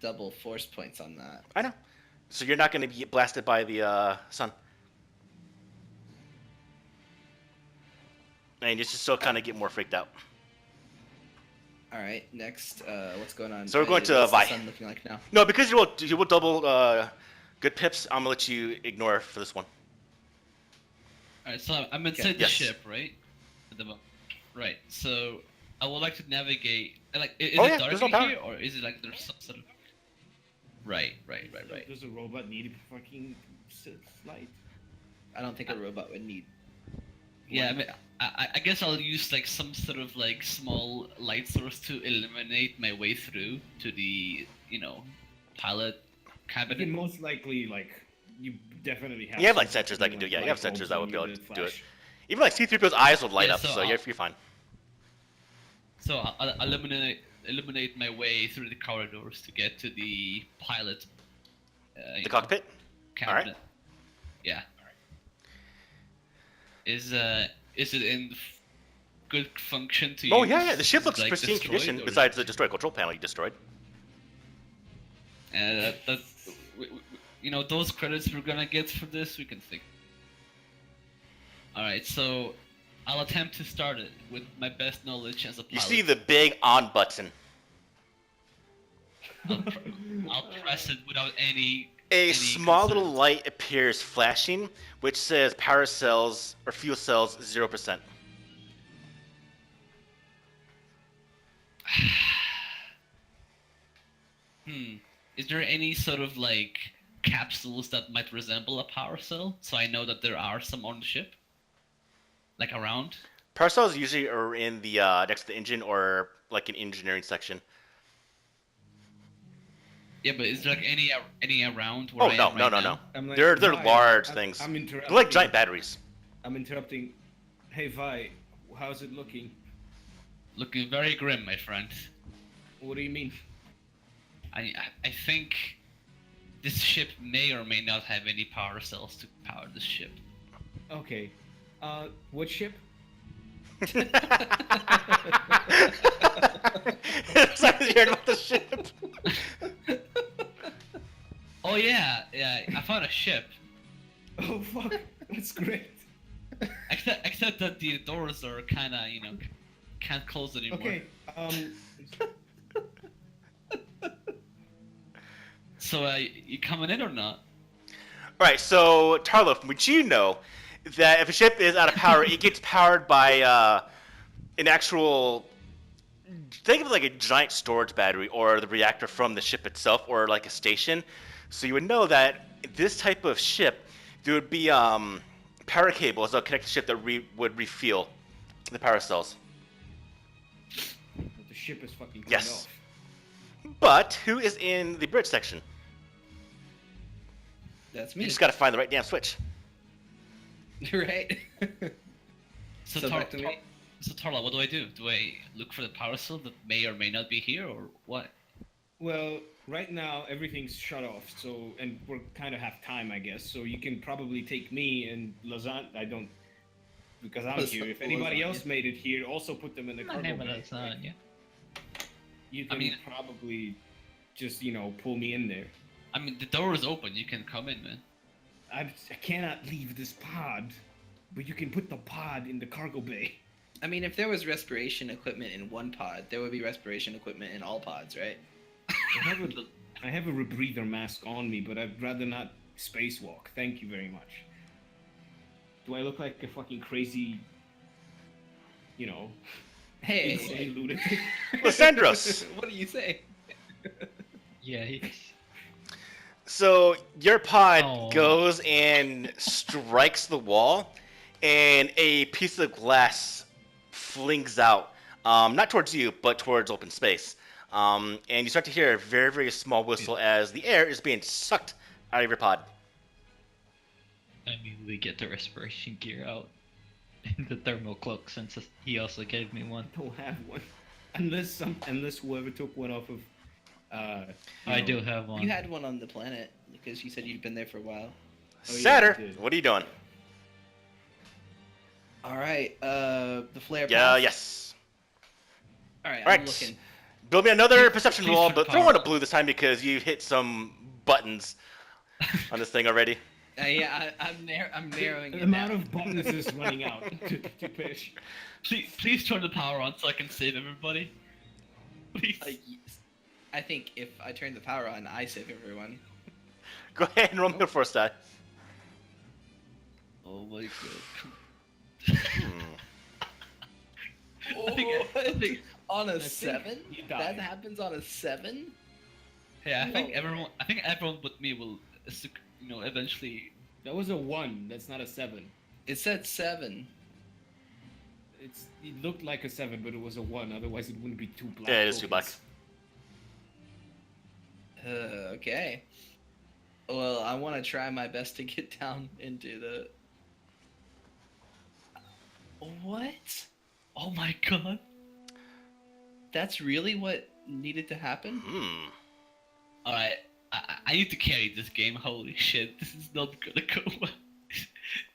double force points on that. I know. So you're not going to be blasted by the sun. And you just still kind of get more freaked out. All right, next, what's going on? So we're going to what's Vi. the sun looking like now? No, because you will double good pips, I'm going to let you ignore for this one. Alright, so I'm inside the Yes. ship, right? At the moment. Right. So I would like to navigate. Like, is Oh, it yeah, dark there's no in power. here, or is it like there's some sort of? Right. Does a robot need a fucking light? I don't think a robot would need. Yeah, I mean, I guess I'll use like some sort of like small light source to illuminate my way through to the pilot You cabinet. can most likely you definitely have. You have, like, some sensors that can do- yeah, you have light sensors bulbs that on would be you able that to do it. flash. Even like C-3PO's eyes would light Yeah, up, so so I'll- you're fine. So I'll illuminate my way through the corridors to get to the pilot. The cockpit? Cabinet. Alright. Yeah. Is it in good function to Oh, use? yeah. The ship Is it, looks like, pristine destroyed, condition or- besides the destroyed control panel you destroyed. Those credits we're gonna get for this, we can think. Alright, so I'll attempt to start it with my best knowledge as a pilot. You see the big on button. I'll press it without any. A any small little concerns. light appears flashing, which says power cells or fuel cells 0%. Is there any sort of like capsules that might resemble a power cell, so I know that there are some on the ship? like around. Parcels usually are in the next to the engine or like an engineering section. Yeah, but is there like any around where Oh I no, am no, right no, now? no. I'm like, They're Vi, large I'm- things. I'm They're interrupting. like giant batteries. I'm interrupting. Hey Vi, how's it looking? Looking very grim, my friend. What do you mean? I think this ship may or may not have any power cells to power this ship. Okay. What ship? It's like you heard about the ship. Oh yeah, I found a ship. Oh fuck, that's great. Except that the doors are kind of, can't close anymore. Okay. So you coming in or not? Alright, so Tarlo, from what you know, that if a ship is out of power, it gets powered by an actual. Think of it like a giant storage battery or the reactor from the ship itself or like a station. So you would know that this type of ship, there would be power cables that would connect the ship that would refuel the power cells. The ship is fucking cut Yes. off. But who is in the bridge section? That's You me. just gotta find the right damn switch. Right. So, So back to me. So Tarla, what do I do? Do I look for the power cell that may or may not be here, or what? Well, right now everything's shut off, so and we're kind of have time, I guess. So you can probably take me and Lasagna. I don't, because I'm here. If anybody else made it here, also put them in the My cargo name bay. is lasagna. You I can mean- probably just pull me in there. I mean, the door is open. You can come in, man. I cannot leave this pod, but you can put the pod in the cargo bay. I mean, if there was respiration equipment in one pod, there would be respiration equipment in all pods, right? I have a rebreather mask on me, but I'd rather not spacewalk. Thank you very much. Do I look like a fucking crazy, insane Hey, lunatic? Lysandros. what do you say? Yikes. So your pod Oh. goes and strikes the wall, and a piece of glass flings out, not towards you, but towards open space. And you start to hear a very, very small whistle as the air is being sucked out of your pod. I mean, we get the respiration gear out. And the thermal cloak, since he also gave me one. Don't have one, unless whoever took one off of. I do have one. You had one on the planet because you said you'd been there for a while. Oh, yeah, Satyr, I did. what are you doing? All right, the flare. Yeah, path. yes. All right, Right. I'm looking. Build me another Please- perception please roll, turn but throw power on a on. blue this time because you hit some buttons on this thing already. Yeah, I'm narrowing The it amount down. of buttons is running out to push. Please turn the power on so I can save everybody. Please. Yes. I think if I turn the power on, I save everyone. Go ahead and roll me a force die. Oh my god. Hmm. I think On a think 7? you That die. happens on a 7? Yeah, I think No. everyone but me will, eventually. That was a 1. That's not a 7. It said 7. It looked like a 7, but it was a 1. Otherwise, it wouldn't be 2 black. Yeah, it is 2 black. tokens. Okay. Well, I want to try my best to get down into the. What? Oh my god. That's really what needed to happen? Hmm. Alright, I need to carry this game. Holy shit, this is not gonna go well.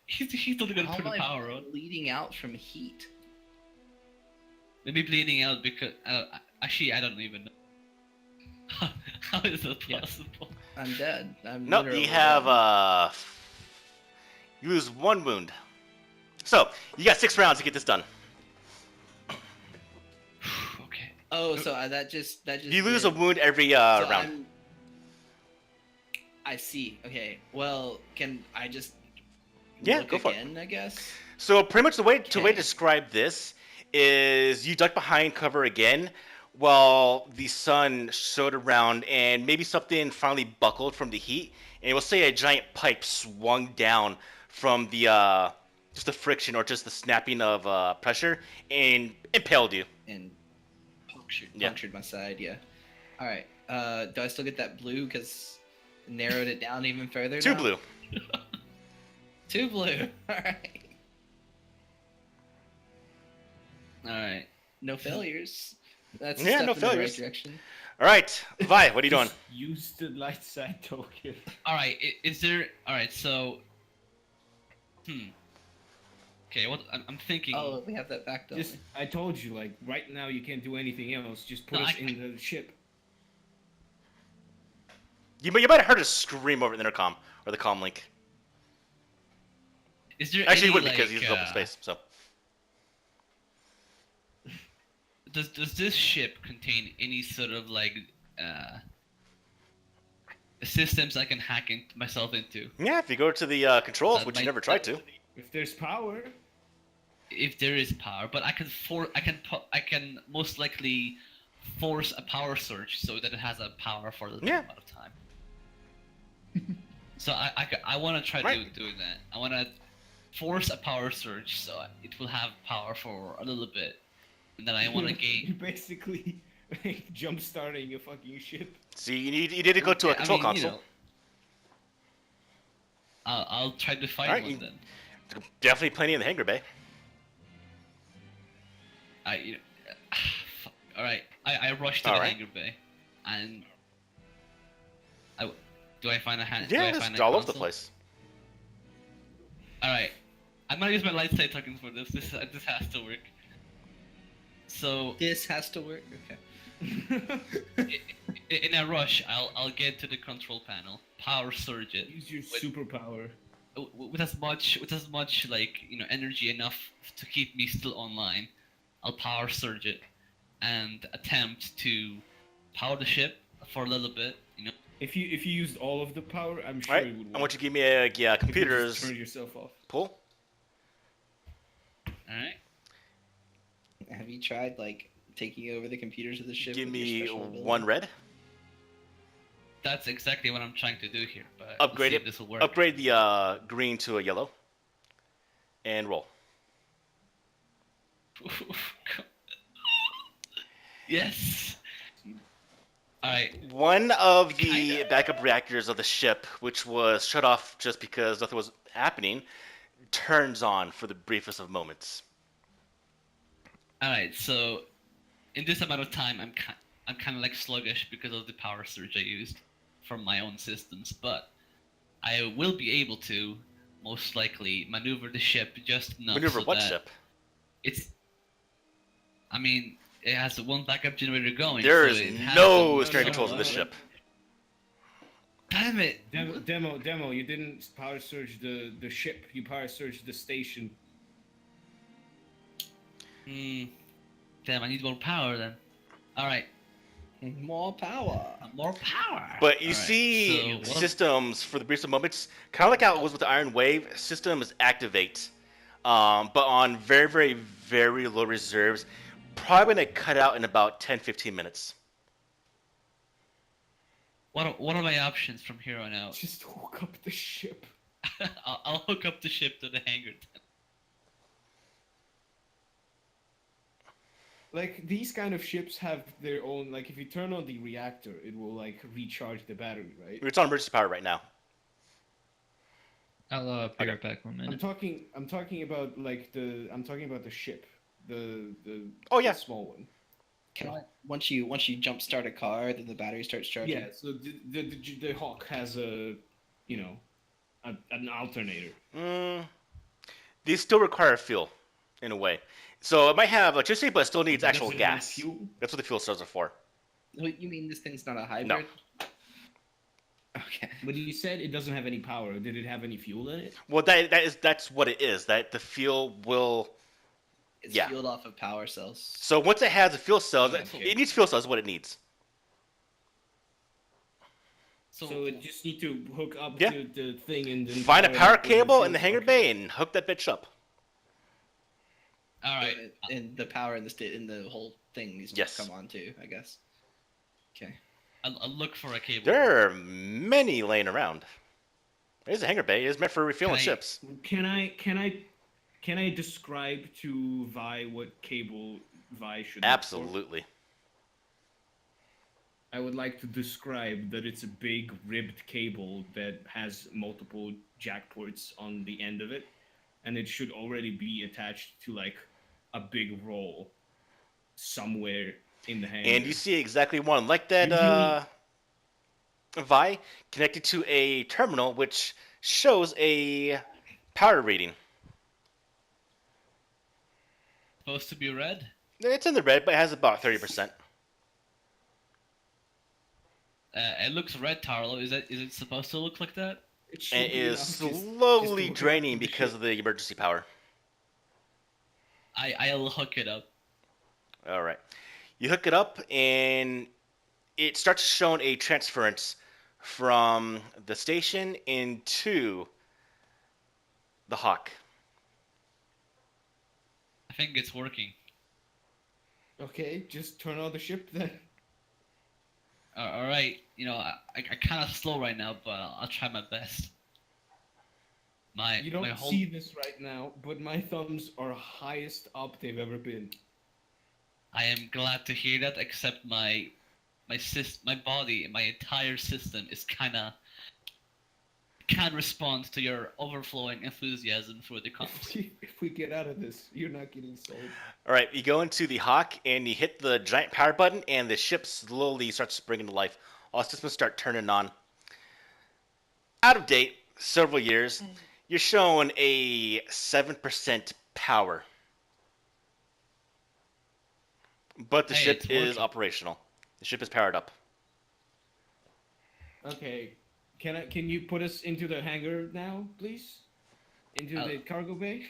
he's not gonna How turn am the I power on. bleeding out from heat? Maybe bleeding out because actually I don't even know. How is that Yeah. possible? I'm dead. I'm Nope, literally you have dead. you lose 1 wound. So you got 6 rounds to get this done. Okay. Oh, so that just You lose a did- wound every so round. I see. Okay. Well, can I just Yeah, look go for it. again? I guess. So pretty much the way to Okay. describe this is you duck behind cover again while the sun showed around and maybe something finally buckled from the heat, and we'll say a giant pipe swung down from the just the friction or just the snapping of pressure, and impaled you. And Yeah. punctured my side. Yeah. All right. Do I still get that blue? Because narrowed it down even further. 2 now? blue. 2 blue. All right. All right. No failures. That's a Yeah, step no in the right failures. direction. All right, Vi, what are you doing? Just use the light side token. All right. Is there? All right. So. Okay. What I'm thinking. Oh, we have that back door. Just, I told you, like, right now you can't do anything else. Just put No, us I- in the ship. You might have heard a scream over the intercom or the comm link. Is there Actually, any, you would because like, he's open space. So Does this ship contain any sort of like systems I can hack myself into? yeah, if you go to the controls, That which you might- never tried to. If there's power, If there is power, but I can most likely force a power surge so that it has a power for a little Yeah. amount of time. So I want to try Right. doing that. I want to force a power surge so it will have power for a little bit, and then I want to you're gain. basically like, jump starting a fucking ship. So you need to go to a I control mean, you console. know, I'll try to find Alright, one you- then. Definitely plenty in the hangar bay. All right. I rushed to All the right. hangar bay, and do I find a hand? do Yeah, I it's find a all over the console? place. All right. I'm gonna use my light side tokens for this. This has to work. So This has to work. Okay. in a rush, I'll get to the control panel, power surge it Use your With- superpower. with as much like energy enough to keep me still online. I'll power surge it and attempt to power the ship for a little bit. If you used all of the power, I'm sure Alright, it would work. I want you to give me a You could just computers turn yourself off. pull. All right. Have you tried like taking over the computers of the ship? Give with your me special ability? 1 red. That's exactly what I'm trying to do here. But Upgrade we'll see it. if this will work. Upgrade the green to a yellow. And roll. Yes. All right. One of the Kinda. backup reactors of the ship, which was shut off just because nothing was happening, turns on for the briefest of moments. All right. So, in this amount of time, I'm kind of like sluggish because of the power surge I used from my own systems, but I will be able to most likely maneuver the ship just enough. Maneuver so what that ship? I mean, it has one backup generator going. There so is it has no a- steering controls of this ship. Damn it! Demo. You didn't power surge the ship. You power surged the station. Damn, I need more power then. All right, More power. more power. But you All right, see so what- systems for the briefest of moments, kind of like how it was with the Iron Wave, systems activate. But on very, very, very low reserves, probably going to cut out in about 10-15 minutes. What are my options from here on out? Just hook up the ship. I'll hook up the ship to the hangar. Like, these kind of ships have their own, like, if you turn on the reactor, it will, like, recharge the battery, right? It's on emergency power right now. I'll be Okay. right back 1 minute. I'm talking about, like, I'm talking about the ship. The Oh, yeah. the small one. Can I, once you jump start a car, then the battery starts charging. Yeah, so the Hawk has an alternator. These still require fuel, in a way. So it might have electricity, but it still needs actual Does it have gas. fuel? That's what the fuel cells are for. Wait, you mean this thing's not a hybrid? Okay. But you said it doesn't have any power. Did it have any fuel in it? Well, that's what it is. That the fuel will. It's Yeah. fueled off of power cells. So once it has a fuel cell, Okay. it needs fuel cells. Is what it needs. So it just need to hook up Yeah. to the thing and then Find a power power it with the cable fuel- in the hangar okay. bay and hook that bitch up. All right. And the power in the whole thing needs to Yes. come on too, I guess. Okay. I'll look for a cable. There are many laying around. There's a hangar bay. It's meant for refueling Can I- ships. Can I Can I describe to Vi what cable Vi should look for? Absolutely. I would like to describe that it's a big ribbed cable that has multiple jack ports on the end of it, and it should already be attached to like a big roll somewhere in the hangar. And you see exactly one like that. Usually- Vi connected to a terminal which shows a power reading. Supposed to be red. It's in the red, but it has about 30%. It looks red, Tarlo. Is it supposed to look like that? It should And it be is enough just slowly to hook draining up the because ship. of the emergency power. I'll hook it up. All right. You hook it up, and it starts showing a transference from the station into the Hawk. I think it's working. Okay, just turn on the ship then. All right. You know, I kind of slow right now, but I'll try my best. You don't my whole see this right now, but my thumbs are highest up they've ever been. I am glad to hear that. Except my body, my entire system is can't respond to your overflowing enthusiasm for the comms. If we get out of this, you're not getting sold. All right, you go into the Hawk, and you hit the giant power button, and the ship slowly starts springing to life. All systems start turning on. Out of date, several years, you're showing a 7% power. But the Hey, ship it's is working. operational. The ship is powered up. Okay, can you put us into the hangar now, please? Into the cargo bay?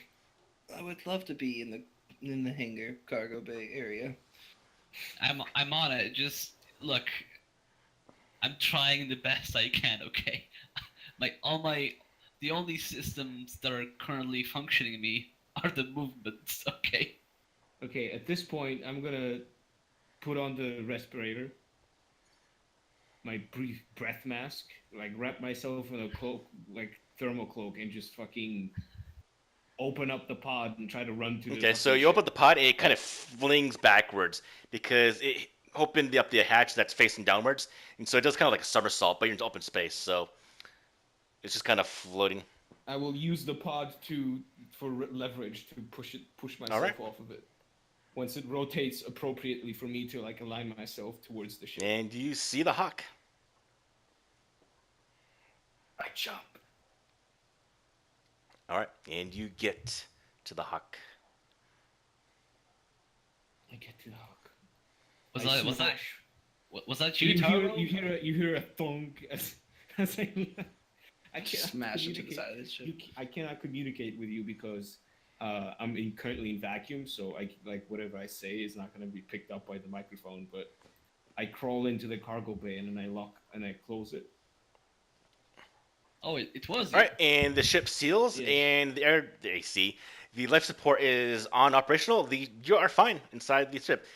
I would love to be in the hangar cargo bay area. I'm on it. Just look. I'm trying the best I can. Okay. The only systems that are currently functioning in me are the movements. Okay. Okay, at this point, I'm gonna put on the respirator, my breath mask, like wrap myself in a cloak, like thermal cloak, and just fucking open up the pod and try to run to the. Okay, so fucking you open ship. the pod, and it kind of flings backwards because it opened up the hatch that's facing downwards, and so it does kind of like a somersault, but you're in open space, so it's just kind of floating. I will use the pod for leverage to push myself Alright. off of it. Once it rotates appropriately for me to like align myself towards the ship. And you see the Hawk. I jump. All right, and you get to the Hawk. I get to the Hawk. Was I that smash. was that You you, hear, Taro? you hear a thunk as I cannot Smash into the communicate- side of this ship. I cannot communicate with you because I'm currently in vacuum, so I like whatever I say is not going to be picked up by the microphone. But I crawl into the cargo bay and then I lock and I close it. Oh, it was. All right, and the ship seals, Yes. and the AC, the life support is on operational. You are fine inside the ship,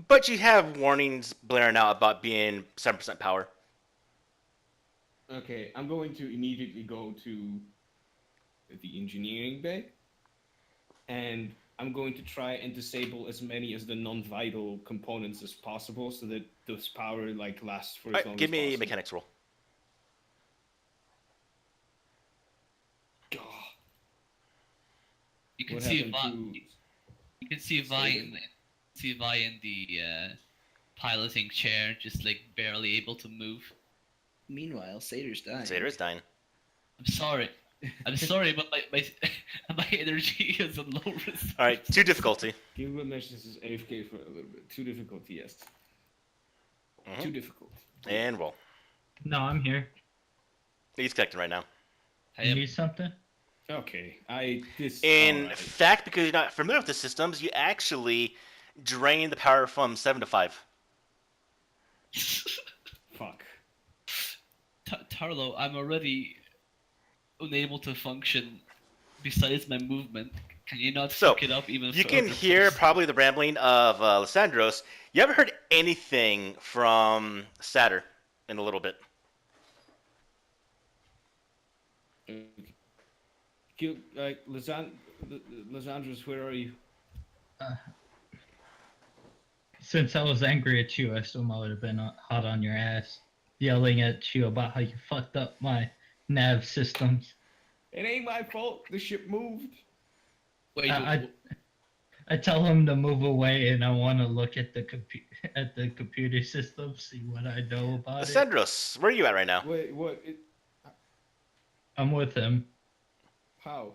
but you have warnings blaring out about being 7% power. Okay, I'm going to immediately go to the engineering bay, and I'm going to try and disable as many as the non-vital components as possible, so that this power like lasts for All as long right, give as me a possible. mechanics roll. God, You can what see happened Vi. You can see Vi in the piloting chair, just like barely able to move. Meanwhile, Sator's dying. Satyr is dying. I'm sorry. I'm sorry, but my energy is on low risk. All right, 2 difficulty. Give him a message. This is AFK for a little bit. Too difficult, yes. Mhm. Too difficult. And roll. No, I'm here. He's connecting right now. You Hey, need something? Okay, In alright. fact, because you're not familiar with the systems, you actually drain the power from 7 to 5. Fuck. Tarlo, I'm already unable to function besides my movement. Can you not So, pick it up even You further, can hear please? probably the rambling of Lysandros. You haven't heard anything from Satyr in a little bit. Like Lysandros, where are you? Uh, since I was angry at you, I assume I would have been hot on your ass, yelling at you about how you fucked up my nav systems. It ain't my fault. The ship moved. Wait, I tell him to move away, and I want to look at the at the computer system, see what I know about it. Sandros, where are you at right now? Wait, what? I'm with him. How?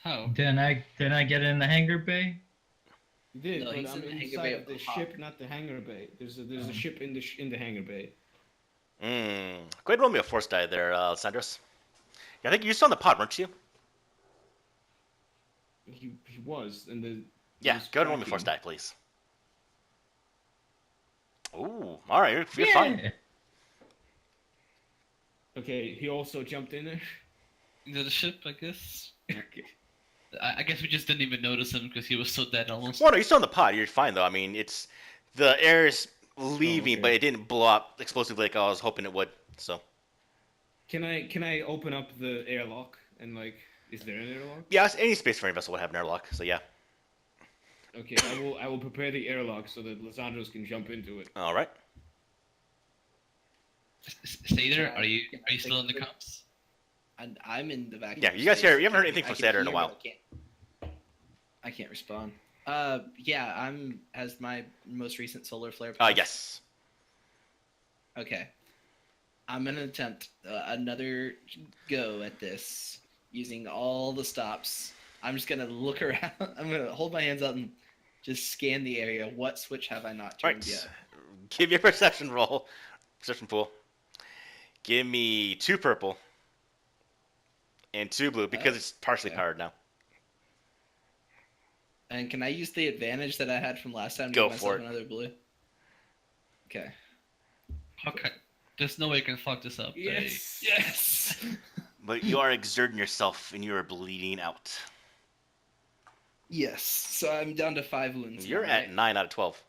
how? Didn't I get in the hangar bay? You did, No, but he's I'm in the hangar inside bay of of the the ship, Hawk. not the hangar bay. There's a ship in the hangar bay. Go ahead and roll me a force die there, Sandros. Yeah, I think you're still on the pod, weren't you? He was, and the. Yeah, was go ahead and roll me a cracking. force die, please. Ooh, all right, you're fine. Okay, he also jumped in there. Into the ship, I guess. Okay. I guess we just didn't even notice him because he was so dead almost. Well, no, you're still on the pod. You're fine though. I mean, it's the air is leaving, okay. but it didn't blow up explosively like I was hoping it would. So Can I open up the airlock and like, is there an airlock? yeah, any spacefaring vessel would have an airlock. So yeah. Okay, I will prepare the airlock so that Lysandros can jump into it. All right. Stay there. Are you still in the Like- comms? And I'm in the vacuum. Yeah, you guys space. hear? You haven't heard anything I from can Saturn in a hear, while. but I can't respond. Yeah, I'm as my most recent solar flare. passed. Yes. Okay. I'm gonna attempt another go at this using all the stops. I'm just gonna look around. I'm gonna hold my hands out and just scan the area. What switch have I not All turned right. yet? Give me a perception roll. Perception pool. Give me 2 purple and 2 blue because it's partially okay. powered now. And can I use the advantage that I had from last time to Go give for myself another blue? Okay. Okay. There's no way you can fuck this up. Yes. Yes. But you are exerting yourself and you are bleeding out. Yes. So I'm down to 5 wounds. You're now, at right? 9 out of 12.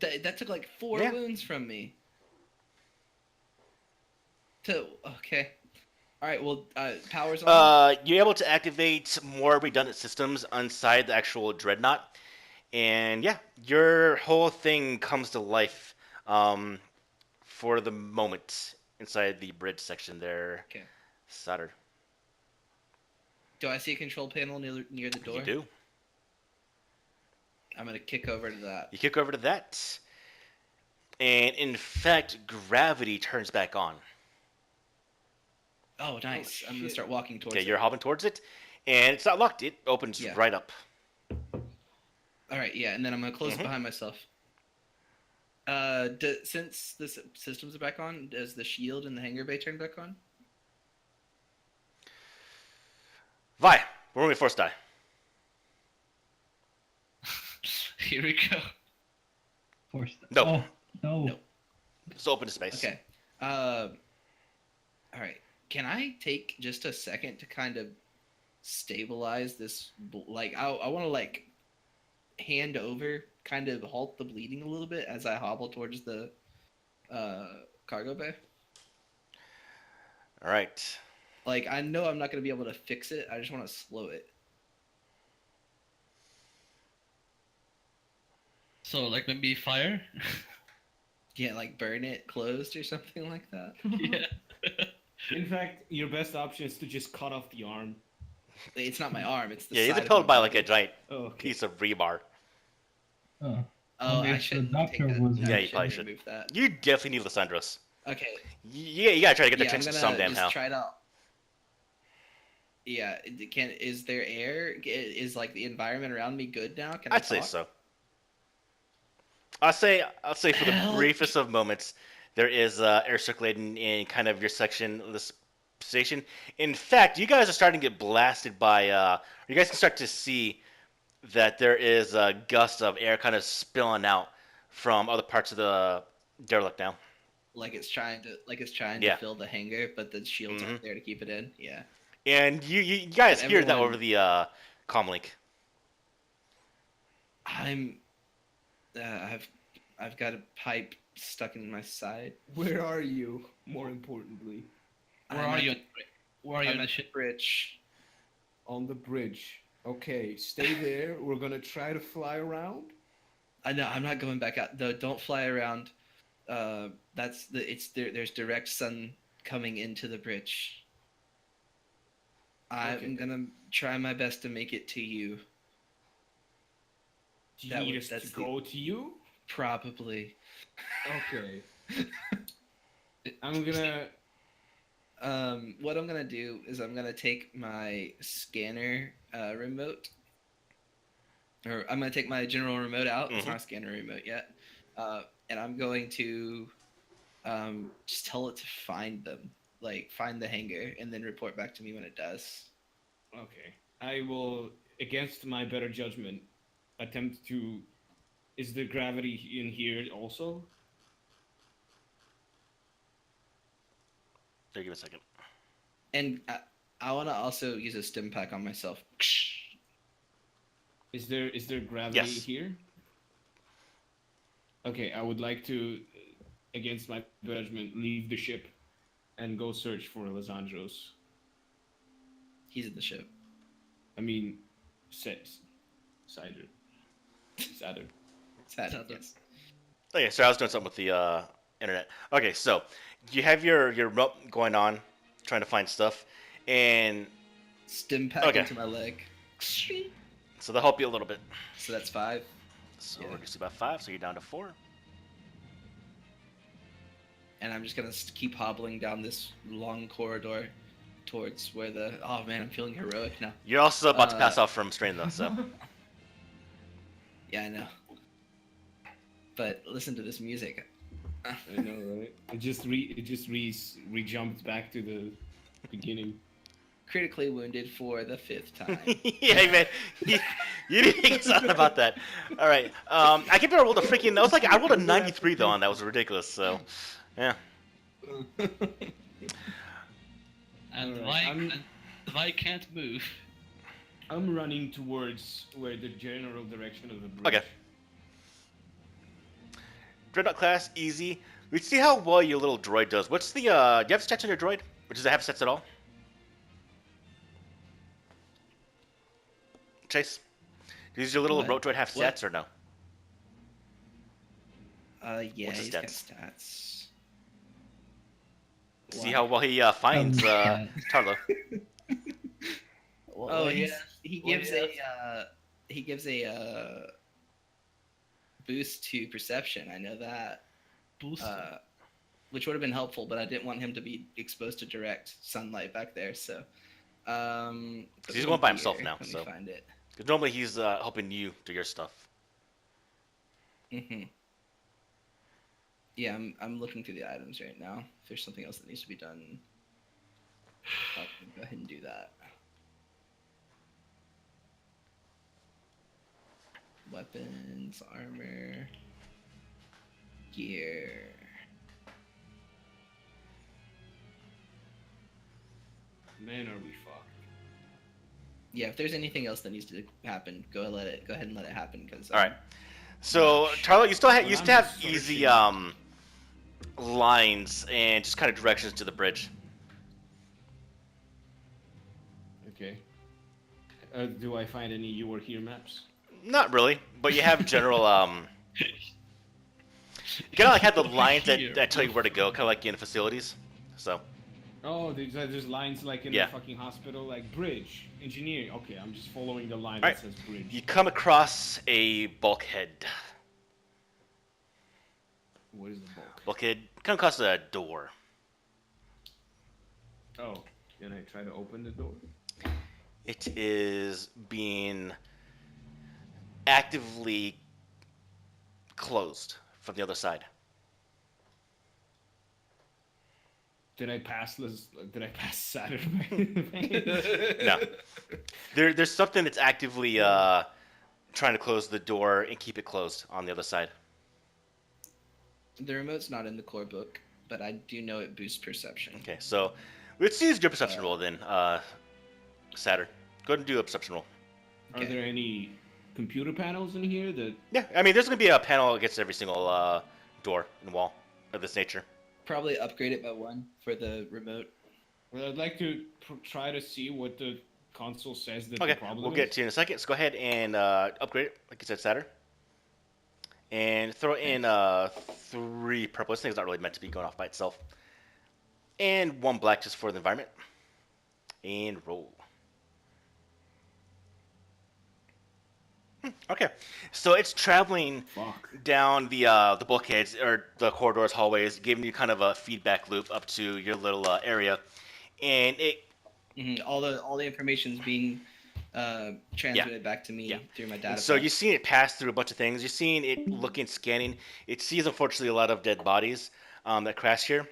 That took like 4 Yeah. wounds from me. Okay. All right. Well, powers on. You're able to activate more redundant systems inside the actual dreadnought, and yeah, your whole thing comes to life for the moment inside the bridge section there. Okay. Sutter. Do I see a control panel near the door? You do. I'm gonna kick over to that. You kick over to that, and in fact, gravity turns back on. Oh, nice. I'm gonna shit. start walking towards Okay, it. you're hopping towards it, and it's not locked. It opens Yeah. right up. All right. Yeah, and then I'm gonna close it Mhm. behind myself. Since the systems are back on, does the shield in the hangar bay turn back on? Vi, roll me a force die. Here we go. Force. No. Oh, no. No. It's open to space. Okay. All right. Can I take just a second to kind of stabilize this? Like, I want to like hand over, kind of halt the bleeding a little bit as I hobble towards the cargo bay. All right. Like, I know I'm not going to be able to fix it. I just want to slow it. So like maybe fire. Yeah, like burn it closed or something like that. Yeah. In fact, your best option is to just cut off the arm. It's not my arm. It's the Yeah, he's side of impelled my by like a body. giant Oh, okay. piece of rebar. Oh. Oh, Maybe I if the shouldn't doctor take that. was Yeah, you I probably shouldn't should. remove that. You definitely need Lysandros. Okay. You gotta try to get their Yeah, I'm attention gonna some damn just how. try to. Yeah, is there air? Is like the environment around me good now? Can I I'd say talk? so. I'll say for the Help. briefest of moments, there is air circulating in kind of your section of this station. In fact, you guys are starting to get blasted by. You guys can start to see that there is a gust of air kind of spilling out from other parts of the derelict now. Like it's trying to Yeah. fill the hangar, but the shields Mhm. aren't there to keep it in. Yeah. And you guys But hear that everyone- over the comm link. I've got a pipe stuck in my side. Where are you? More importantly. Where I'm are at you? the- Where are you I'm on the at the ship? bridge. On the bridge. Okay, stay there. We're gonna try to fly around. I know I'm not going back out though. Don't fly around. That's the it's there. There's direct sun coming into the bridge. I'm Okay. gonna try my best to make it to you. Do you That need would- us that's to the- go to you? Probably. Okay. I'm gonna. What I'm gonna do is I'm gonna take my scanner remote, or I'm gonna take my general remote out. It's Mhm. not a scanner remote yet, and I'm going to just tell it to find them, like find the hangar, and then report back to me when it does. Okay. I will, against my better judgment, attempt to. Is the gravity in here also? There, give me a second. And I want to also use a stim pack on myself. Is there gravity Yes. here? Okay, I would like to, against my judgment, leave the ship and go search for Lizandros. He's in the ship. I mean, Cider. Sad. Yes. Okay, so I was doing something with the internet. Okay, so you have your remote going on, trying to find stuff, and Stim pack Okay. into my leg. so they'll help you a little bit. So that's 5. So Yeah. we're just about 5, so you're down to 4. And I'm just gonna keep hobbling down this long corridor towards where the. Oh man, I'm feeling heroic now. You're also about to pass Uh, out from strain though, so Yeah, I know. But listen to this music. I know, right? It just re-jumped back to the beginning. Critically wounded for the 5th time. yeah, man, you didn't think something about that. All right, I can't remember I rolled a freaking. That was like I rolled a 93 though, and that was ridiculous. So, yeah. And Alright, I'm- Vi can't move. I'm running towards where the general direction of the bridge. Okay. Dreadnought class, easy. We see how well your little droid does. What's the, do you have stats on your droid? Or does it have stats at all? Chase? Does your little What? rote droid have What? stats or no? Yeah, What's his he's got stats? stats. See how well he finds Tarlo. Oh yeah, he gives a boost to perception. I know that. Boost. Which would have been helpful, but I didn't want him to be exposed to direct sunlight back there. So, He's going by himself now, Let so. me find it. Because normally he's helping you do your stuff. Mm-hmm. Yeah, I'm looking through the items right now. If there's something else that needs to be done, I'll go ahead and do that. Weapons, armor, gear. Man, are we fucked? Yeah, if there's anything else that needs to happen, go ahead and let it happen. Because All right. So, Tarlo, you still Well, used I'm to have just easy searching. lines and just kind of directions to the bridge. Okay. Do I find any you were here maps? Not really, but you have general you kind of like have the lines that tell you where to go, kind of like in facilities. So Oh, there's lines like in Yeah. the fucking hospital, like bridge, engineering. Okay, I'm just following the line Alright. that says bridge. you come across a bulkhead. What is the bulk? Bulkhead come across a door. Oh, can I try to open the door? It is being actively closed from the other side. Did I pass Saturday? No. There's something that's actively trying to close the door and keep it closed on the other side. the remote's not in the core book, but I do know it boosts perception. Okay, so let's use your perception roll then, Saturn. Go ahead and do a perception roll. Are Okay. there any computer panels in here that? Yeah, I mean, there's going to be a panel against every single door and wall of this nature. Probably upgrade it by 1 for the remote. Well, I'd like to try to see what the console says that Okay, the problem we'll is. get to you in a second. So go ahead and upgrade it, like I said, Saturn. And throw in 3 purple. This thing's not really meant to be going off by itself. And 1 black just for the environment. And roll. Okay, so it's traveling Fuck. down the bulkheads or the corridors, hallways, giving you kind of a feedback loop up to your little area, and it. All the information's being transmitted back to me Yeah. through my data. So pack. you've seen it pass through a bunch of things. You've seen it looking, scanning. It sees unfortunately a lot of dead bodies that crash here,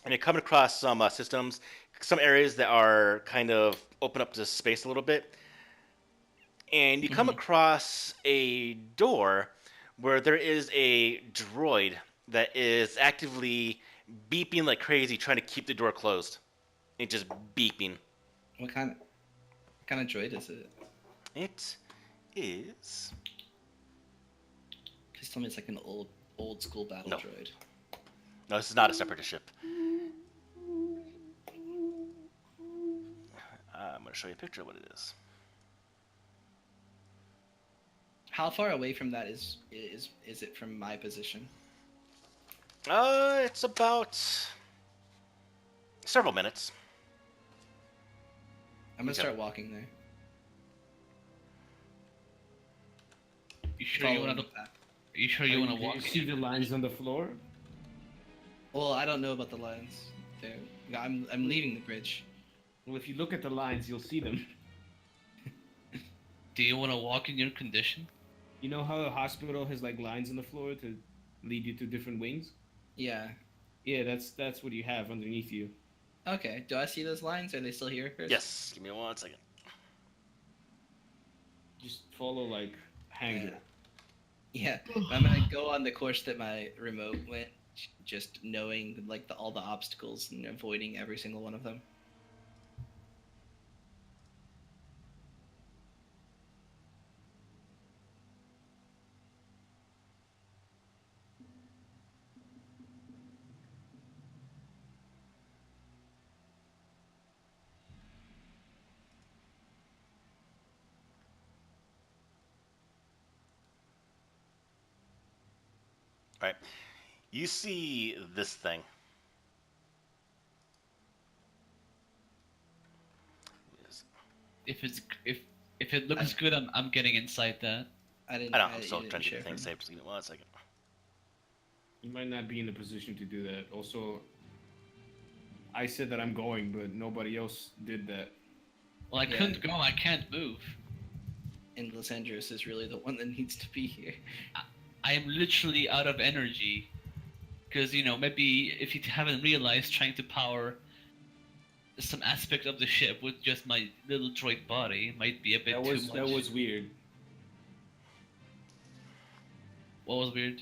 and you're coming across some systems, some areas that are kind of open up to space a little bit. And you come across a door where there is a droid that is actively beeping like crazy, trying to keep the door closed. It's just beeping. What kind of droid is it? It is. Please tell me it's like an old school battle No. droid. No, this is not a separatist ship. I'm going to show you a picture of what it is. How far away from that is it from my position? It's about several minutes. I'm gonna Okay. start walking there. You sure you Following want the to? path. Are you sure you want to Do walk? you see the lines on the floor? Well, I don't know about the lines. There, I'm leaving the bridge. Well, if you look at the lines, you'll see them. Do you want to walk in your condition? You know how a hospital has like lines on the floor to lead you to different wings? Yeah. Yeah, that's what you have underneath you. Okay. Do I see those lines? Are they still here, Chris? Yes, give me 1 second. Just follow like hanger. Yeah. I'm gonna go on the course that my remote went, just knowing like all the obstacles and avoiding every single one of them. All right. You see this thing. If it looks good, I'm getting inside that. I didn't. I know, I'm you still didn't trying to share get the thing from- saved. Just give me 1 second. You might not be in a position to do that. Also, I said that I'm going, but nobody else did that. Well, I Yeah. couldn't go. I can't move. And Lysandros is really the one that needs to be here. I am literally out of energy. Because, maybe if you haven't realized, trying to power some aspect of the ship with just my little droid body might be a bit too much. That was weird. What was weird?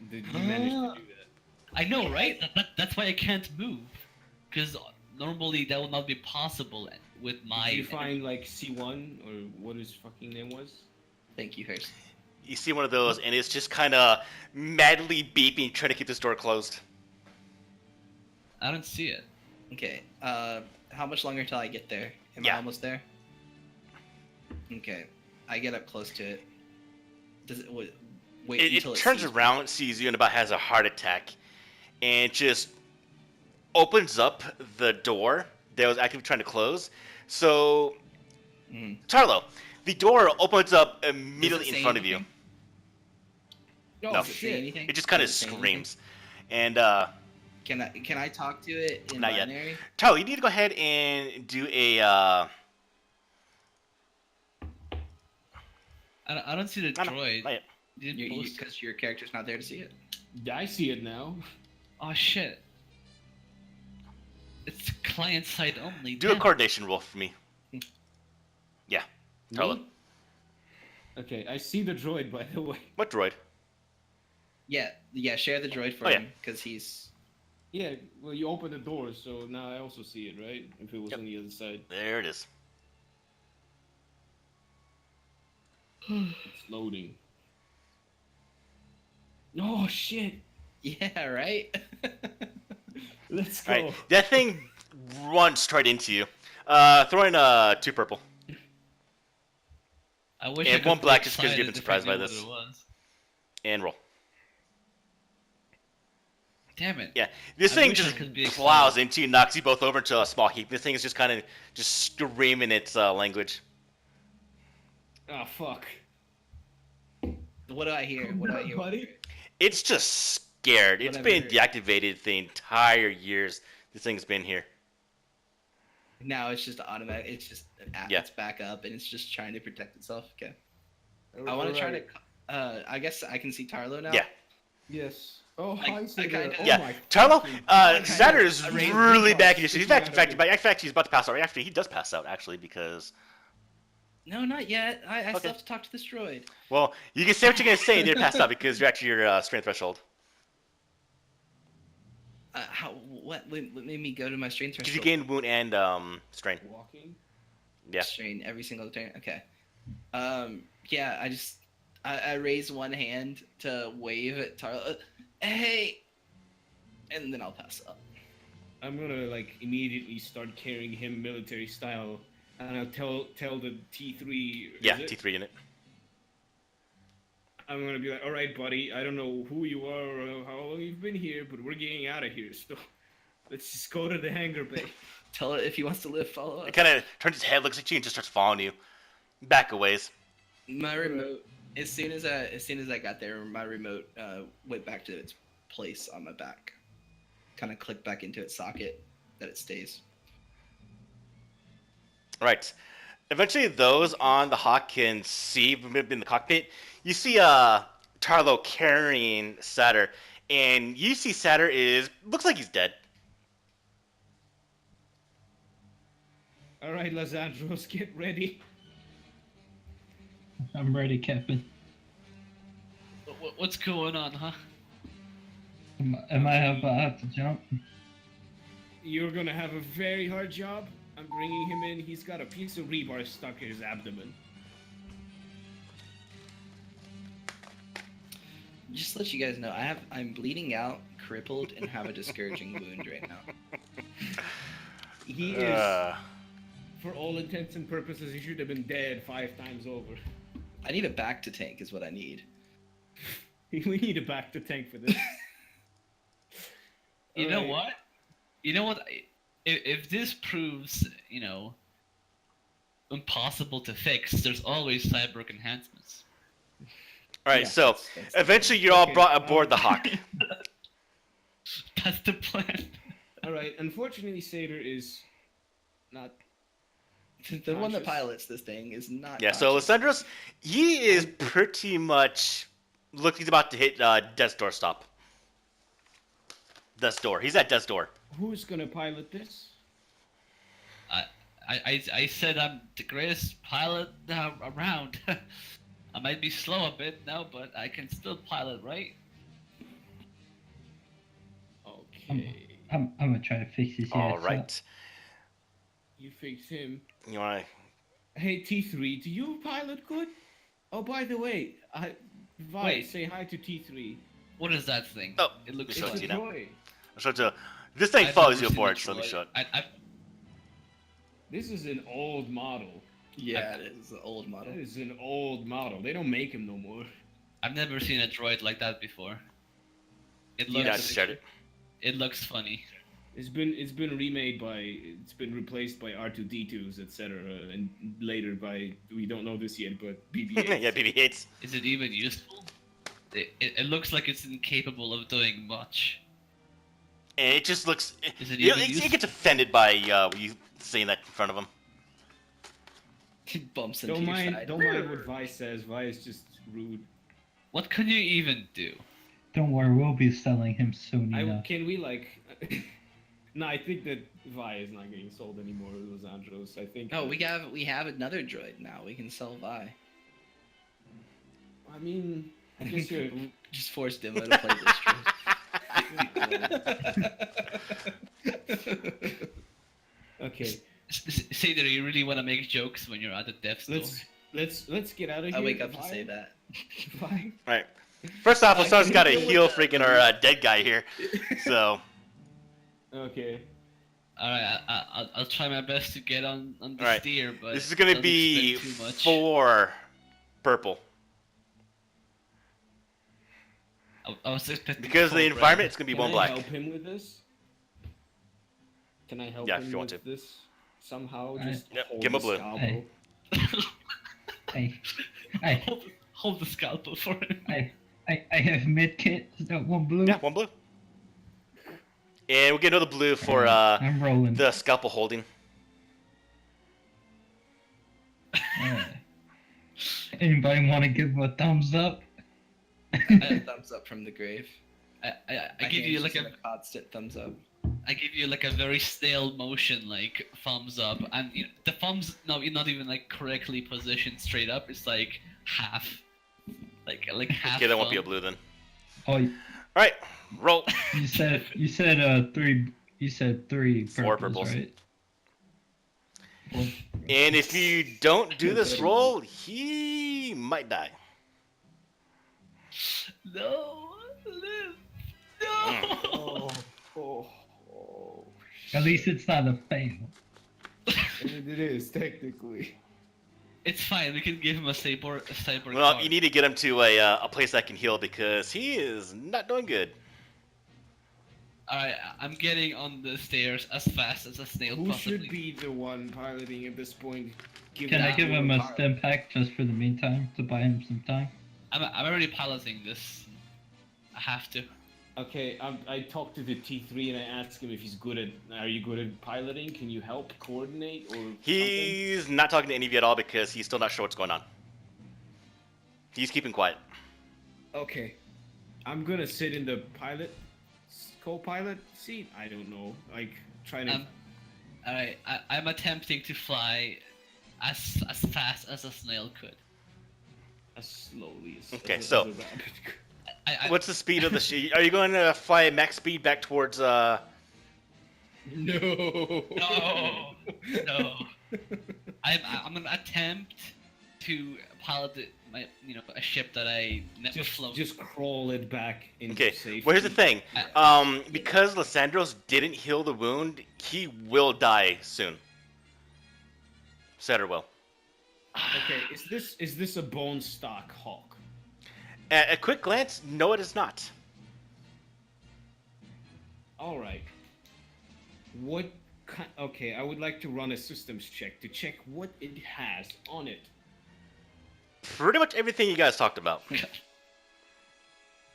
That you managed to do that. I know, right? That's why I can't move. Because normally that would not be possible with my... Did you find like C1 or what his fucking name was? Thank you, Hurst. You see one of those, and it's just kind of madly beeping, trying to keep this door closed. I don't see it. Okay. How much longer till I get there? Am I Yeah. almost there? Okay. I get up close to it. Does it wait It until it turns sees me? around, sees you, and about has a heart attack, and just opens up the door that was actively trying to close. So, Mhm. Tarlo, the door opens up Does it immediately in say front of you. anything? Oh, No. Does it say anything? It just kind of Does it say anything? screams. And Can I talk to it in Not yet. binary? Tarlo, you need to go ahead and do a. I don't see the No, no, droid. not yet. You didn't post it. Because your character's not there to see it. I see it now. Oh shit. It's client side only. Do a damn. coordination roll for me. Yeah, Tarlo. Me? Okay, I see the droid by the way. What droid? Yeah. Share the droid for Oh, yeah. him because he's. Yeah, well you opened the door, so now I also see it, right? If it was Yep. on the other side. There it is. It's loading. Oh shit! Yeah. Right. Let's go. All right, that thing runs straight into you. Throw in 2 purple. I wish And I could one be black just 'cause you've excited been if I surprised by knew what this. it was. And roll. Damn it. Yeah, this I thing wish I just could be plows excited. into you, knocks you both over into a small heap. This thing is just kind of just screaming its language. Oh fuck. What do I hear? What do I hear? Buddy? It's just scared. It's been Whatever. deactivated the entire years this thing's been here. Now it's just automatic. It's just Yeah. it's back up and it's just trying to protect itself. Okay. I want to try to. I guess I can see Tarlo now. Yeah. Yes. Oh, I- hi, I Saber. kinda- Oh Yeah, my Tarlo, fucking- Saturn is I raised really the back cost, in your seat. He's sticking back, out in of fact, it. actually, he's about to pass out. Actually, he does pass out, actually, because... No, not yet. I Okay. still have to talk to this droid. Well, you can say what you're going to say and then pass out because you're actually your strength threshold. What made me go to my strain Because threshold? you gain wound and strain. Walking. Yeah. Strain every single turn. Okay. Yeah. I raise one hand to wave at Tarlo. Hey. And then I'll pass up. I'm gonna like immediately start carrying him military style, and I'll tell the T3. Yeah, is it? T3 in it. I'm gonna be like, all right, buddy. I don't know who you are or how long you've been here, but we're getting out of here. So let's just go to the hangar bay. Tell it if he wants to live. Follow It up. kind of turns its head, looks at you, and just starts following you. Back a ways. My remote. As soon as I got there, my remote went back to its place on my back. Kind of clicked back into its socket that it stays. Right. Eventually, those on the Hawk can see in the cockpit. You see Tarlo carrying Satyr, and you see Satyr looks like he's dead. All right, Lazandros, get ready. I'm ready, Captain. What's going on, huh? Am I about to jump? You're gonna have a very hard job. I'm bringing him in. He's got a piece of rebar stuck in his abdomen. Just to let you guys know, I'm bleeding out, crippled, and have a discouraging wound right now. He is, for all intents and purposes, he should have been dead 5 times over. I need a back to tank, is what I need. We need a back to tank for this. You know Alright. what? You know what? If this proves, impossible to fix, there's always cyborg enhancements. All right, Yeah, so that's- eventually you're all Okay, brought aboard the Hawk. That's the plan. All right. Unfortunately, Satyr is not. The one that Conscious. pilots this thing is not. Yeah, so conscious. Lysandros, he is pretty much he's about to hit death's door stop. Death's door. He's at death's door. Who's gonna pilot this? I said I'm the greatest pilot around. I might be slow a bit now, but I can still pilot, right? Okay. I'm gonna try to fix this. All right. You fix him. You want Hey T3, do you pilot good? Oh, by the way, Vi, Wait. say hi to T3. What is that thing? Oh, It looks Show it fun. to you now. droid. to show it to this thing I've follows you never seen aboard, a so let me droid. show it. This is an old model. Yeah, it is an old model. That is an old model. They don't make him no more. I've never seen a droid like that before. It Yeah, I looks just shared it. it looks funny. It's been remade by. It's been replaced by R2D2s, etc. And later by we don't know this yet, but BB-8s. Yeah, BB-8s. Is it even useful? It looks like it's incapable of doing much. And it just looks. Is it You know, even it useful? gets offended by you saying that in front of him. He bumps into Don't your mind. side. Don't mind what Vi says. Vi is just rude. What can you even do? Don't worry, we'll be selling him soon enough. Can we like? No, I think that Vi is not getting sold anymore. Los Angeles. I think. No, we have another droid now. We can sell Vi. I mean, I guess you're. Just force Demo to play this droid. Okay, Say that you really want to make jokes when you're at the death store. let's get out of here. I wake up Vi. and say that. Vi. Right. First off, I Lasan's can got to deal with heal that. freaking our dead guy here. So. Okay. Alright, I'll try my best to get on the Alright, steer, but This is gonna doesn't be spend too much. 4 purple. I was expecting Because of the 4 environment, red. it's gonna be Can 1 I black. help him with this? Can I help Yeah, if him you want with to. this somehow? I- Just Yep, hold give him a the blue. scalpel. I hold the scalpel for him. I have med kit. Is that one blue? Yeah, 1 blue. And we'll get another blue for I'm rolling. the scalpel holding. Anybody want to give a thumbs up? Thumbs up from the grave. I My give you hand's like just in a constant thumbs up. I give you like a very snail motion, like thumbs up, and the thumbs not even like correctly positioned straight up. It's like half, like half. Okay, that won't be a thumb. blue then. Oh, Alright, roll. you said three. You said 3 4 purples, purples. right? And if you don't do this roll, he might die. No, live. No. Oh. At least it's not a fail. It is technically. It's fine. We can give him a cyborg. Well, card. you need to get him to a place that can heal because he is not doing good. Alright, I'm getting on the stairs as fast as a snail Who possibly. should be the one piloting at this point? Can I give him a stim pack just for the meantime to buy him some time? I'm already piloting this. I have to. Okay, I talked to the T3 and I asked him if he's good at. Are you good at piloting? Can you help coordinate or something? He's not talking to any of you at all because he's still not sure what's going on. He's keeping quiet. Okay, I'm gonna sit in the co-pilot seat. I don't know, like trying to. Alright, I'm attempting to fly as fast as a snail could. As slowly as. Okay, as so- a rabbit could. What's the speed of the ship? Are you going to fly at max speed back towards No. No, no. I'm gonna attempt to pilot a ship that I never flown. Just crawl it back into Okay, safety. well, here's the thing. Because Lysandros didn't heal the wound, he will die soon. Said or will. Okay, is this a bone stock hawk? At a quick glance, no, it is not. All right. What kind? Okay, I would like to run a systems check to check what it has on it. Pretty much everything you guys talked about.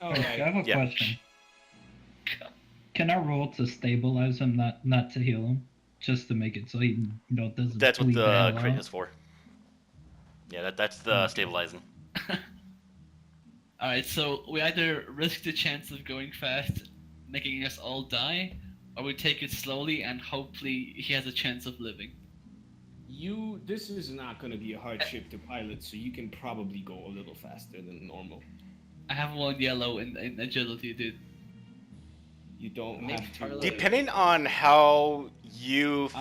All I right. have a Yeah. question. Can I roll to stabilize him, not to heal him, just to make it so he doesn't? That's what bleed the hell crit out? is for. Yeah, that's the stabilizing. Alright, so we either risk the chance of going fast, making us all die, or we take it slowly and hopefully he has a chance of living. This is not going to be a hard ship to pilot, so you can probably go a little faster than normal. I have 1 yellow in agility, dude. You don't Maybe have to. pilot. Depending on how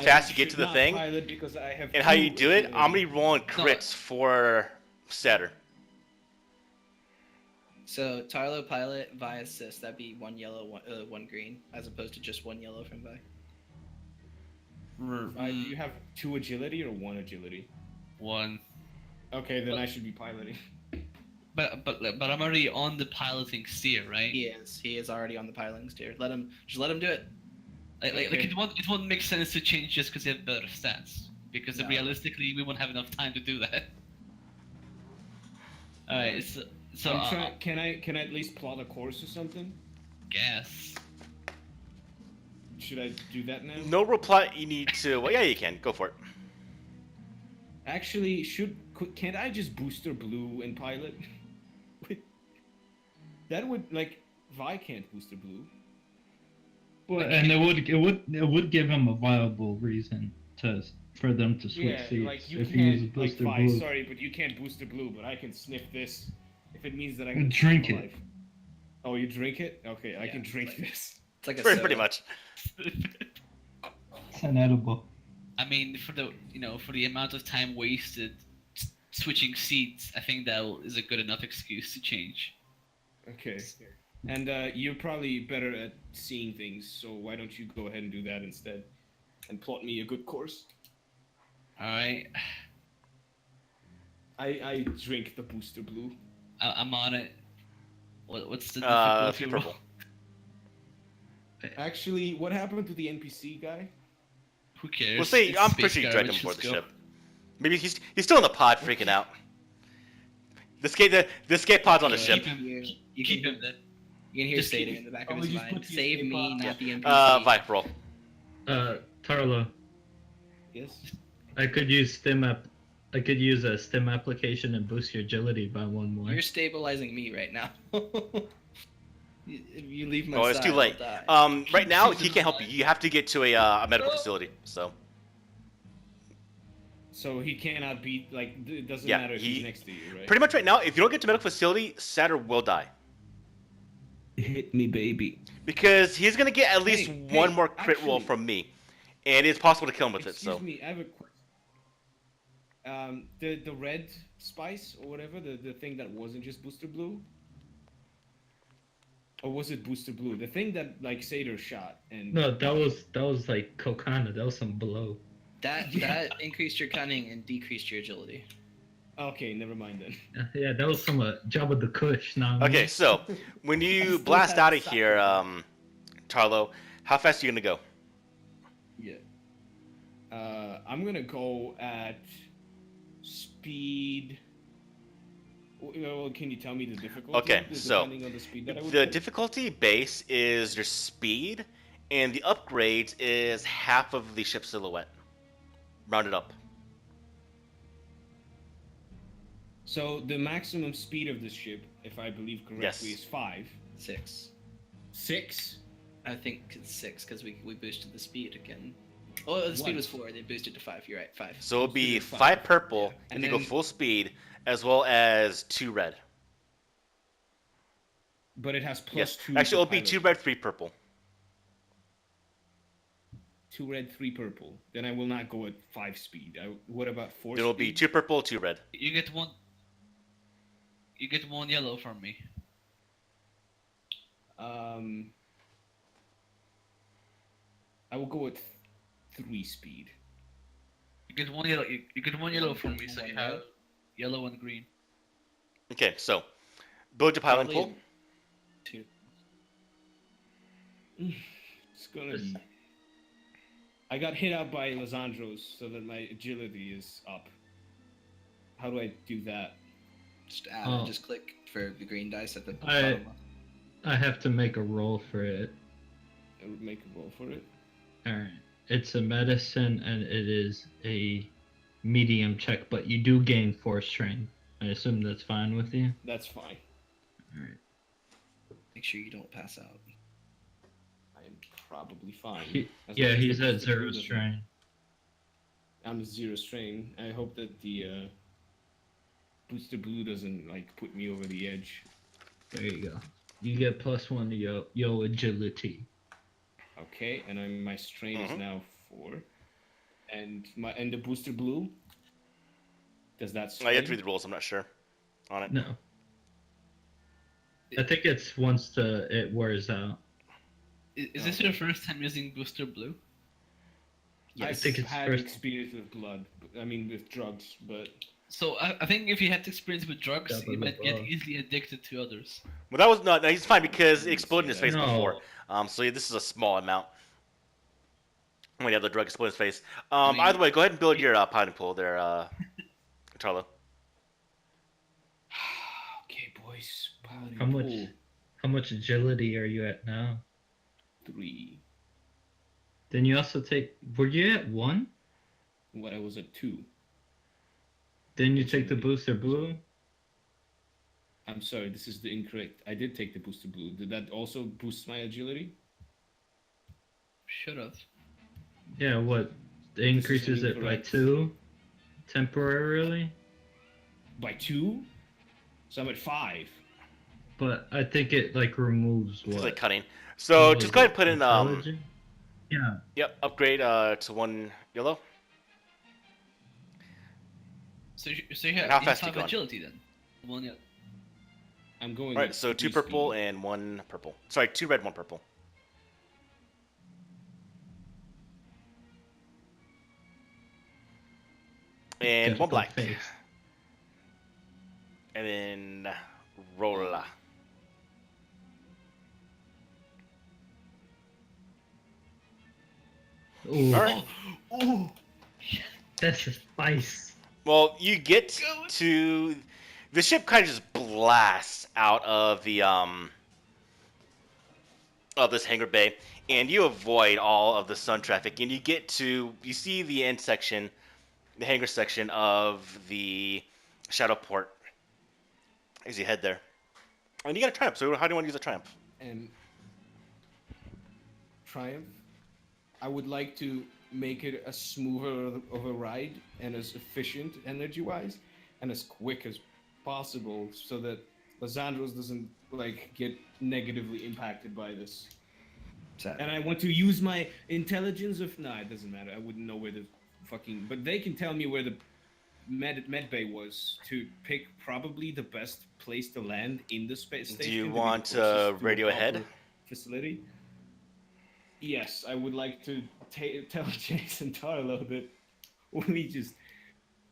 fast you get to the thing Pilot because I have and how you two do it, agility. I'm gonna be rolling crits for Saturn. So Tarlo pilot, Vi assist. That'd be 1 yellow, 1 green, as opposed to just 1 yellow from Vi. Do you have 2 agility or 1 agility? 1. Okay, then I should be piloting. But I'm already on the piloting steer, right? He is already on the piloting steer. Let him do it. Like Okay. it won't make sense to change just because you have better stats. Because No. realistically, we won't have enough time to do that. Alright, so I'm trying, can I at least plot a course or something? guess. Should I do that now? No reply. You need to. Well, yeah, you can go for it. Actually, can't I just booster blue and pilot? That would Vi can't booster blue. Well, and it would give him a viable reason for them to switch Yeah, seats like you if he uses can't like booster Vi. blue. Sorry, but you can't booster blue. But I can sniff this if it means that I can Drink keep it. alive. Oh, you drink it? Okay, I Yeah, can drink like- this. It's like a Pretty soda. much. It's inedible. I mean, for the amount of time wasted switching seats, I think that is a good enough excuse to change. Okay. And you're probably better at seeing things, so why don't you go ahead and do that instead, and plot me a good course? All right, I drink the booster blue. I'm on it. What's the Few difficulty purple. roll? Actually, what happened to the NPC guy? Who cares? We'll see. It's I'm space pretty sure you dragged him garbage, aboard the let's go. ship. Maybe he's still in the pod, freaking out. The escape pod's on the You ship. can hear- you Keep can, him then. you can hear Just Satan keep- in the back Oh, of his just mind. put the Save escape me, pod. not the NPC. Vibe roll. Tarlo, Yes. I could use I could use a stim application and boost your agility by one more. You're stabilizing me right now. If you leave my Oh, it's side, too I'll late. die. Right now Keep he can't help you. You have to get to a medical facility. So So he cannot be like. It doesn't Yeah, matter if he- he's next to you, right? pretty much right now, if you don't get to medical facility, Saturn will die Hit me, baby. because he's gonna get at least Hey, one hey, more crit roll actually- from me, and it's possible to kill him with it. Excuse So me, I have a question. The red spice or whatever, the thing that wasn't just booster blue, or was it booster blue? The thing that like Seder shot and No, that was like Kokana. That was some blow. That increased your cunning and decreased your agility. Okay, never mind then. Yeah, that was some Jabba the Kush. Nah, okay, so when you still blast have out of sucker. here, Tarlo, how fast are you gonna go? Yeah. I'm gonna go at speed. Well, can you tell me the difficulty? Okay, so depending on the speed that I would the go? difficulty base is your speed, and the upgrades is half of the ship silhouette, rounded up. So the maximum speed of this ship, if I believe correctly, Yes. is 5. 6. 6. I think it's 6 because we boosted the speed again. Oh, the speed What? was 4. They boosted to 5. You're right, 5. So it'll be Speed of 5 purple if And you go then- full speed, as well as 2 red. But it has plus Yes, 2. actually for it'll be pilot. 2 red, 3 purple. 2 red, 3 purple. Then I will not go at 5 speed. What about 4 It'll be speed? 2 purple, 2 red. You get one. You get one yellow from me. I will go at 3 speed. You get one yellow. You get one yellow from me, so you have yellow and green. Okay, so build your pilot Probably pool. 2. It's gonna be. I got hit out by Lizandros, so that my agility is up. How do I do that? Just add Oh. just click for the green dice at the I- bottom. I have to make a roll for it. I would make a roll for it. Alright. It's a medicine and it is a medium check, but you do gain force strength. I assume that's fine with you? That's fine. Alright. Make sure you don't pass out. I am probably fine. He, As yeah, long as he's the at booster 0 blue doesn't- strain. I'm 0 strain. I hope that the booster blue doesn't like put me over the edge. There you go. You get +1 to yo agility. Okay, and my strain is Mhm. now 4. And the booster blue. Does that I strain? have to read the rules. I'm not sure on it. No. I think it's once it wears out. Is this your first time using Booster Blue? I I think it's had first- experience with blood. I mean, with drugs, but So I think if you had experience with drugs, Double you might the get ball. easily addicted to others. Well, that was no, he's fine because it exploded in his say face that. before. No. So yeah, this is a small amount. When you have the drug explode in his face. mean- Either way, go ahead and build your pilot pool there, Tarlo. okay, boys. Paladin How much? pool, How much agility are you at now? 3. Then you also take. Were you at 1? What I was at 2. Then you take the booster blue. I'm sorry, this is the incorrect. I did take the booster blue. Did that also boost my agility? Should have. Yeah, what? It increases it by incorrect. 2 temporarily. By 2? So I'm at 5. But I think it like removes It's what? like cutting. So what just was go ahead it, and put in intelligence? Yeah. yep, upgrade to 1 yellow. So you have, How you fast have you going? agility then. One yellow. I'm going. All right, so at 2 3 purple speed. and 1 purple. Sorry, 2 red, 1 purple. And 1 Difficult black. face. And then Rolla. Ooh, All right. Oh, that's a spice. Well, you get Going. to the ship kind of just blasts out of the of this hangar bay, and you avoid all of the sun traffic, and you see the end section, the hangar section of the Shadow Port as you head there. And you got a triumph. So how do you want to use a triumph? And Triumph, I would like to make it as smoother of a ride and as efficient energy-wise and as quick as possible, so that Lysandros doesn't like get negatively impacted by this. sad. And I want to use my intelligence of it doesn't matter. I wouldn't know where the fucking, but they can tell me where the med bay was to pick probably the best place to land in the space station. Do you to be want closest to a radio ahead? proper facility? Yes, I would like to tell Jason Tarlow that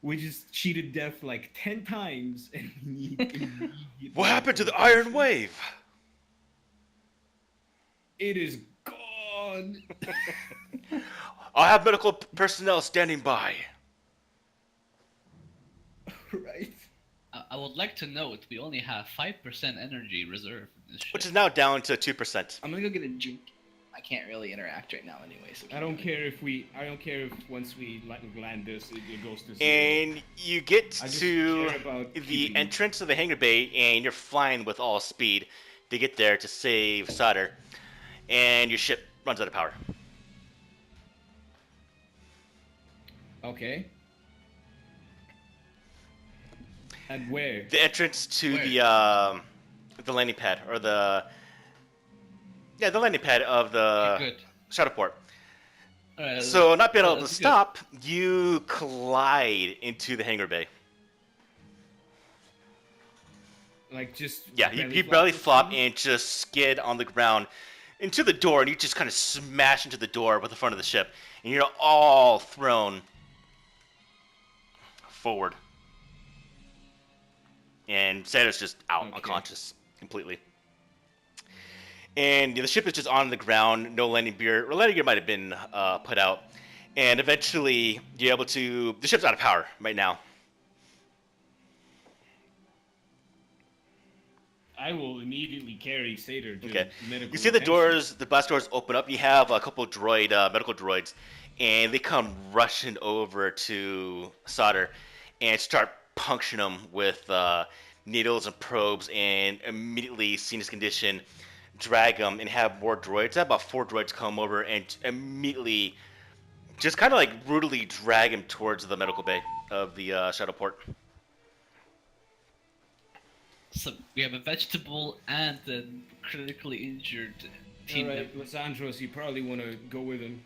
we just cheated death like 10 times and we need immediate What happened to the Iron Wave? It is gone. I have medical personnel standing by. Right. I would like to note we only have 5% energy reserve in this ship. Which is now down to 2%. I'm gonna go get a drink. I can't really interact right now anyway. So I don't care if once we land this, it goes to zero. And you get I just to care about the keeping- entrance of the hangar bay, and you're flying with all speed to get there to save Solder. And your ship runs out of power. Okay. And where? The entrance to Where? the landing pad, or the landing pad of the Okay, good. Shadowport. Alright, So not being able to that's good. stop, you collide into the hangar bay. Like just Yeah, you barely or flop something? and just skid on the ground into the door, and you just kind of smash into the door with the front of the ship, and you're all thrown forward. And Santa's just out, Okay. unconscious completely. And the ship is just on the ground, no landing gear. Or landing gear might have been put out. And eventually, you're able to. The ship's out of power right now. I will immediately carry Satyr to Okay. medical You see the attention. doors, the blast doors open up. You have a couple medical droids, and they come rushing over to Solder and start puncturing him with needles and probes, and immediately, seeing his condition, drag him and have more droids. About 4 droids come over and immediately just kind of like brutally drag him towards the medical bay of the Shadowport. So we have a vegetable and a critically injured team All right, member. Lysandros, you probably want to go with him.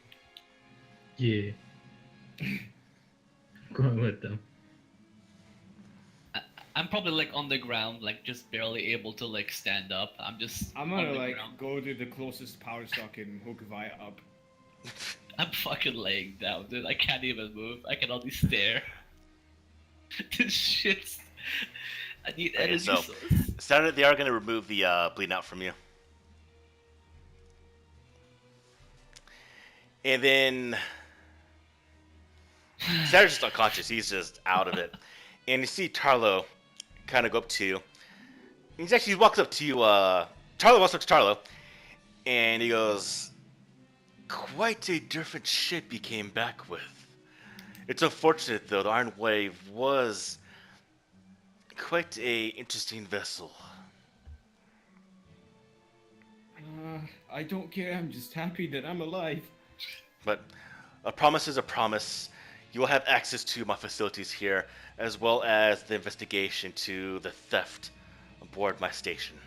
Yeah. Going with them. I'm probably like on the ground, like just barely able to like stand up. I'm just I'm on gonna the like ground. go to the closest power socket and hook Vi up. I'm fucking laying down, dude. I can't even move. I can only stare. This shit's. I need Okay, energy so- source. Solder, they are going to remove the bleeding out from you. And then Solder's just unconscious. He's just out of it. And you see Tarlo kind of go up to you. He walks up to you. Tarlo walks up to Tarlo, and he goes, "Quite a different ship you came back with. It's unfortunate, though. The Iron Wave was quite a interesting vessel." I don't care. I'm just happy that I'm alive. But a promise is a promise. You will have access to my facilities here, as well as the investigation to the theft aboard my station.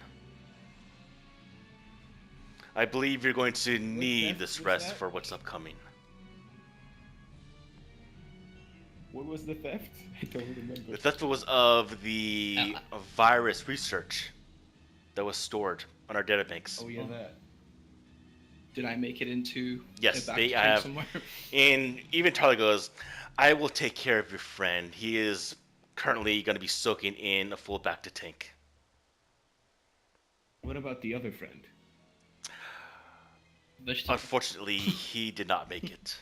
I believe you're going to need theft this was rest that? for what's upcoming. What was the theft? I don't remember. The theft was of the virus research that was stored on our databanks. Oh yeah, that. Did I make it into Yes, back they to have. somewhere? And even Tarly goes, I will take care of your friend. He is currently going to be soaking in a full back to tank. What about the other friend? Vegetable. Unfortunately, he did not make it.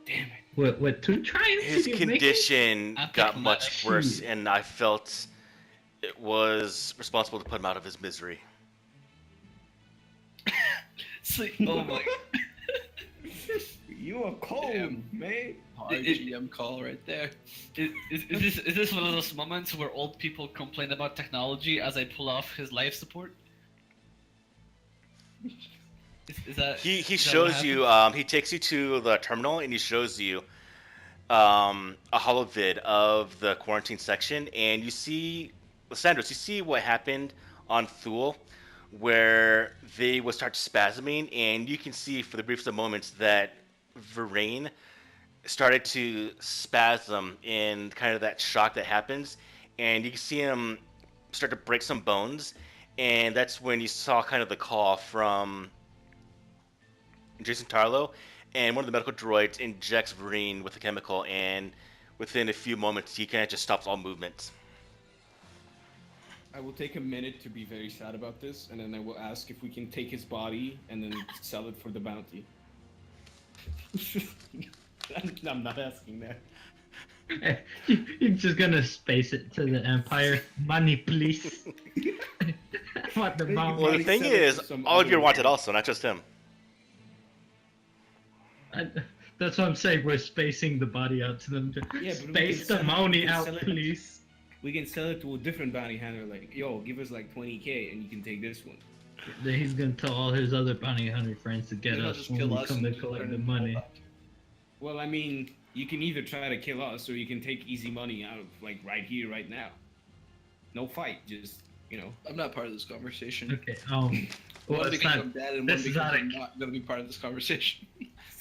Damn it. What 2 triumphs His did you make it? condition Epic got much match. worse, and I felt it was responsible to put him out of his misery. Oh my. You are cold, Damn. man. RGM call right there. Is this one of those moments where old people complain about technology as I pull off his life support? Is that He is that what shows you. He takes you to the terminal and he shows you a holo vid of the quarantine section, and you see, Lysandros, you see what happened on Thule, where they would start spasming, and you can see for the briefest of moments that Varain started to spasm in kind of that shock that happens, and you can see him start to break some bones, and that's when you saw kind of the call from Jason Tarlow, and one of the medical droids injects Varain with a chemical, and within a few moments he kind of just stops all movement. I will take a minute to be very sad about this, and then I will ask if we can take his body and then sell it for the bounty. I'm not asking that. You're just gonna space it to the Empire. Money, please. What the bounty? Well, the Maybe thing sell it to is, some all of you are other wanted guy. also, not just him. That's what I'm saying. We're spacing the body out to them. Yeah, but we Space can the sell it- money we can out, sell it- please. We can sell it to a different bounty hunter, like, yo, give us like 20K and you can take this one. Then he's gonna tell all his other bounty hunter friends to get Then he'll us just when kill we us come and to just collect turn the it money. all back. Well, I mean, you can either try to kill us or you can take easy money out of, like, right here, right now. No fight, just, you know. I'm not part of this conversation. Okay. One Well, it's because not, I'm dead, and one this is because not a- I'm not going to be part of this conversation.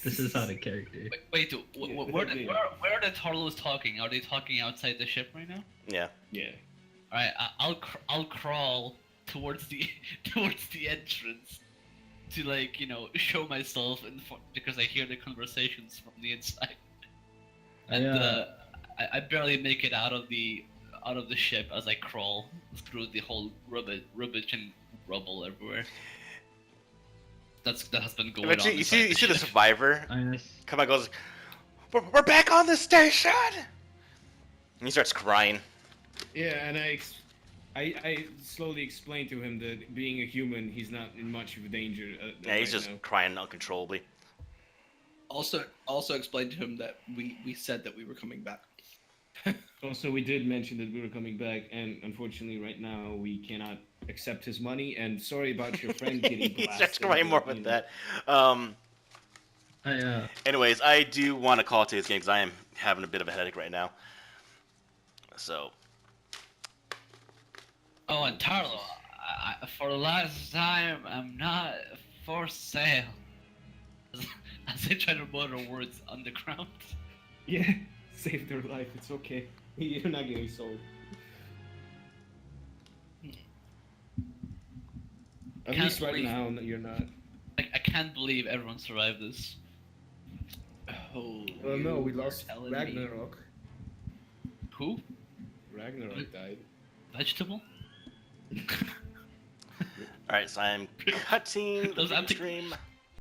this is out of character. Wait, where are the Tarlos talking? Are they talking outside the ship right now? Yeah. Yeah. All right, I'll crawl towards the towards the entrance to, like, you know, show myself because I hear the conversations from the inside, and Yeah. I barely make it out of the ship as I crawl through the whole rubbish and rubble everywhere. That has been going Eventually, on. you see the ship. survivor Nice. come out and goes, we're back on the station! And he starts crying. Yeah, and I slowly explained to him that being a human, he's not in much of a danger. Yeah, he's right just now. crying uncontrollably. Also explained to him that we said that we were coming back. Also, we did mention that we were coming back, and unfortunately, right now, we cannot accept his money. And sorry about your friend getting he blasted. starts crying more but, with you know. that. Anyways, I do want to call to this game because I am having a bit of a headache right now. So, Oh, and Tarlo, for the last time, I'm not for sale. As I try to mutter words on the ground. Yeah, save their life. It's okay. You're not getting sold. At Can't least right believe- now, you're not. I can't believe everyone survived this. Oh, Well, no, we you are lost telling me. Ragnarok. Who? Ragnarok died. Vegetable? alright, so I'm cutting the Those empty- stream.